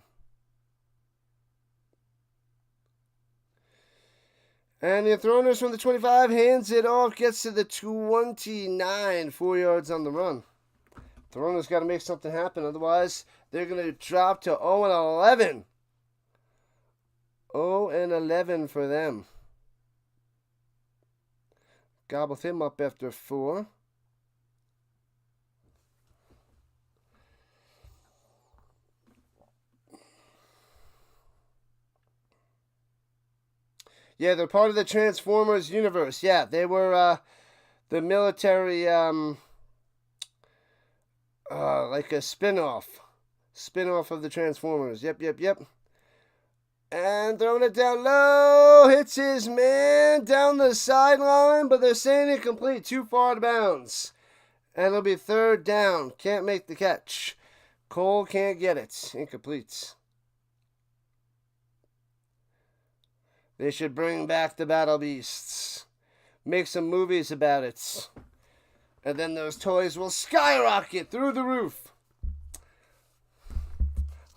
[SPEAKER 1] And the Enthroners from the 25 hands it off, gets to the 29, 4 yards on the run. Enthroners got to make something happen, otherwise they're going to drop to 0-11. 0-11 for them. Gobbled him up after 4. Yeah, they're part of the Transformers universe. Yeah, they were the military, like a spin-off. Spin-off of the Transformers. Yep. And throwing it down low. Hits his man down the sideline, but they're saying incomplete. Too far to bounds. And it'll be 3rd down. Can't make the catch. Cole can't get it. Incomplete. They should bring back the Battle Beasts. Make some movies about it. And then those toys will skyrocket through the roof.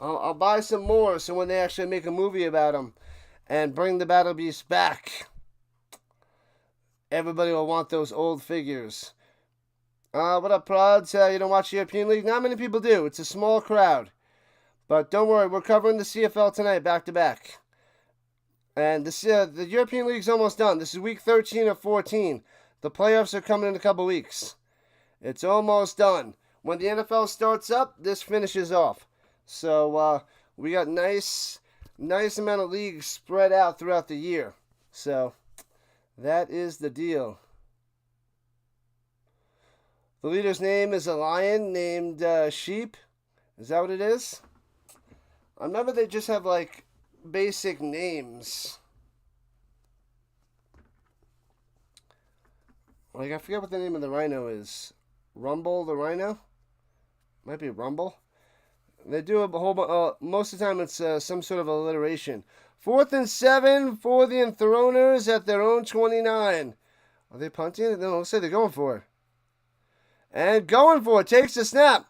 [SPEAKER 1] I'll buy some more so when they actually make a movie about them and bring the Battle Beasts back, everybody will want those old figures. What up, Prods? You don't watch the European League? Not many people do. It's a small crowd. But don't worry, we're covering the CFL tonight, back to back. And the European League's almost done. This is week 13 of 14. The playoffs are coming in a couple weeks. It's almost done. When the NFL starts up, this finishes off. So we got nice amount of leagues spread out throughout the year. So that is the deal. The leader's name is a lion named Sheep. Is that what it is? I remember they just have like basic names. Like I forget what the name of the rhino is. Rumble the rhino? Might be Rumble. They do a whole most of the time it's some sort of alliteration. 4th and 7 for the Enthroners at their own 29. Are they punting? No, let's say they're going for it. And going for it. Takes the snap.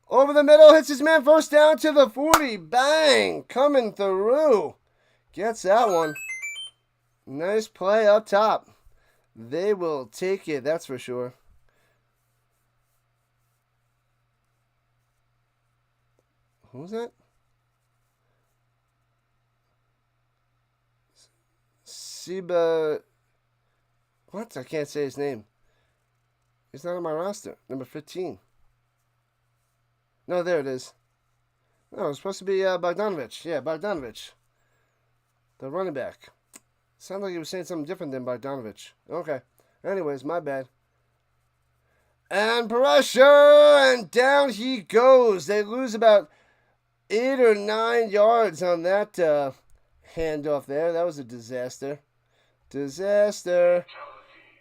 [SPEAKER 1] Over the middle. Hits his man. First down to the 40. Bang. Coming through. Gets that one. Nice play up top. They will take it. That's for sure. Who's that? Siba. What? I can't say his name. He's not on my roster. Number 15. No, there it is. No, it's supposed to be Bogdanovich. Yeah, Bogdanovich. The running back. Sounded like he was saying something different than Bogdanovich. Okay. Anyways, my bad. And pressure! And down he goes. They lose about 8 or 9 yards on that handoff there. That was a disaster. Disaster.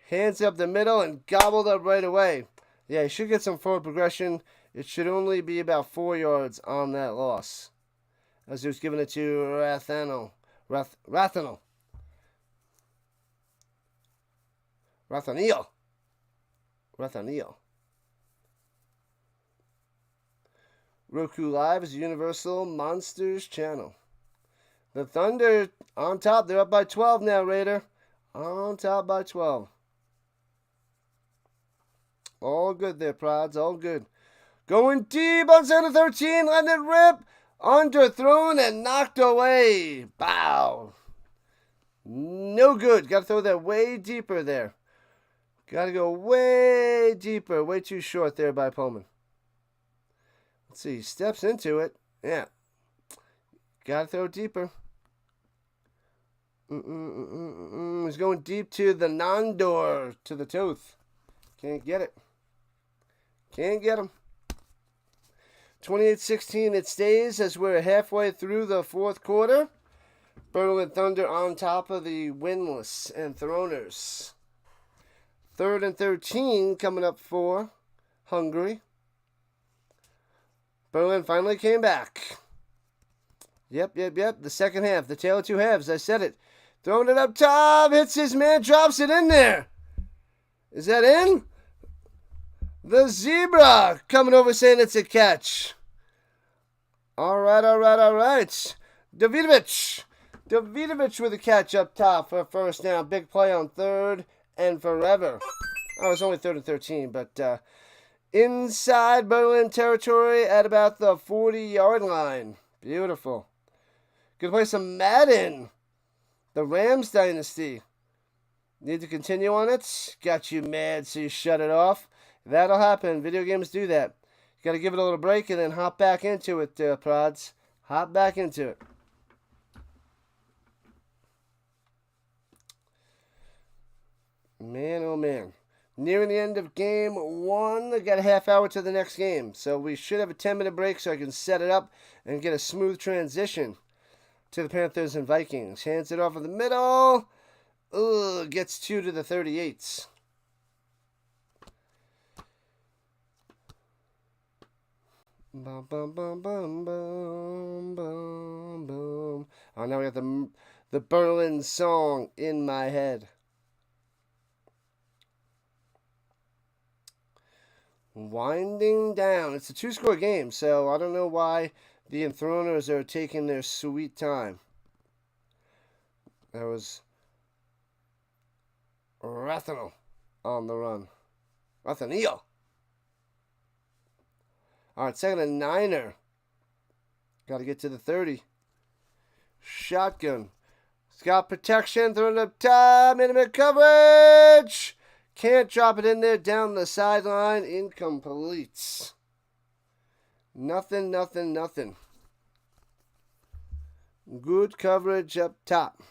[SPEAKER 1] Hands up the middle and gobbled up right away. Yeah, he should get some forward progression. It should only be about 4 yards on that loss. As he was giving it to Rathanel. Rathaniel. Roku Live is a Universal Monsters channel. The Thunder on top. They're up by 12 now, Raider. On top by 12. All good there, Prods. All good. Going deep on center 13. Letting it rip. Underthrown and knocked away. Bow. No good. Got to throw that way deeper there. Got to go way deeper. Way too short there by Pullman. Let's see. He steps into it. Yeah. Got to throw deeper. He's going deep to the non-door. To the tooth. Can't get it. Can't get him. 28-16 it stays as we're halfway through the fourth quarter. Berlin Thunder on top of the winless Enthroners. 3rd and 13 coming up for Hungary. Berlin finally came back. Yep. The second half. The tale of two halves. I said it. Throwing it up top. Hits his man. Drops it in there. Is that in? The Zebra coming over saying it's a catch. All right. Davidovic with a catch up top for a first down. Big play on 3rd and forever. Oh, it's only 3rd and 13, but inside Berlin territory at about the 40-yard line. Beautiful. Good play some Madden. The Rams dynasty. Need to continue on it? Got you mad, so you shut it off. That'll happen. Video games do that. You got to give it a little break and then hop back into it, Prods. Hop back into it. Man, oh man. Nearing the end of game 1. I got a half hour to the next game. So we should have a 10-minute break so I can set it up and get a smooth transition to the Panthers and Vikings. Hands it off in the middle. Ugh, gets 2 to the 38s. Bum, bum, bum, bum, bum, bum, bum. Oh, now we got the Berlin song in my head. Winding down. It's a 2-score game, so I don't know why the Enthroners are taking their sweet time. There was Rathaniel on the run. Rathaniel. All right, 2nd and 9er. Got to get to the 30. Shotgun. Scott protection. Throwing it up top. Minimum coverage. Can't drop it in there. Down the sideline. Incomplete. Nothing. Good coverage up top.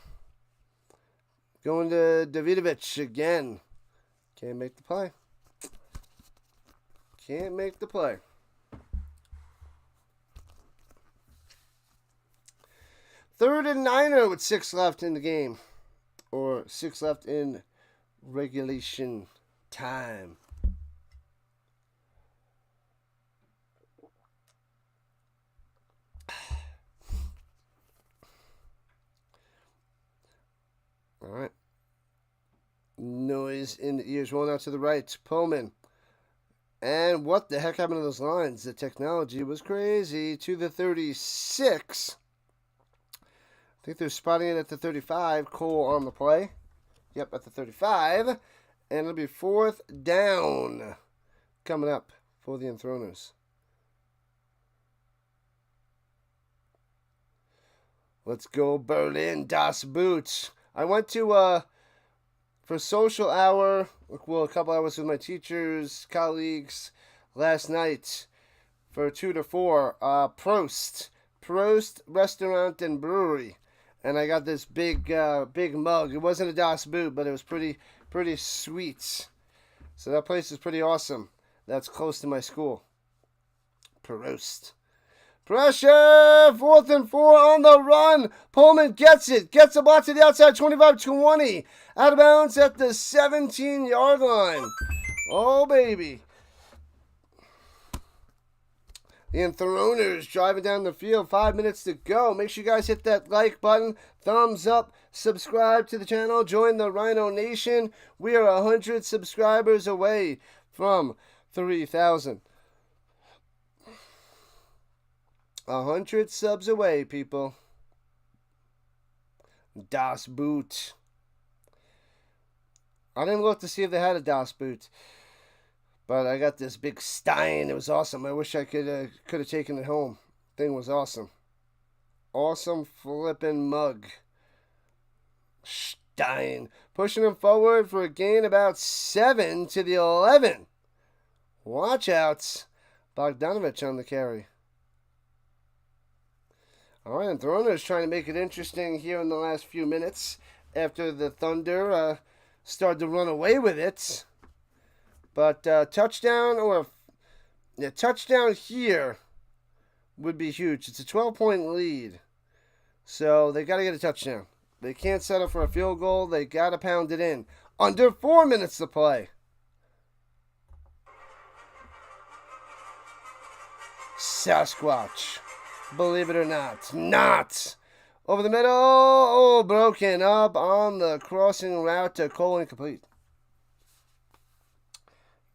[SPEAKER 1] Going to Davidovic again. Can't make the play. 3rd and 9er with 6 left in the game. Or 6 left in regulation time. All right. Noise in the ears. Rolling out to the right. Pullman. And what the heck happened to those lines? The technology was crazy. To the 36. I think they're spotting it at the 35. Cole on the play. Yep, at the 35. And it'll be 4th down coming up for the Enthroners. Let's go Berlin, Das Boot. I went to, for social hour, well, a couple hours with my teachers, colleagues, last night for 2 to 4. Prost Restaurant and Brewery. And I got this big mug. It wasn't a Das Boot, but it was pretty sweet. So that place is pretty awesome. That's close to my school. Prost. Pressure. 4th and 4 on the run. Pullman gets it. Gets a block to the outside. 25-20. Out of bounds at the 17-yard line. Oh, baby. The Enthroners driving down the field. 5 minutes to go. Make sure you guys hit that like button. Thumbs up. Subscribe to the channel. Join the Rhino Nation. We are 100 subscribers away from 3,000. 100 subs away, people. Das Boot. I didn't look to see if they had a Das Boot. But I got this big Stein. It was awesome. I wish I could have taken it home. Thing was awesome. Awesome flipping mug. Stein. Pushing him forward for a gain about 7 to the 11. Watch out. Bogdanovich on the carry. All right, Enthroners trying to make it interesting here in the last few minutes after the Thunder started to run away with it. But touchdown here would be huge. It's a 12-point lead, so they got to get a touchdown. They can't settle for a field goal. They got to pound it in. Under 4 minutes to play. Sasquatch. Believe it or not. Not. Over the middle. Oh, broken up on the crossing route to Cole. Incomplete.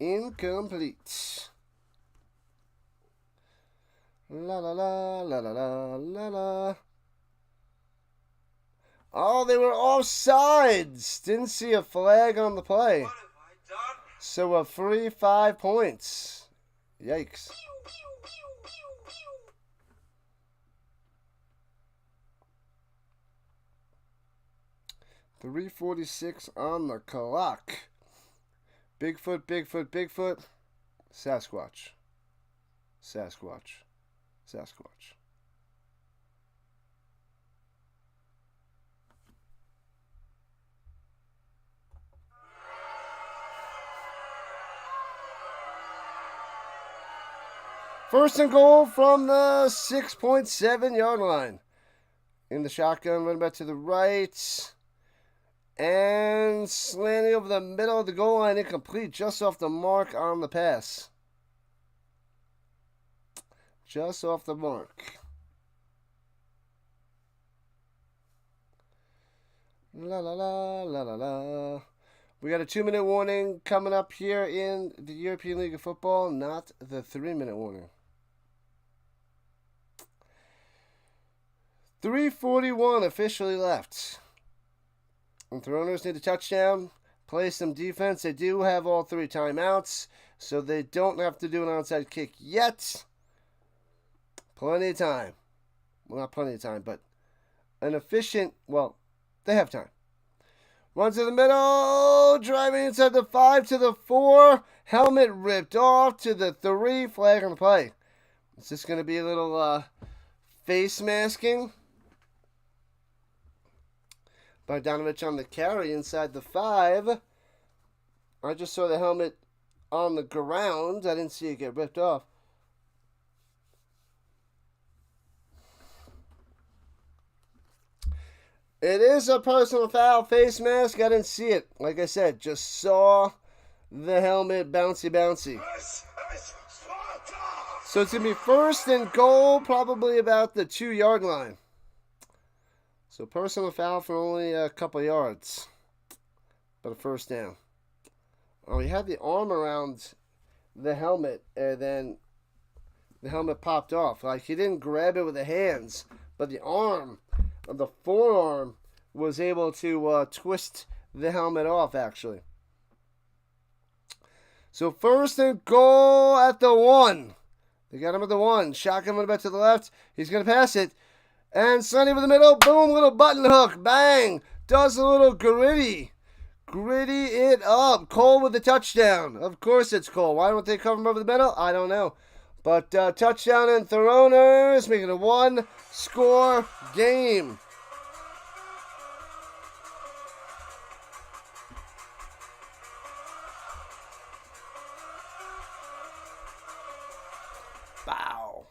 [SPEAKER 1] Incomplete. La la la la la la la la. Oh, they were offsides. Didn't see a flag on the play.
[SPEAKER 2] What have I done?
[SPEAKER 1] So a free 5 points. Yikes. 3:46 on the clock. Bigfoot, Bigfoot, Bigfoot. Sasquatch. Sasquatch. Sasquatch. First and goal from the 6.7-yard line. In the shotgun, running back to the right. And slanting over the middle of the goal line, incomplete, just off the mark on the pass. Just off the mark. La la la la la la. We got a 2-minute warning coming up here in the European League of Football, not the 3-minute warning. 3:41 officially left. Enthroners need a touchdown, play some defense. They do have all 3 timeouts, so they don't have to do an onside kick yet. Plenty of time. Well, not plenty of time, but an efficient, well, they have time. Runs to the middle, driving inside the 5 to the 4. Helmet ripped off to the 3. Flag on the play. Is this going to be a little face masking? Bogdanovich on the carry inside the 5. I just saw the helmet on the ground. I didn't see it get ripped off. It is a personal foul face mask. I didn't see it. Like I said, just saw the helmet bouncy. So it's going to be first and goal, probably about the 2-yard line. So personal foul for only a couple yards, but a first down. Oh, he had the arm around the helmet, and then the helmet popped off. Like, he didn't grab it with the hands, but the arm, the forearm, was able to twist the helmet off, actually. So first and goal at the 1. They got him at the 1. Shotgun went back to the left. He's going to pass it. And Sonny over the middle, boom, little button hook, bang, does a little gritty it up. Cole with the touchdown. Of course it's Cole. Why don't they cover him over the middle? I don't know. But touchdown Enthroners, making a 1-score game. Wow.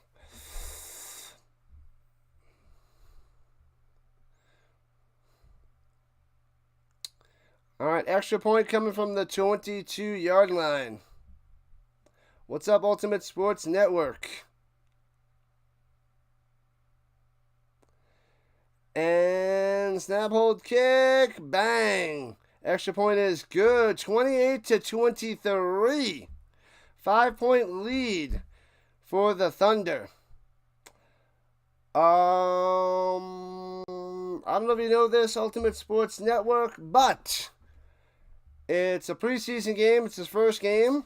[SPEAKER 1] All right, extra point coming from the 22-yard line. What's up, Ultimate Sports Network? And snap, hold, kick, bang. Extra point is good. 28-23. 5-point lead for the Thunder. I don't know if you know this, Ultimate Sports Network, but it's a preseason game. It's his first game.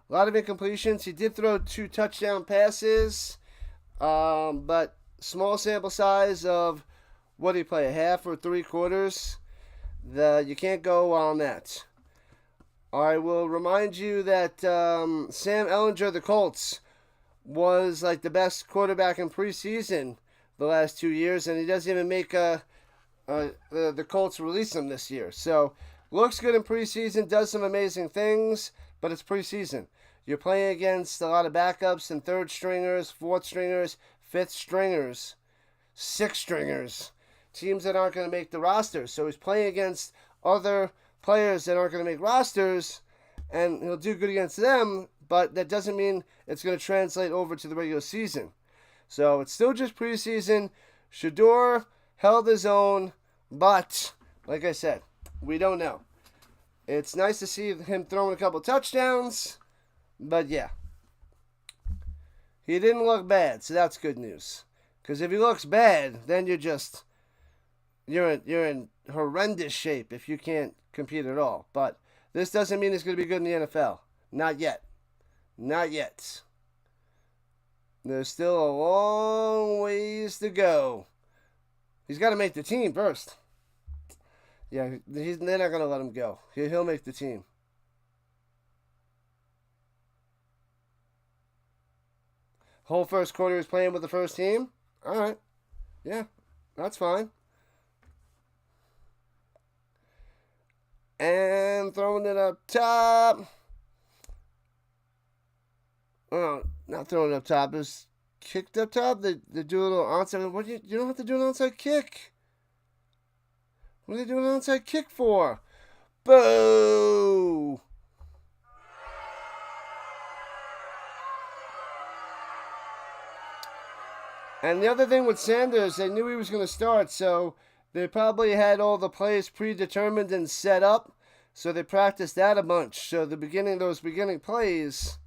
[SPEAKER 1] A lot of incompletions. He did throw 2 touchdown passes, but small sample size of what did he play, a half or 3/4? You can't go on that. I will remind you that Sam Ehlinger of the Colts was like the best quarterback in preseason the last 2 years, and he doesn't even make the Colts release him this year. So looks good in preseason, does some amazing things, but it's preseason. You're playing against a lot of backups and 3rd stringers, 4th stringers, 5th stringers, 6th stringers, teams that aren't going to make the roster. So he's playing against other players that aren't going to make rosters, and he'll do good against them, but that doesn't mean it's going to translate over to the regular season. So it's still just preseason. Shador held his own, but like I said, we don't know. It's nice to see him throwing a couple touchdowns, but yeah. He didn't look bad, so that's good news. Because if he looks bad, then you're in horrendous shape if you can't compete at all. But this doesn't mean he's going to be good in the NFL. Not yet. Not yet. There's still a long ways to go. He's got to make the team first. Yeah, they're not going to let him go. He'll make the team. Whole first quarter he's playing with the first team. All right. Yeah, that's fine. And throwing it up top. Oh, not throwing it up top. It was kicked up top. They do a little onside. What you don't have to do an onside kick. What are they doing an onside kick for? Boo! And the other thing with Sanders, they knew he was going to start, so they probably had all the plays predetermined and set up, so they practiced that a bunch. So those beginning plays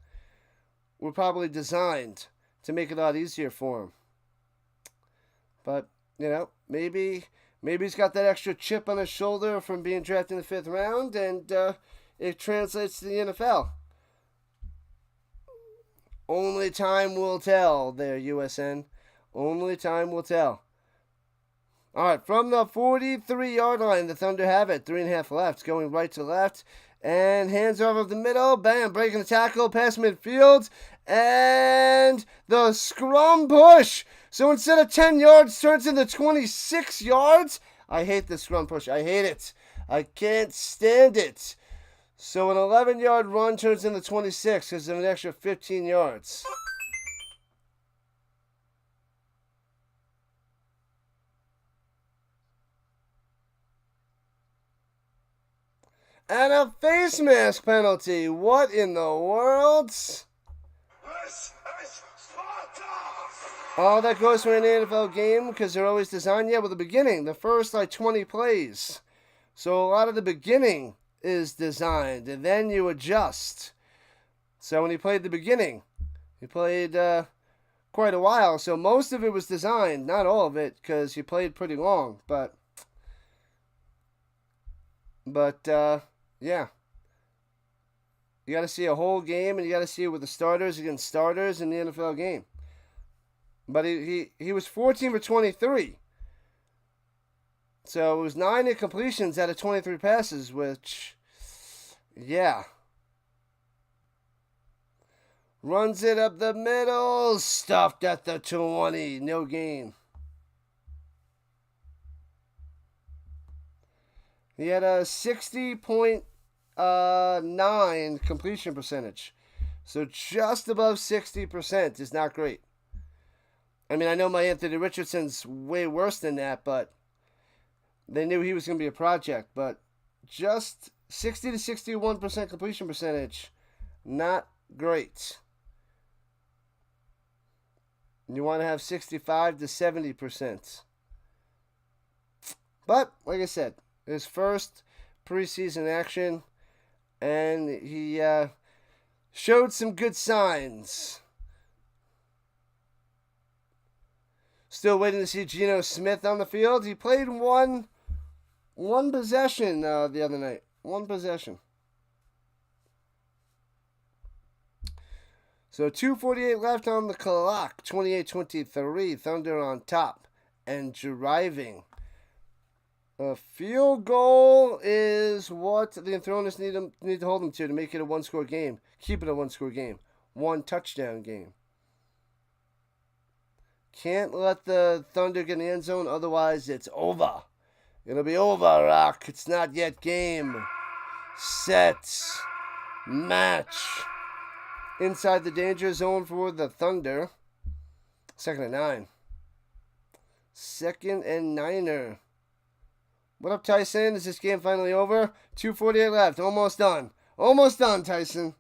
[SPEAKER 1] were probably designed to make it a lot easier for him. But, maybe he's got that extra chip on his shoulder from being drafted in the 5th round, and it translates to the NFL. Only time will tell there, USN. Only time will tell. All right, from the 43-yard line, the Thunder have it. 3.5 left, going right to left. And hands over the middle. Bam, breaking the tackle, past midfield. And the scrum push. So instead of 10 yards, turns into 26 yards. I hate the scrum push. I hate it. I can't stand it. So an 11-yard run turns into 26 because of an extra 15 yards. And a face mask penalty. What in the world? Oh, that goes for an NFL game because they're always designed, with the beginning, the first 20 plays. So a lot of the beginning is designed, and then you adjust. So when he played the beginning, he played quite a while. So most of it was designed, not all of it, because he played pretty long. But yeah. You got to see a whole game, and you got to see it with the starters against starters in the NFL game. But he was 14 for 23. So it was 9 incompletions out of 23 passes, which, yeah. Runs it up the middle, stuffed at the 20, no gain. He had a 60.9 completion percentage. So just above 60% is not great. I mean, I know my Anthony Richardson's way worse than that, but they knew he was going to be a project. But just 60 to 61% completion percentage. Not great. You want to have 65 to 70%. But, like I said, his first preseason action, and he showed some good signs. Still waiting to see Geno Smith on the field. He played one possession the other night. One possession. So 2:48 left on the clock. 28-23. Thunder on top and driving. A field goal is what the Enthroners need to hold them to make it a one-score game. Keep it a one-score game. One touchdown game. Can't let the Thunder get in the end zone, otherwise it's over. It'll be over, Rock. It's not yet game. Set. Match. Inside the danger zone for the Thunder. 2nd and 9. 2nd and 9er. What up, Tyson? Is this game finally over? 2:48 left. Almost done. Almost done, Tyson.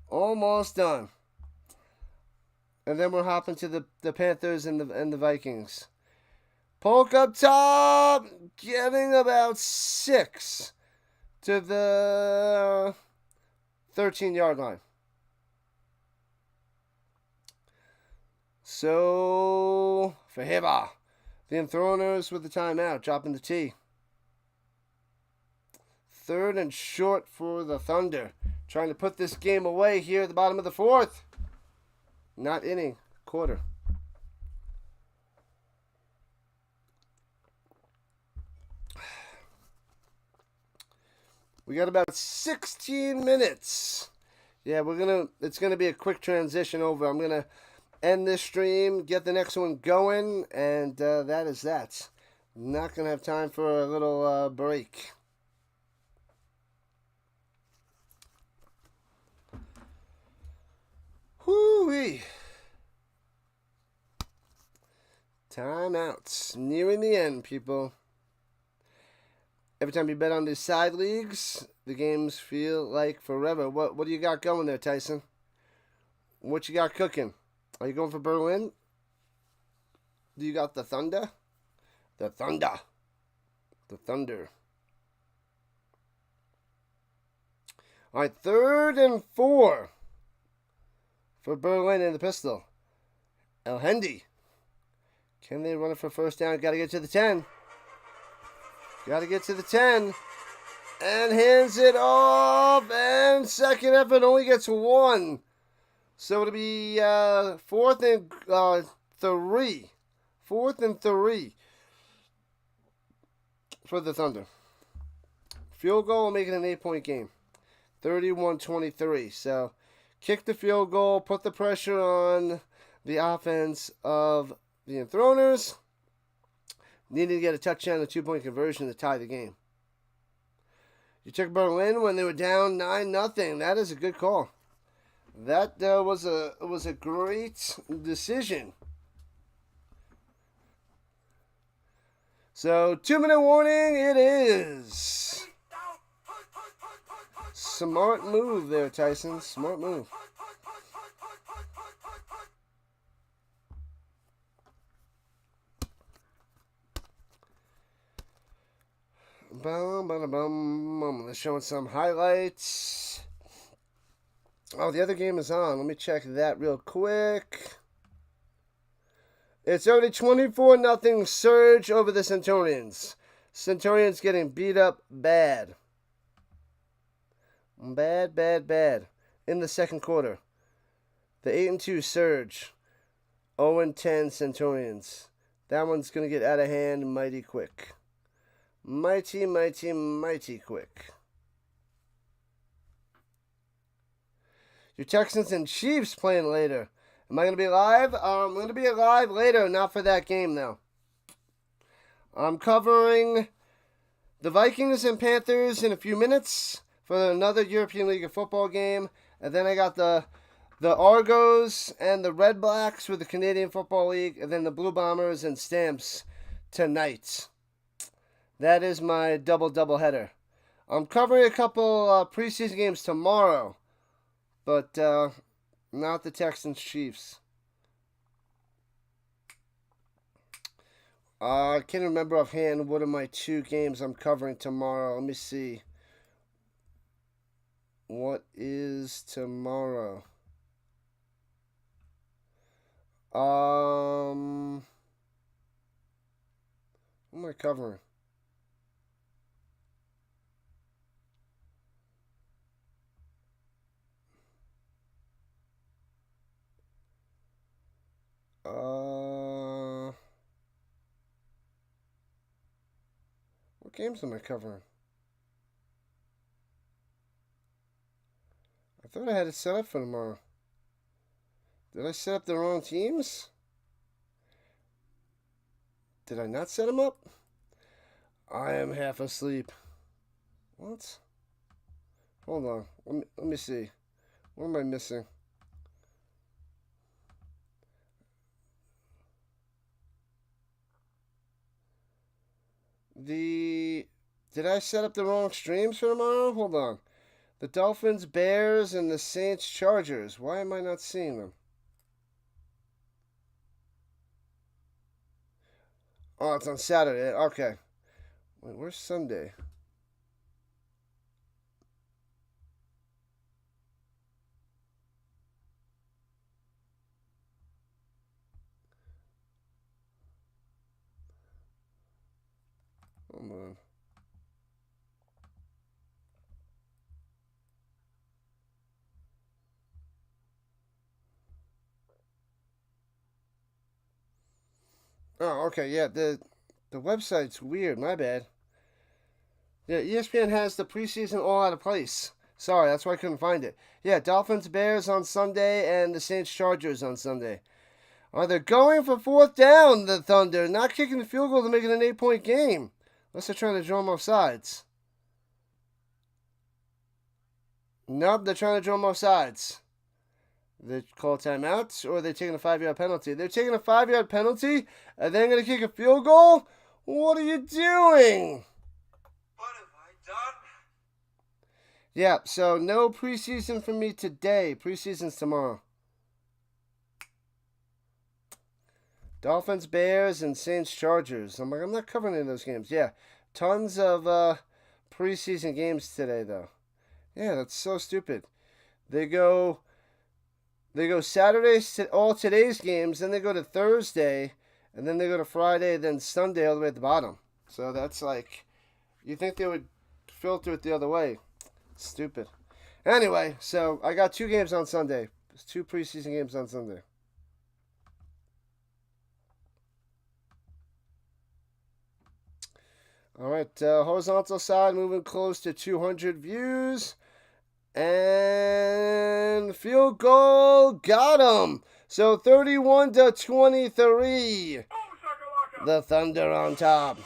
[SPEAKER 1] Almost done. And then we're hopping to the Panthers and the Vikings. Polk up top, getting about 6 to the 13-yard line. So, Fehervar, the Enthroners with the timeout, dropping the T. 3rd and short for the Thunder. Trying to put this game away here at the bottom of the 4th. Not inning, quarter. We got about 16 minutes. Yeah, it's gonna be a quick transition over. I'm gonna end this stream, get the next one going, and that is that. Not gonna have time for a little break. Whoo-wee. Timeouts. Nearing the end, people. Every time you bet on these side leagues, the games feel like forever. What do you got going there, Tyson? What you got cooking? Are you going for Berlin? Do you got the Thunder? The Thunder. The Thunder. All right, 3rd and 4 for Berlin and the pistol. El Hendy. Can they run it for first down? Got to get to the 10. Got to get to the 10. And hands it off. And second effort only gets 1. So it'll be 4th and 3. 4th and 3 for the Thunder. Field goal will make it an 8-point game. 31-23. So kick the field goal, put the pressure on the offense of the Enthroners. Needed to get a touchdown and a 2-point conversion to tie the game. You took Berlin when they were down 9-0. That is a good call. That was a great decision. So 2-minute warning it is. Smart move there, Tyson. Smart move. Let's show some highlights. Oh, the other game is on. Let me check that real quick. It's already 24-0 surge over the Centurions. Centurions getting beat up bad. Bad. In the second quarter. The 8-2 surge. 0-10 Centurions. That one's going to get out of hand mighty quick. Mighty quick. Your Texans and Chiefs playing later. Am I going to be live? I'm going to be live later, not for that game, though. I'm covering the Vikings and Panthers in a few minutes for another European League of Football game. And then I got the Argos and the Red Blacks with the Canadian Football League. And then the Blue Bombers and Stamps tonight. That is my double header. I'm covering a couple preseason games tomorrow, but not the Texans Chiefs. I can't remember offhand what are my 2 games I'm covering tomorrow. Let me see. What is tomorrow? What am I covering? What games am I covering? I thought I had it set up for tomorrow. Did I set up the wrong teams? Did I not set them up? I am half asleep. What? Hold on. Let me see. What am I missing? Did I set up the wrong streams for tomorrow? Hold on. The Dolphins, Bears, and the Saints, Chargers. Why am I not seeing them? Oh, it's on Saturday. Okay. Wait, where's Sunday? Hold on. Oh, okay, yeah, the website's weird, my bad. Yeah, ESPN has the preseason all out of place. Sorry, that's why I couldn't find it. Yeah, Dolphins, Bears on Sunday, and the Saints, Chargers on Sunday. They're going for 4th down, the Thunder, not kicking the field goal to make it an 8-point game. Unless they're trying to draw them off sides. Nope, they're trying to draw them off sides. They call timeouts, or are they taking a 5-yard penalty? They're taking a 5-yard penalty, and then going to kick a field goal? What are you doing?
[SPEAKER 2] What have I done?
[SPEAKER 1] Yeah, so no preseason for me today. Preseason's tomorrow. Dolphins, Bears, and Saints, Chargers. I'm like, I'm not covering any of those games. Yeah, tons of preseason games today, though. Yeah, that's so stupid. They go Saturday, all today's games, then they go to Thursday, and then they go to Friday, then Sunday all the way at the bottom. So that's like, you think they would filter it the other way. Stupid. Anyway, so I got 2 games on Sunday. There's 2 preseason games on Sunday. All right, horizontal side moving close to 200 views. And field goal got him. So 31-23. The Thunder on top.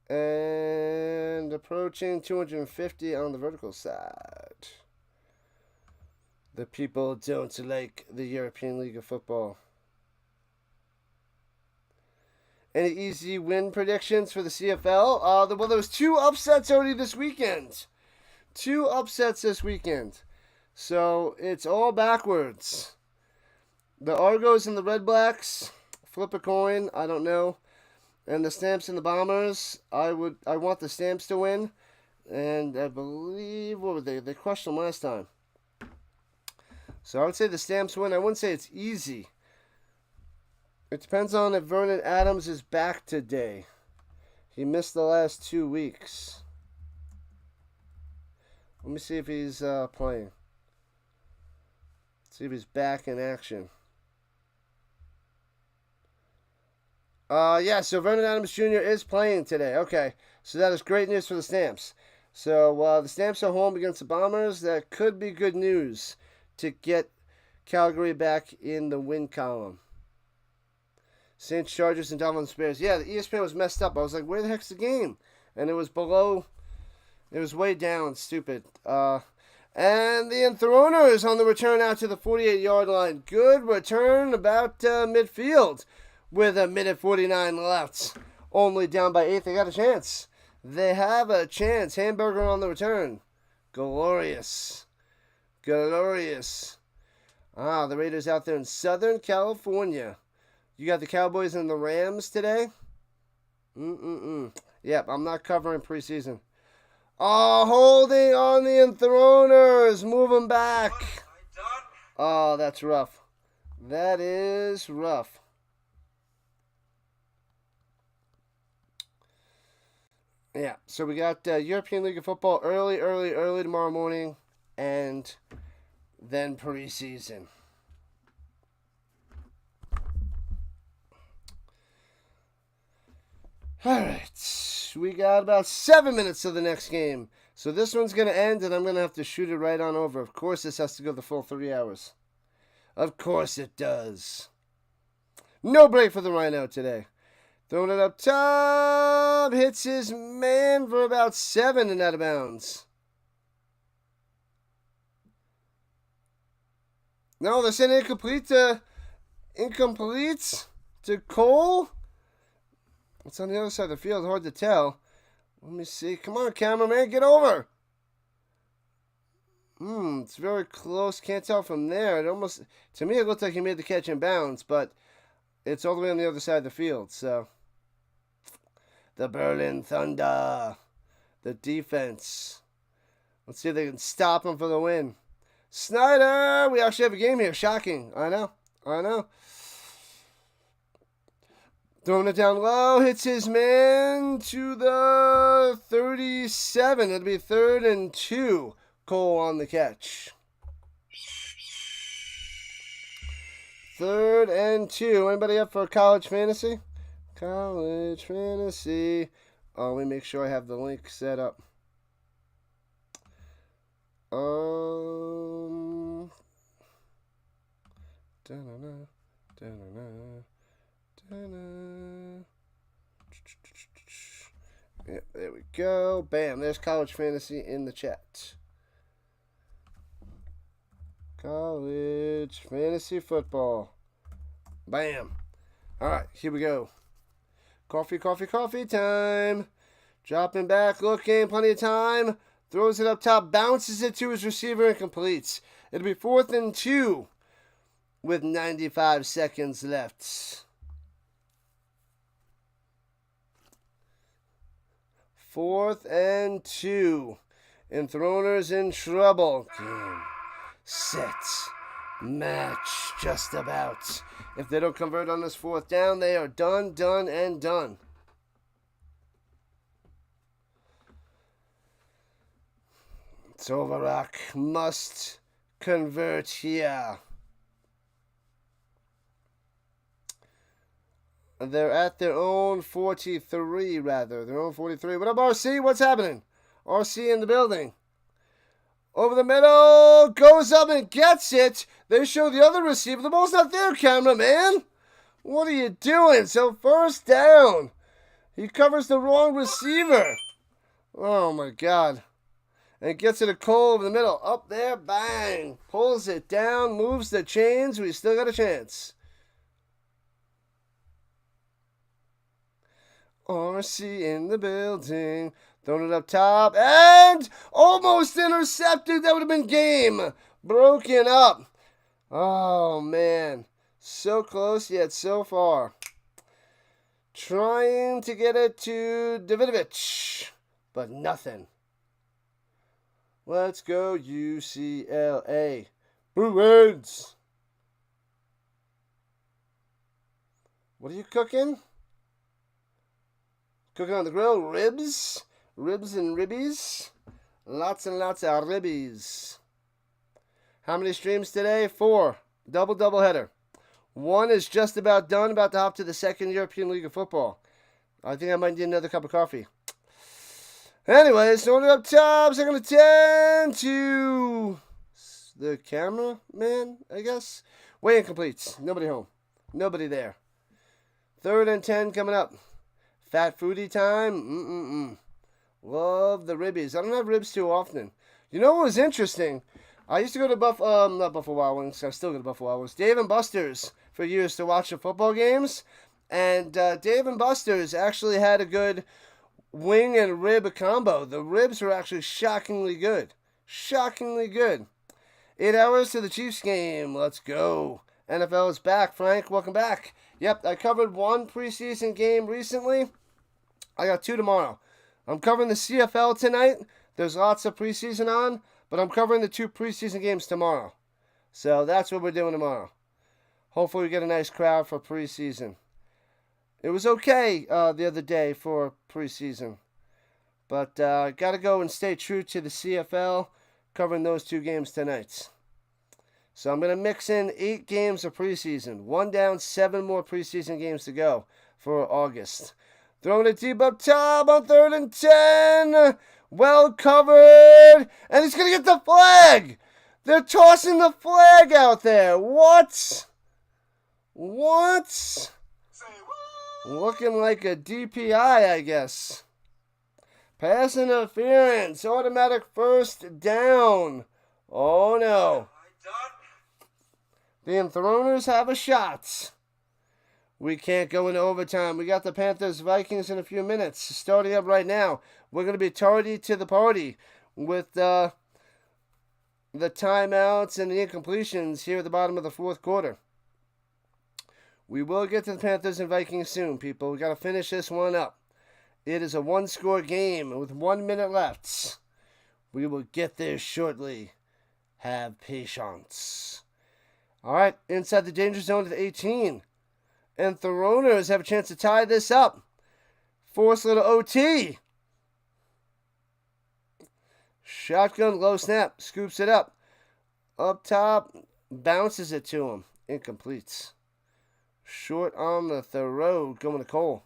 [SPEAKER 1] And approaching 250 on the vertical side. The people don't like the European League of Football. Any easy win predictions for the CFL? Well, there was 2 upsets already this weekend. 2 upsets this weekend. So it's all backwards. The Argos and the Red Blacks, flip a coin, I don't know. And the Stamps and the Bombers, I want the Stamps to win. And I believe, what were they? They crushed them last time. So I would say the Stamps win. I wouldn't say it's easy. It depends on if Vernon Adams is back today. He missed the last 2 weeks. Let me see if he's playing. See if he's back in action. Yeah, so Vernon Adams Jr. is playing today. Okay, so that is great news for the Stamps. So the Stamps are home against the Bombers. That could be good news to get Calgary back in the win column. Saints, Chargers, and Dolphins, Bears. Yeah, the ESPN was messed up. I was like, where the heck's the game? And it was below. It was way down. Stupid. And the Enthroners on the return out to the 48-yard line. Good return about midfield with 1:49 left. Only down by 8. They got a chance. They have a chance. Hamburger on the return. Glorious. Glorious. The Raiders out there in Southern California. You got the Cowboys and the Rams today? Yep, I'm not covering preseason. Holding on the Enthroners. Move them back.
[SPEAKER 2] What have I done?
[SPEAKER 1] Oh, that's rough. That is rough. Yeah, so we got European League of Football early tomorrow morning, and then preseason. All right, we got about 7 minutes to the next game. So this one's going to end, and I'm going to have to shoot it right on over. Of course, this has to go the full 3 hours. Of course it does. No break for the Rhino today. Throwing it up top. Hits his man for about 7 and out of bounds. No, they're saying incomplete to Cole. It's on the other side of the field. Hard to tell. Let me see. Come on, cameraman. Get over. It's very close. Can't tell from there. To me, it looked like he made the catch in bounds, but it's all the way on the other side of the field. So, the Berlin Thunder, the defense. Let's see if they can stop him for the win. Snyder, we actually have a game here. Shocking. I know. Throwing it down low, hits his man to the 37. It'll be 3rd and 2. Cole on the catch. 3rd and 2. Anybody up for college fantasy? College fantasy. Let me make sure I have the link set up. Yeah, there we go. Bam, there's college fantasy in the chat. College fantasy football. Bam. All right, here we go. Coffee time. Dropping back, looking, plenty of time. Throws it up top, bounces it to his receiver and completes. It'll be 4th and 2 with 95 seconds left. 4th and 2. Enthroners in trouble. Game, set, match, just about. If they don't convert on this 4th down, they are done. Overrock must convert here. They're at their own 43, rather. Their own 43. What up, RC? What's happening? RC in the building. Over the middle. Goes up and gets it. They show the other receiver. The ball's not there, cameraman. What are you doing? So 1st down. He covers the wrong receiver. Oh, my God. And gets it to Cole over the middle. Up there, bang. Pulls it down, moves the chains. We still got a chance. RC in the building. Throwing it up top. And almost intercepted. That would have been game. Broken up. Oh, man. So close, yet so far. Trying to get it to Davidovich. But nothing. Let's go UCLA. Bruins. What are you cooking? Cooking on the grill. Ribs. Ribs and ribbies. Lots and lots of ribbies. How many streams today? 4. Double header. 1 is just about done. About to hop to the 2nd European League of Football. I think I might need another cup of coffee. Anyways, throwing it up top. 2nd and 10 to the cameraman, I guess. Way incomplete. Nobody home. Nobody there. 3rd and 10 coming up. Fat foodie time. Love the ribbies. I don't have ribs too often. You know what was interesting? I used to go to not Buffalo Wild Wings. I still go to Buffalo Wild Wings. Dave and Buster's for years to watch the football games. And Dave and Buster's actually had a good wing and rib combo. The ribs were actually shockingly good. Shockingly good. 8 hours to the Chiefs game. Let's go. NFL is back. Frank, welcome back. Yep, I covered one preseason game recently. I got 2 tomorrow. I'm covering the CFL tonight. There's lots of preseason on, but I'm covering the 2 preseason games tomorrow. So that's what we're doing tomorrow. Hopefully we get a nice crowd for preseason. It was okay the other day for preseason. But got to go and stay true to the CFL, covering those 2 games tonight. So I'm going to mix in 8 games of preseason. 1 down, 7 more preseason games to go for August. Throwing it deep up top on 3rd and 10. Well covered. And he's going to get the flag. They're tossing the flag out there. What? What? Looking like a DPI, I guess. Pass interference. Automatic 1st down. Oh, no. The Enthroners have a shot. We can't go into overtime. We got the Panthers-Vikings in a few minutes. Starting up right now. We're going to be tardy to the party with the timeouts and the incompletions here at the bottom of the 4th quarter. We will get to the Panthers and Vikings soon, people. We got to finish this one up. It is a 1-score game with 1 minute left. We will get there shortly. Have patience. All right, inside the danger zone to the 18. And Enthroners have a chance to tie this up. Force a little OT. Shotgun, low snap. Scoops it up. Up top. Bounces it to him. Incomplete. Short on the throw. Going to Cole.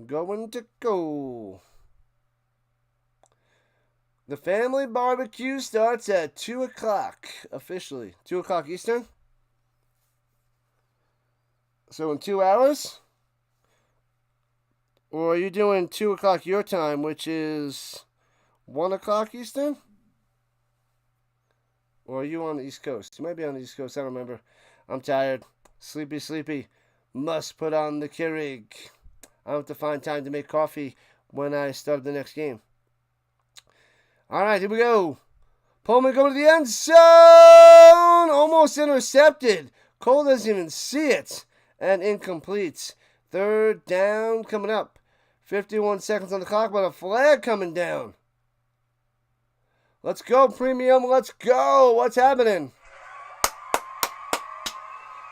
[SPEAKER 1] Going to Cole. The family barbecue starts at 2 o'clock. Officially. 2 o'clock Eastern. So in 2 hours? Or are you doing 2 o'clock your time, which is 1 o'clock Eastern? Or are you on the East Coast? You might be on the East Coast. I don't remember. I'm tired. Sleepy, sleepy. Must put on the Keurig. I have to find time to make coffee when I start the next game. All right, here we go. Pullman going to the end zone. Almost intercepted. Cole doesn't even see it. And incomplete. 3rd down coming up. 51 seconds on the clock, but a flag coming down. Let's go, Premium. Let's go. What's happening?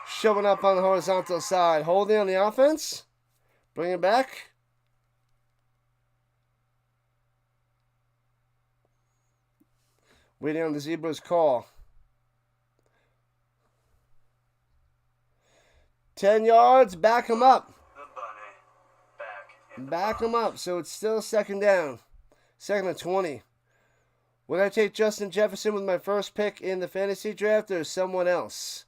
[SPEAKER 1] Showing up on the horizontal side. Holding on the offense. Bring it back. Waiting on the Zebra's call. 10 yards. Back him up. Back him up. So it's still 2nd down. 2nd and 20. Would I take Justin Jefferson with my first pick in the fantasy draft or someone else?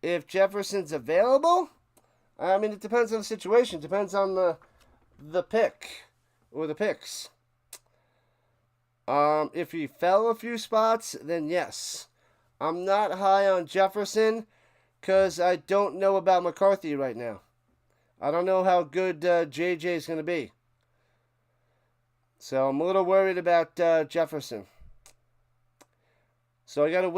[SPEAKER 1] If Jefferson's available, I mean, it depends on the situation. It depends on the pick or the picks. If he fell a few spots, then yes. I'm not high on Jefferson because I don't know about McCarthy right now. I don't know how good JJ is going to be. So I'm a little worried about Jefferson. So I gotta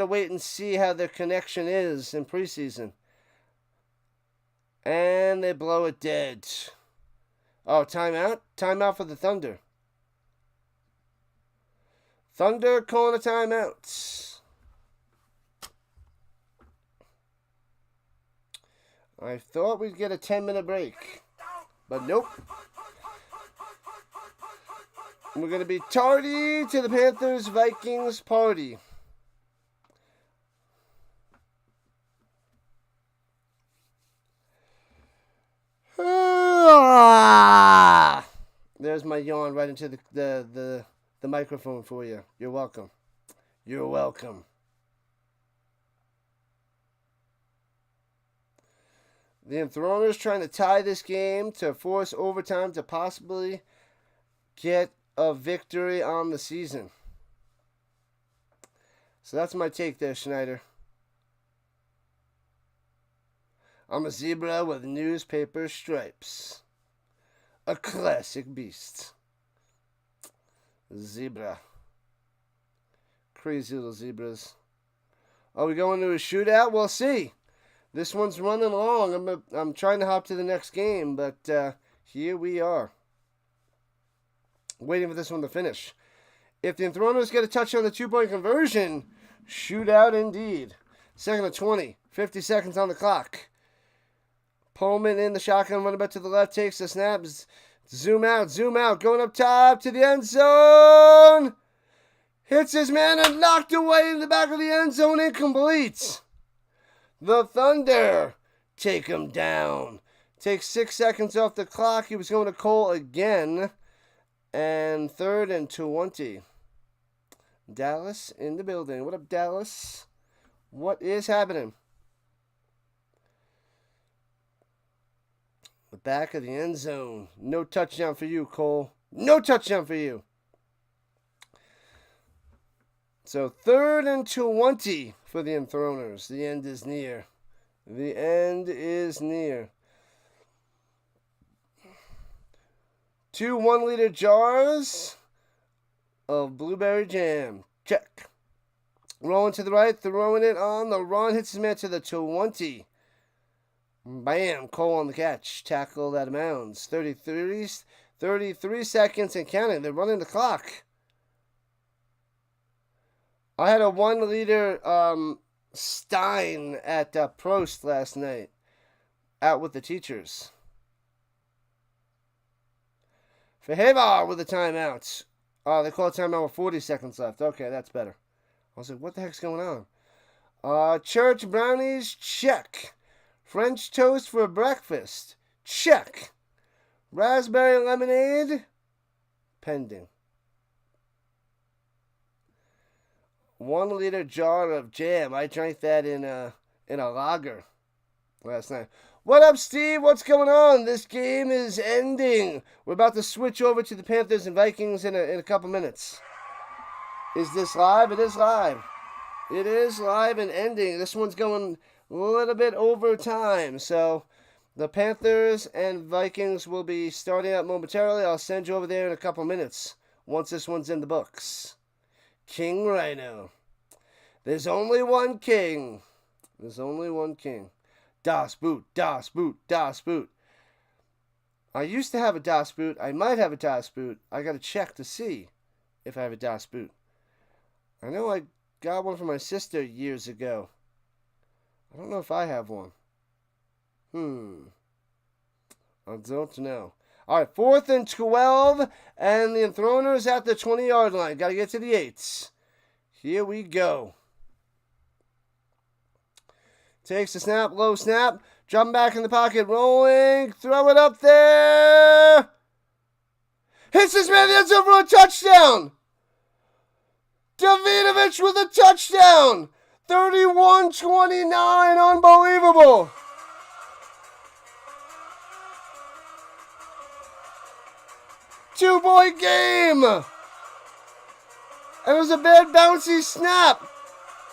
[SPEAKER 1] wait and see how their connection is in preseason. And they blow it dead. Oh, timeout? Timeout for the Thunder. Thunder calling a timeout. I thought we'd get a 10-minute break. But nope. We're going to be tardy to the Panthers-Vikings party. There's my yawn right into the microphone for you. You're welcome. You're welcome. The Enthroners trying to tie this game to force overtime to possibly get a victory on the season. So that's my take there, Schneider. I'm a zebra with newspaper stripes. A classic beast. Zebra. Crazy little zebras. Are we going to a shootout? We'll see. This one's running long. I'm trying to hop to the next game, but here we are. Waiting for this one to finish. If the Enthroners get a touch on the 2-point conversion, shootout indeed. Second and 20. 50 seconds on the clock. Pullman in the shotgun, running back to the left, takes the snaps. Zoom out, going up top to the end zone. Hits his man and knocked away in the back of the end zone, incomplete. The Thunder take him down. Takes 6 seconds off the clock. He was going to Cole again. And 3rd and 20. Dallas in the building. What up, Dallas? What is happening? The back of the end zone. No touchdown for you, Cole. No touchdown for you. So 3rd and 20 for the Enthroners. The end is near. The end is near. 2 1-liter jars of blueberry jam. Check. Rolling to the right, throwing it on the run. Hits his man to the 20. Bam. Cole on the catch. Tackled out of bounds. 33 seconds and counting. They're running the clock. I had a 1-liter Stein at Prost last night. Out with the teachers. Fehervar with a timeout. Oh, they call a timeout with 40 seconds left. Okay, that's better. I was like, what the heck's going on? Church brownies, check. French toast for breakfast, check. Raspberry lemonade, pending. 1-liter jar of jam. I drank that in a lager last night. What up, Steve? What's going on? This game is ending. We're about to switch over to the Panthers and Vikings in a couple minutes. Is this live? It is live. It is live and ending. This one's going a little bit over time. So the Panthers and Vikings will be starting up momentarily. I'll send you over there in a couple minutes once this one's in the books. King Rhino. There's only one king. There's only one king. Das Boot, Das Boot, Das Boot. I used to have a Das Boot. I might have a Das Boot. I got to check to see if I have a Das Boot. I know I got one from my sister years ago. I don't know if I have one. I don't know. All right, 4th and 12, and the Enthroners at the 20-yard line. Got to get to the 8s. Here we go. Takes the snap, low snap, dropping back in the pocket, rolling, throw it up there. Hits his man, the end zone for a touchdown. Davidovich with a touchdown. 31-29, unbelievable. Two-point game. And it was a bad bouncy snap.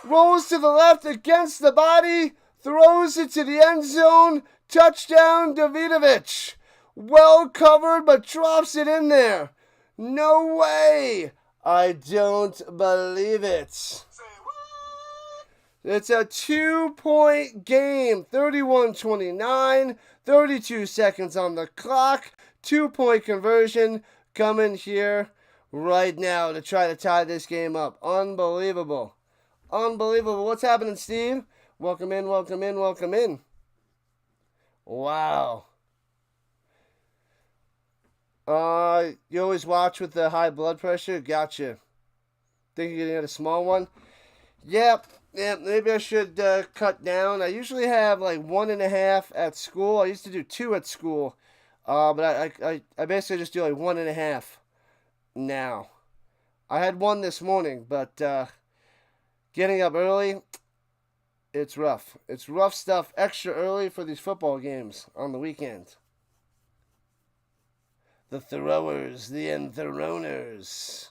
[SPEAKER 1] Rolls to the left against the body. Throws it to the end zone. Touchdown, Davidovich. Well covered, but drops it in there. No way. I don't believe it. It's a 2-point game. 31-29. 32 seconds on the clock. 2-point conversion coming here right now to try to tie this game up. Unbelievable. Unbelievable. What's happening, Steve? Welcome in, welcome in, welcome in. Wow. You always watch with the high blood pressure? Gotcha. Think you're going to get a small one? Yep. Yeah, maybe I should cut down. I usually have like 1.5 at school. I used to do 2 at school. But I basically just do like 1.5 now. I had 1 this morning, but getting up early, it's rough. It's rough stuff extra early for these football games on the weekend. The Throwers, the Enthroners.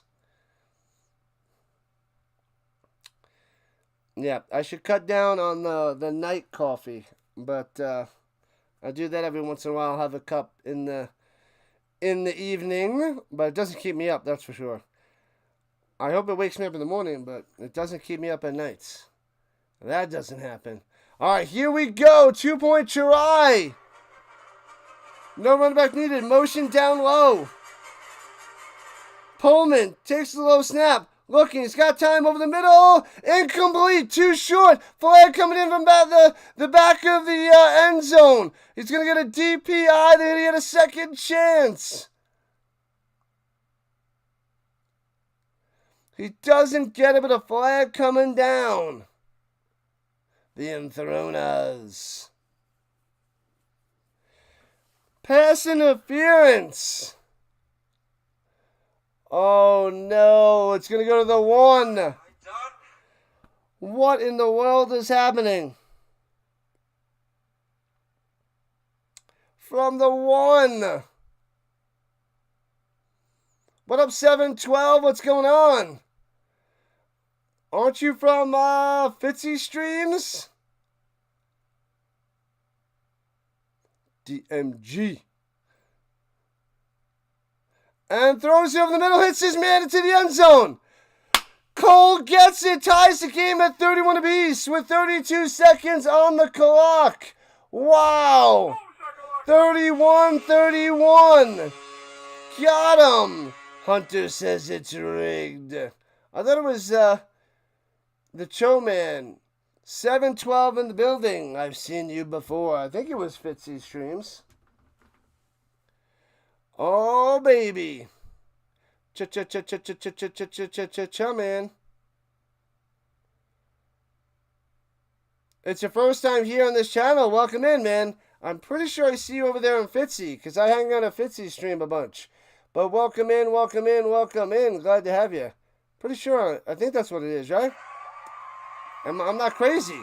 [SPEAKER 1] Yeah, I should cut down on the night coffee. but I do that every once in a while. I'll have a cup in the evening, but it doesn't keep me up, that's for sure. I hope it wakes me up in the morning, but it doesn't keep me up at nights. That doesn't happen. All right, here we go. 2-point try. No run back needed. Motion down low. Pullman takes the low snap. Looking, he's got time over the middle. Incomplete, too short. Flag coming in from the back of the end zone. He's going to get a DPI. They're going to get a second chance. He doesn't get it, but a flag coming down. The Enthroners. Pass interference. Oh no, it's going to go to the 1. What in the world is happening? From the 1. What up, 712? What's going on? Aren't you from Fitzy Streams? DMG. And throws it over the middle, hits his man into the end zone. Cole gets it, ties the game at 31 apiece with 32 seconds on the clock. Wow. 31-31. Got him. Hunter says it's rigged. I thought it was the Cho Man. 712 in the building. I've seen you before. I think it was Fitzy Streams. Oh, baby. Cha man. It's your first time here on this channel. Welcome in, man. I'm pretty sure I see you over there on Fitzy, because I hang on a Fitzy stream a bunch. But welcome in, welcome in, welcome in. Glad to have you. Pretty sure, I think that's what it is, right? I'm not crazy.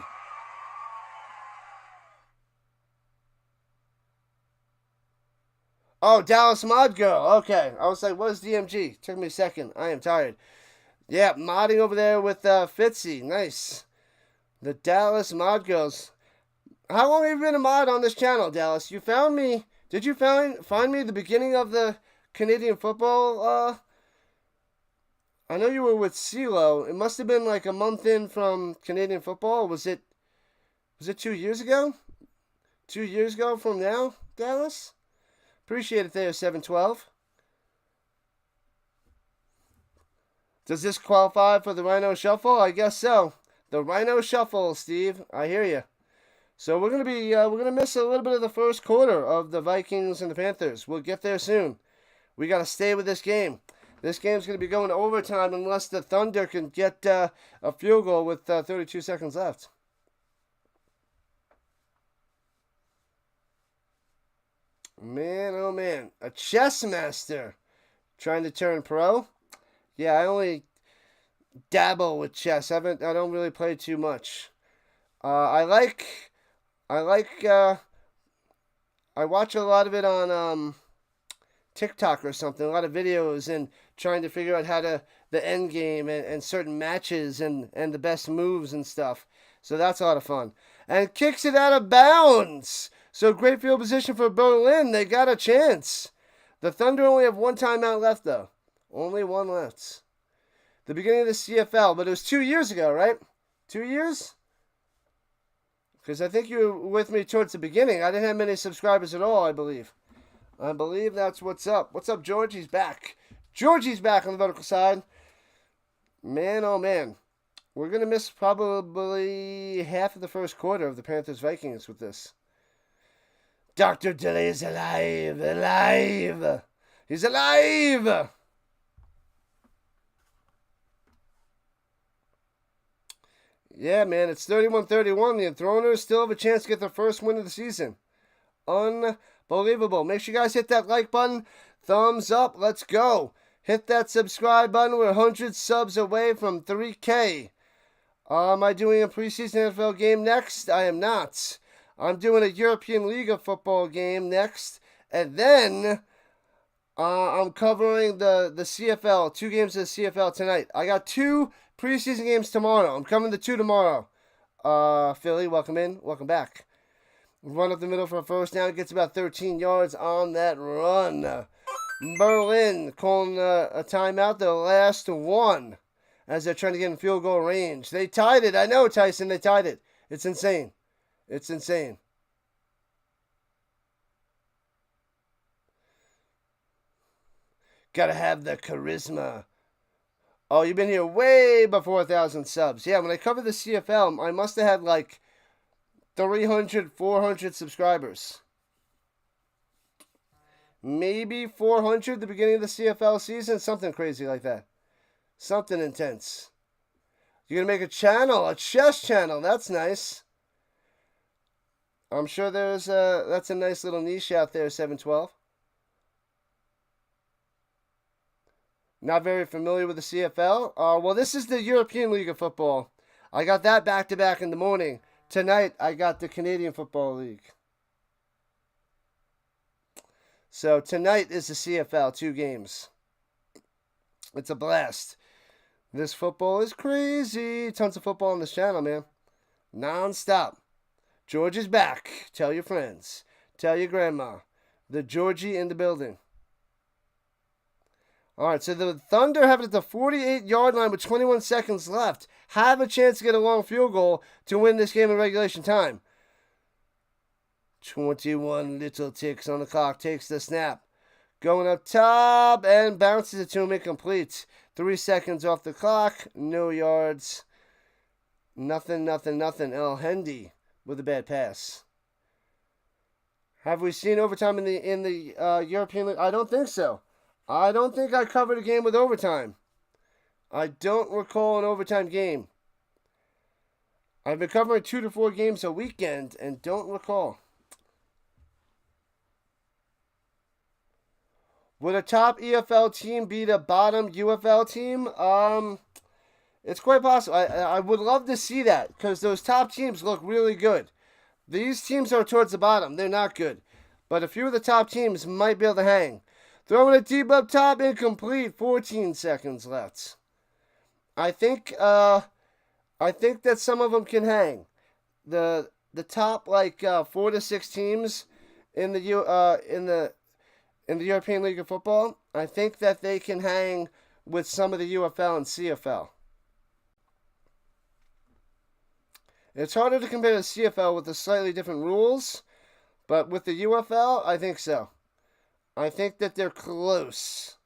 [SPEAKER 1] Oh, Dallas Mod Girl. Okay. I was like, what is DMG? Took me a second. I am tired. Yeah, modding over there with Fitzy. Nice. The Dallas Mod Girls. How long have you been a mod on this channel, Dallas? You found me. Did you find me at the beginning of the Canadian football? I know you were with CeeLo. It must have been like a month in from Canadian football. Was it 2 years ago? 2 years ago from now, Dallas? Appreciate it there, 712. Does this qualify for the Rhino Shuffle? I guess so. The Rhino Shuffle, Steve. I hear you. So we're gonna miss a little bit of the first quarter of the Vikings and the Panthers. We'll get there soon. We gotta stay with this game. This game's gonna be going to overtime unless the Thunder can get a field goal with 32 seconds left. Man, oh man. A chess master trying to turn pro. Yeah, I only dabble with chess. I don't really play too much. I watch a lot of it on TikTok or something. A lot of videos and trying to figure out how to the end game and certain matches and the best moves and stuff. So that's a lot of fun. And kicks it out of bounds. So great field position for Berlin. They got a chance. The Thunder only have one timeout left, though. Only one left. The beginning of the CFL, but it was 2 years ago, right? 2 years? Because I think you were with me towards the beginning. I didn't have many subscribers at all, I believe. I believe that's what's up. What's up, George? He's back. Georgie's back on the vertical side. Man, oh man. We're going to miss probably half of the first quarter of the Panthers-Vikings with this. Dr. Dilly is alive. Alive. He's alive. Yeah, man, it's 31-31. The Enthroners still have a chance to get their first win of the season. Unbelievable. Make sure you guys hit that like button. Thumbs up. Let's go. Hit that subscribe button. We're 100 subs away from 3K. Am I doing a preseason NFL game next? I am not. I'm doing a European League of Football game next. And then I'm covering the CFL. 2 games of the CFL tonight. I got 2 preseason games tomorrow. I'm coming to 2 tomorrow. Philly, welcome in. Welcome back. Run up the middle for a first down. Gets about 13 yards on that run. Berlin calling a timeout, the last one, as they're trying to get in field goal range. They tied it. I know, Tyson, they tied it. It's insane. It's insane. Gotta have the charisma. Oh, you've been here way before 1,000 subs. Yeah, when I covered the CFL, I must have had like 300, 400 subscribers. Maybe 400 at the beginning of the CFL season. Something crazy like that. Something intense. You're going to make a channel, a chess channel. That's nice. I'm sure that's a nice little niche out there, 712. Not very familiar with the CFL. Well, this is the European League of Football. I got that back-to-back in the morning. Tonight, I got the Canadian Football League. So, tonight is the CFL, 2 games. It's a blast. This football is crazy. Tons of football on this channel, man. Non-stop. George is back. Tell your friends. Tell your grandma. The Georgie in the building. All right, so the Thunder have it at the 48-yard line with 21 seconds left. Have a chance to get a long field goal to win this game in regulation time. 21 little ticks on the clock. Takes the snap. Going up top and bounces it to him incomplete. 3 seconds off the clock. No yards. Nothing. El Hendy with a bad pass. Have we seen overtime in the European League? I don't think so. I don't think I covered a game with overtime. I don't recall an overtime game. I've been covering 2 to 4 games a weekend and don't recall. Would a top EFL team beat a bottom UFL team? It's quite possible. I would love to see that because those top teams look really good. These teams are towards the bottom. They're not good. But a few of the top teams might be able to hang. Throwing it deep up top, incomplete. 14 seconds left. I think that some of them can hang. The top 4 to 6 teams in the European League of Football, I think that they can hang with some of the UFL and CFL. It's harder to compare the CFL with the slightly different rules, but with the UFL, I think so. I think that they're close.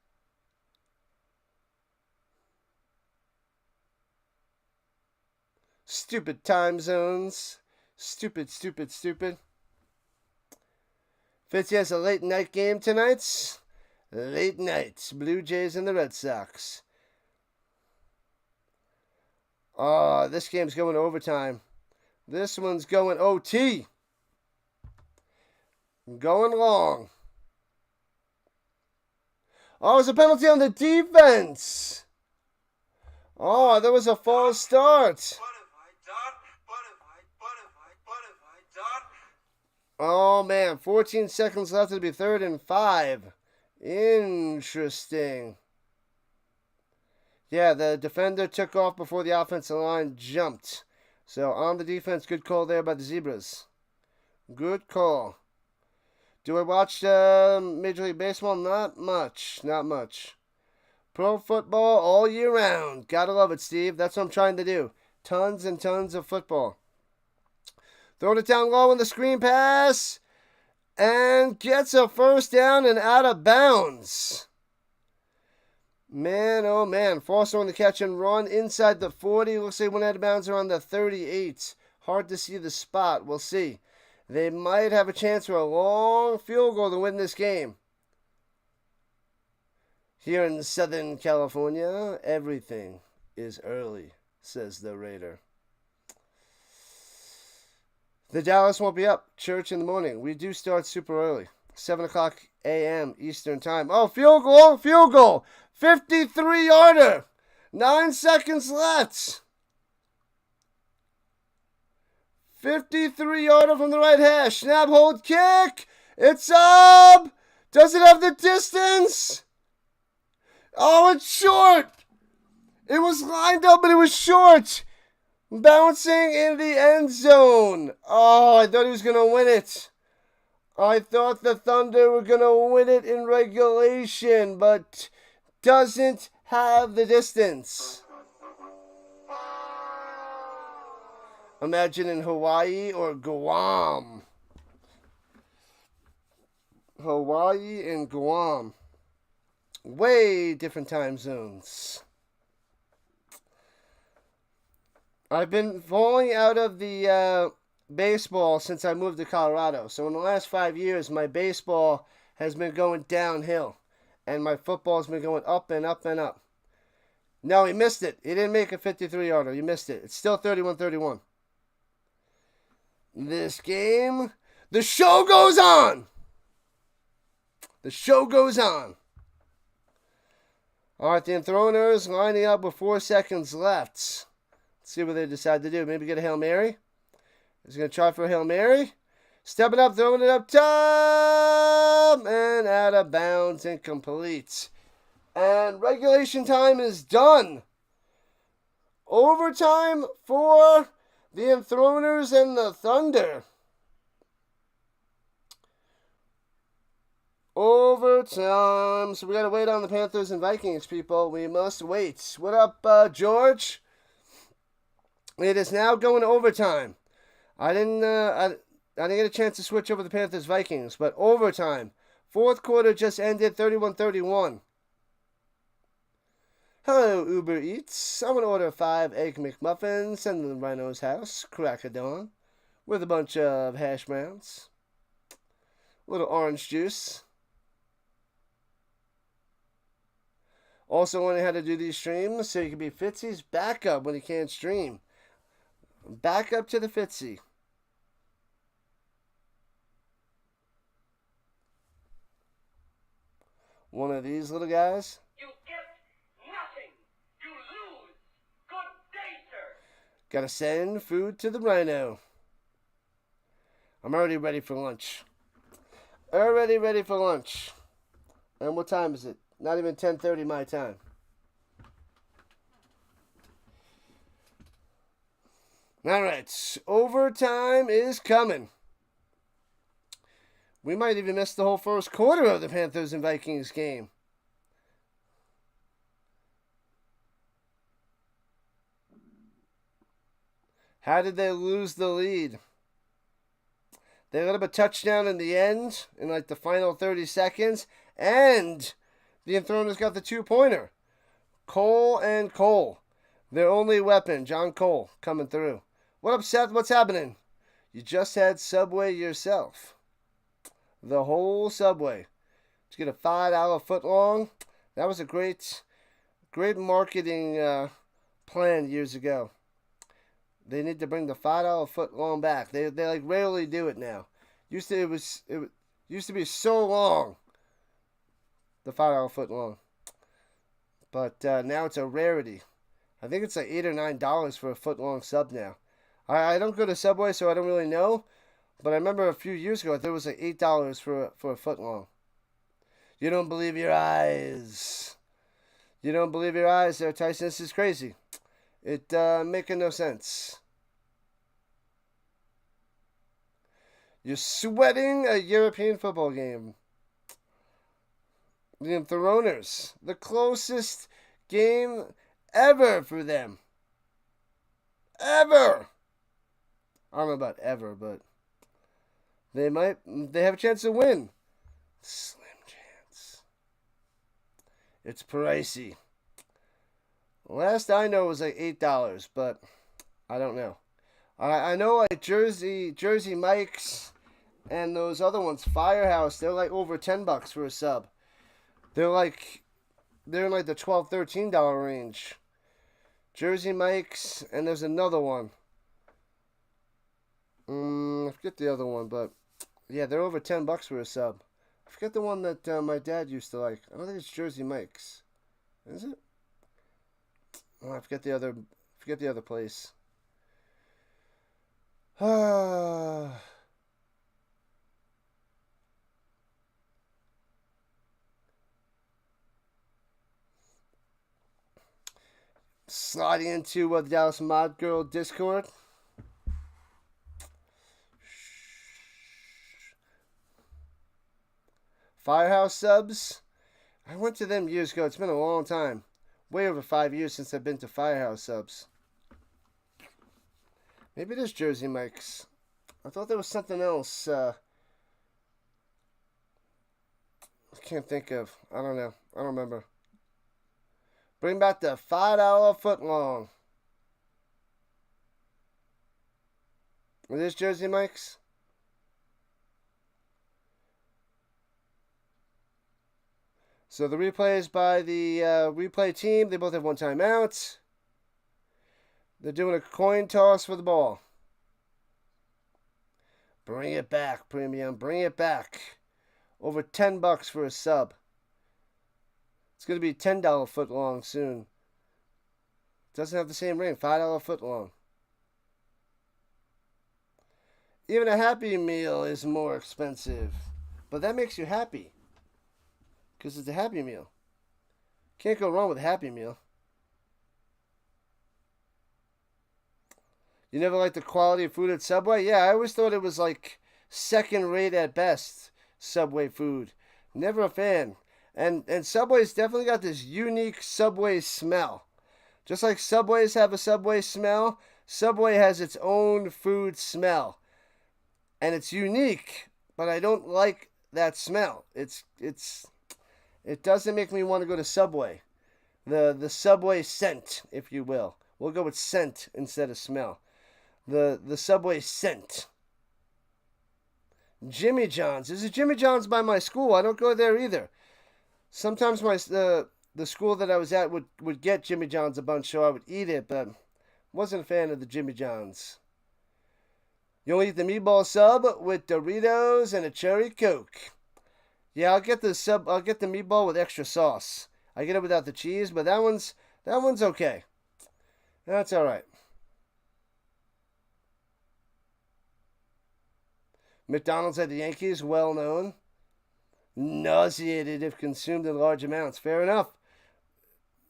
[SPEAKER 1] Stupid time zones. Stupid. Fitzy has a late night game tonight. Late night. Blue Jays and the Red Sox. Oh, this game's going overtime. This one's going OT. Going long. Oh, it's a penalty on the defense. Oh, there was a false start. Oh, man. 14 seconds left. It'll be 3rd and 5. Interesting. Yeah, the defender took off before the offensive line jumped. So, on the defense, good call there by the Zebras. Good call. Do I watch Major League Baseball? Not much. Pro football all year round. Gotta love it, Steve. That's what I'm trying to do. Tons and tons of football. Throwing it down low in the screen pass. And gets a first down and out of bounds. Man, oh man. Foster on the catch and run inside the 40. Looks like went out of bounds around the 38. Hard to see the spot. We'll see. They might have a chance for a long field goal to win this game. Here in Southern California, everything is early, says the Raider. The Dallas won't be up. Church in the morning. We do start super early. 7 o'clock a.m. Eastern time. Oh, field goal. 53-yarder. 9 seconds left. 53-yarder from the right hash. Snap, hold, kick. It's up. Does it have the distance? Oh, it's short. It was lined up, but it was short. Bouncing in the end zone. Oh, I thought he was going to win it. I thought the Thunder were going to win it in regulation, but doesn't have the distance. Imagine in Hawaii or Guam. Hawaii and Guam. Way different time zones. I've been falling out of the baseball since I moved to Colorado. So in the last 5 years, my baseball has been going downhill. And my football has been going up and up and up. No, he missed it. He didn't make a 53-yarder. He missed it. It's still 31-31. This game, the show goes on. The show goes on. All right, the Enthroners lining up with 4 seconds left. Let's see what they decide to do. Maybe get a Hail Mary. He's going to try for a Hail Mary. Stepping up, throwing it up top. And out of bounds, incomplete. And regulation time is done. Overtime for the Enthroners and the Thunder. Overtime. So we got to wait on the Panthers and Vikings, people. We must wait. What up, George? It is now going to overtime. I didn't get a chance to switch over the Panthers Vikings, but overtime. Fourth quarter just ended 31-31. Hello, Uber Eats. I'm going to order 5 Egg McMuffins, send them to Rhino's house, crack of dawn, with a bunch of hash browns, a little orange juice. Also learning how to do these streams so you can be Fitzy's backup when he can't stream. Back up to the Fitzy. One of these little guys.
[SPEAKER 2] You get nothing. You lose. Good day, sir.
[SPEAKER 1] Gotta send food to the Rhino. I'm already ready for lunch. Already ready for lunch. And what time is it? Not even 10:30 my time. All right, overtime is coming. We might even miss the whole first quarter of the Panthers and Vikings game. How did they lose the lead? They let up a touchdown in the end, in like the final 30 seconds, and the Enthroners got the 2-pointer. Cole and Cole. Their only weapon, John Cole, coming through. What up, Seth? What's happening? You just had Subway yourself. The whole Subway. Did you get a $5 footlong? That was a great marketing plan years ago. They need to bring the $5 footlong back. They like rarely do it now. Used to be so long. The $5 footlong. But now it's a rarity. I think it's like $8 or $9 for a footlong sub now. I don't go to Subway, so I don't really know. But I remember a few years ago, there was like $8 for a footlong. You don't believe your eyes. You don't believe your eyes there, Tyson. This is crazy. It making no sense. You're sweating a European football game. The Enthroners. The closest game ever for them. Ever. I don't know about ever, but they have a chance to win. Slim chance. It's pricey. Last I know it was like $8, but I don't know. I know like Jersey Mike's and those other ones, Firehouse, they're like over $10 for a sub. They're in like the $12, $13 range. Jersey Mike's, and there's another one. I forget the other one, but yeah, they're over $10 for a sub. I forget the one that my dad used to like. I don't think it's Jersey Mike's. Is it? Oh, I forget the other place. sliding into the Dallas Mod Girl Discord. Firehouse subs. I went to them years ago. It's been a long time. Way over 5 years since I've been to Firehouse subs. Maybe it is Jersey Mike's. I thought there was something else. I can't think of. I don't know. I don't remember. Bring back the $5 footlong. It is Jersey Mike's. So the replay is by the replay team. They both have one timeout. They're doing a coin toss for the ball. Bring it back, Premium. Bring it back. Over $10 for a sub. It's going to be $10 footlong soon. Doesn't have the same ring. $5 footlong. Even a Happy Meal is more expensive. But that makes you happy. Because it's a Happy Meal. Can't go wrong with a Happy Meal. You never liked the quality of food at Subway? Yeah, I always thought it was like second rate at best, Subway food. Never a fan. And Subway's definitely got this unique Subway smell. Just like Subways have a Subway smell, Subway has its own food smell. And it's unique, but I don't like that smell. It doesn't make me want to go to Subway. The Subway scent, if you will. We'll go with scent instead of smell. The Subway scent. Jimmy John's. There's a Jimmy John's by my school. I don't go there either. Sometimes the school that I was at would get Jimmy John's a bunch, so I would eat it, but wasn't a fan of the Jimmy John's. You only eat the meatball sub with Doritos and a cherry Coke. Yeah, I'll get the meatball with extra sauce. I get it without the cheese, but that one's okay. That's all right. McDonald's at the Yankees, well known. Nauseated if consumed in large amounts. Fair enough.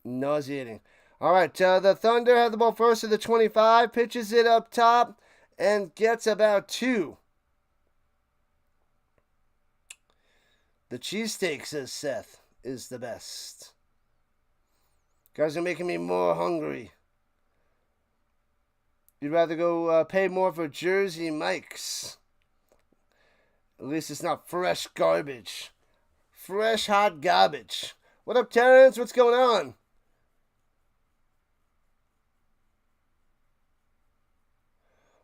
[SPEAKER 1] Nauseating. All right, the Thunder have the ball first at the 25, pitches it up top, and gets about 2. The cheesesteak, says Seth, is the best. Guys are making me more hungry. You'd rather go pay more for Jersey Mike's. At least it's not fresh garbage. Fresh, hot garbage. What up, Terrence? What's going on?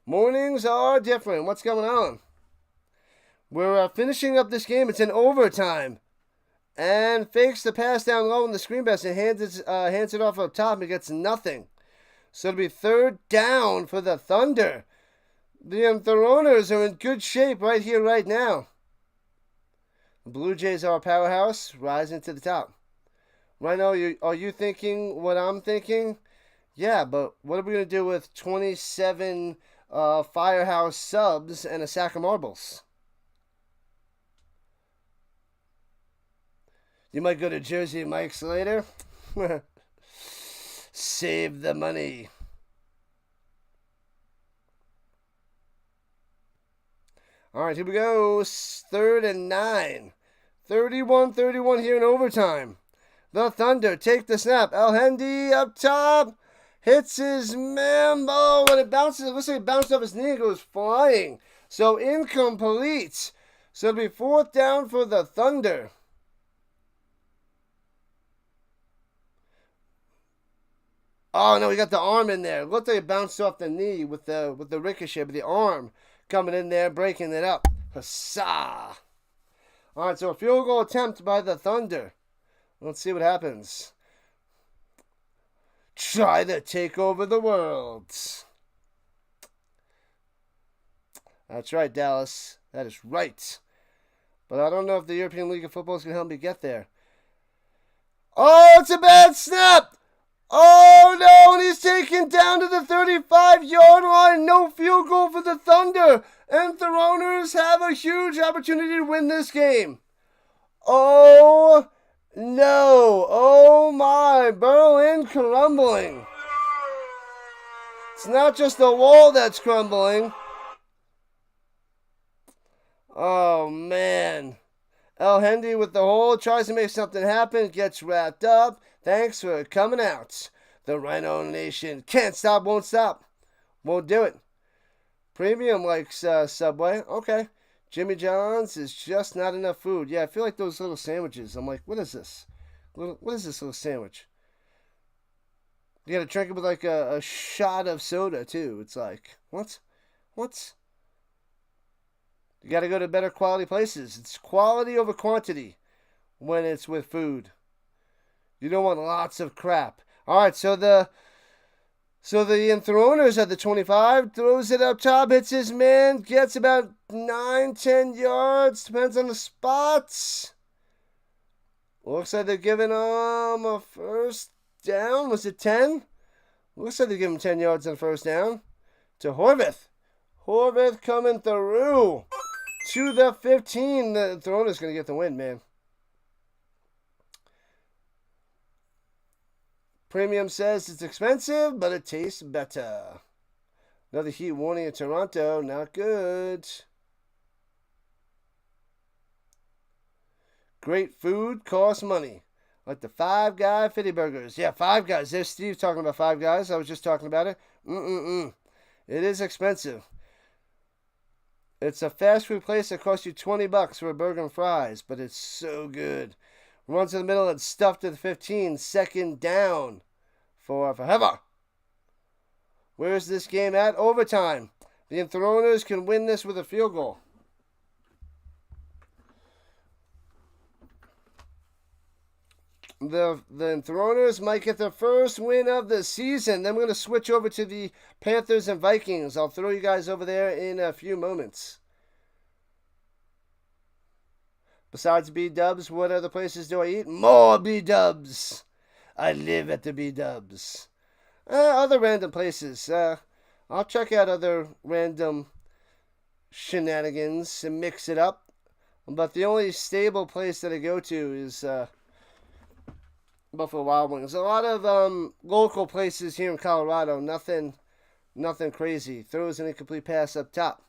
[SPEAKER 1] Mornings are different. What's going on? We're finishing up this game. It's in overtime. And fakes the pass down low in the screen pass and hands it off up top and gets nothing. So it'll be third down for the Thunder. The Enthroners are in good shape right here, right now. The Blue Jays are a powerhouse, rising to the top. Right now, are you thinking what I'm thinking? Yeah, but what are we going to do with 27 Firehouse subs and a sack of marbles? You might go to Jersey Mike's later. Save the money. All right, here we go. 3rd and 9. 31-31 here in overtime. The Thunder take the snap. El Hendy up top. Hits his man. Oh, when it bounces, it looks like it bounced off his knee and goes flying. So incomplete. So it'll be 4th down for the Thunder. Oh, no, he got the arm in there. It looked like it bounced off the knee with the ricochet, but the arm coming in there, breaking it up. Huzzah! All right, so a field goal attempt by the Thunder. Let's see what happens. Try to take over the world. That's right, Dallas. That is right. But I don't know if the European League of Football is going to help me get there. Oh, it's a bad snap! Oh, no, and he's taken down to the 35-yard line. No field goal for the Thunder. And Enthroners have a huge opportunity to win this game. Oh, no. Oh, my. Berlin crumbling. It's not just the wall that's crumbling. Oh, man. El Hendy with the hole tries to make something happen, gets wrapped up. Thanks for coming out. The Rhino Nation can't stop, won't stop. Won't do it. Premium likes Subway. Okay. Jimmy John's is just not enough food. Yeah, I feel like those little sandwiches. I'm like, what is this? What is this little sandwich? You gotta drink it with like a shot of soda, too. It's like, what? What? You gotta go to better quality places. It's quality over quantity when it's with food. You don't want lots of crap. Alright, so the Enthroners at the 25, throws it up top, hits his man, gets about 9-10 yards, depends on the spots. Looks like they're giving him a first down. Was it 10? Looks like they're giving him 10 yards on first down. To Horvath. Horvath coming through. To the 15. The Enthroner's going to get the win, man. Premium says it's expensive, but it tastes better. Another heat warning in Toronto. Not good. Great food costs money. Like the Five Guy Fitty Burgers. Yeah, Five Guys. There's Steve talking about Five Guys. I was just talking about it. It is expensive. It's a fast food place that costs you $20 for a burger and fries, but it's so good. Runs in the middle and stuffed to the 15. Second down for Fehervar. Where's this game at? Overtime. The Enthroners can win this with a field goal. The Enthroners might get their first win of the season. Then we're going to switch over to the Panthers and Vikings. I'll throw you guys over there in a few moments. Besides B-dubs, what other places do I eat? More B-dubs. I live at the B-dubs. Other random places. I'll check out other random shenanigans and mix it up. But the only stable place that I go to is Buffalo Wild Wings. A lot of local places here in Colorado. Nothing crazy. Throws an incomplete pass up top.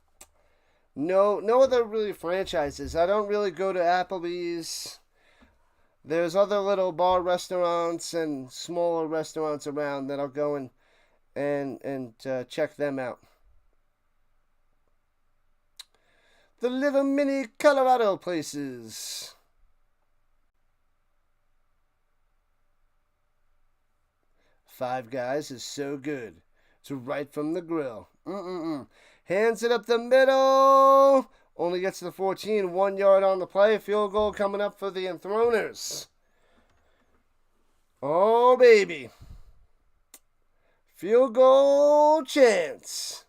[SPEAKER 1] No other really franchises. I don't really go to Applebee's. There's other little bar restaurants and smaller restaurants around that I'll go and check them out. The little mini Colorado places. Five Guys is so good. It's right from the grill. Hands it up the middle. Only gets to the 14. 1 yard on the play. Field goal coming up for the Enthroners. Oh, baby. Field goal chance.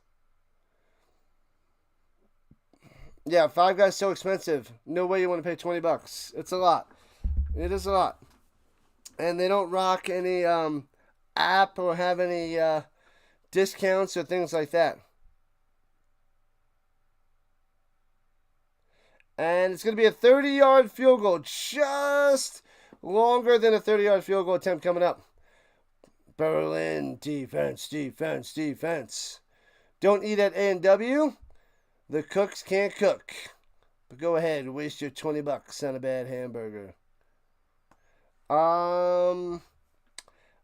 [SPEAKER 1] Yeah, Five Guys so expensive. No way you want to pay $20. It's a lot. It is a lot. And they don't rock any app or have any discounts or things like that. And it's going to be a 30-yard field goal. Just longer than a 30-yard field goal attempt coming up. Berlin, defense. Don't eat at A&W. The cooks can't cook. But go ahead, waste your $20 on a bad hamburger.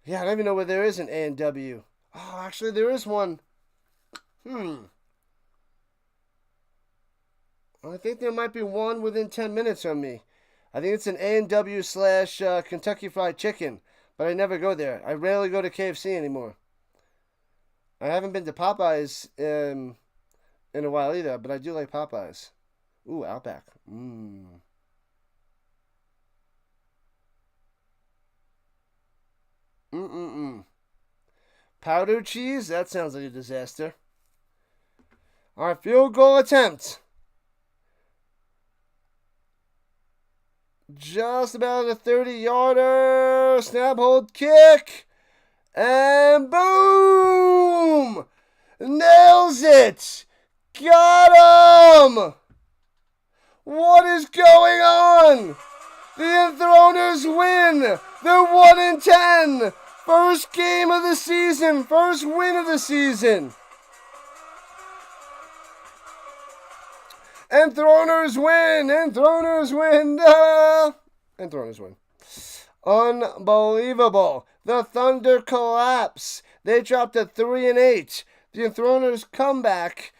[SPEAKER 1] Yeah, I don't even know where there is an A&W. Oh, actually, there is one. I think there might be one within 10 minutes from me. I think it's an A&W / Kentucky Fried Chicken, but I never go there. I rarely go to KFC anymore. I haven't been to Popeyes in a while either, but I do like Popeyes. Ooh, Outback. Powdered cheese? That sounds like a disaster. Alright, field goal attempt. Just about a 30-yarder. Snap, hold, kick. And boom! Nails it! Got him! What is going on? The Enthroners win! They're 1-10! First game of the season. First win of the season. Enthroners win. Enthroners win. Enthroners win. Unbelievable. The Thunder collapse. They dropped to 3-8. The Enthroners come back,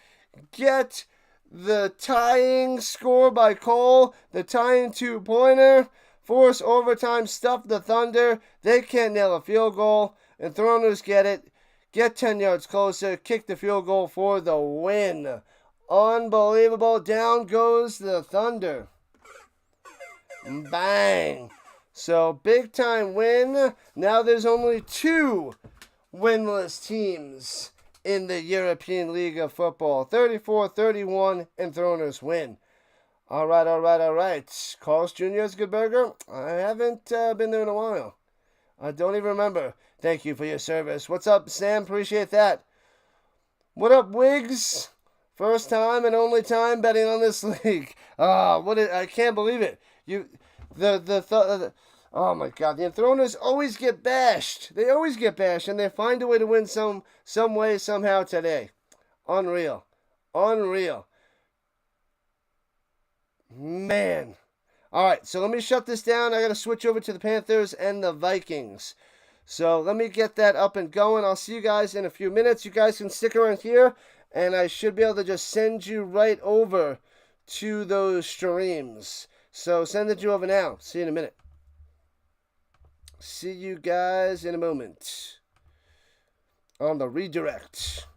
[SPEAKER 1] get the tying score by Cole, the tying 2-pointer, force overtime, stuff the Thunder. They can't nail a field goal. Enthroners get it, get 10 yards closer, kick the field goal for the win. Unbelievable. Down goes the Thunder. Bang. So, big time win. Now there's only 2 winless teams in the European League of Football. 34-31, Enthroners win. All right. Carl's Jr. is a good burger. I haven't been there in a while. I don't even remember. Thank you for your service. What's up, Sam? Appreciate that. What up, Wiggs? First time and only time betting on this league. I can't believe it. Oh my God, the Enthroners always get bashed. They always get bashed, and they find a way to win some way, somehow today. Unreal. Man. All right, so let me shut this down. I got to switch over to the Panthers and the Vikings. So let me get that up and going. I'll see you guys in a few minutes. You guys can stick around here, and I should be able to just send you right over to those streams. So send it you over now. See you in a minute. See you guys in a moment on the redirect.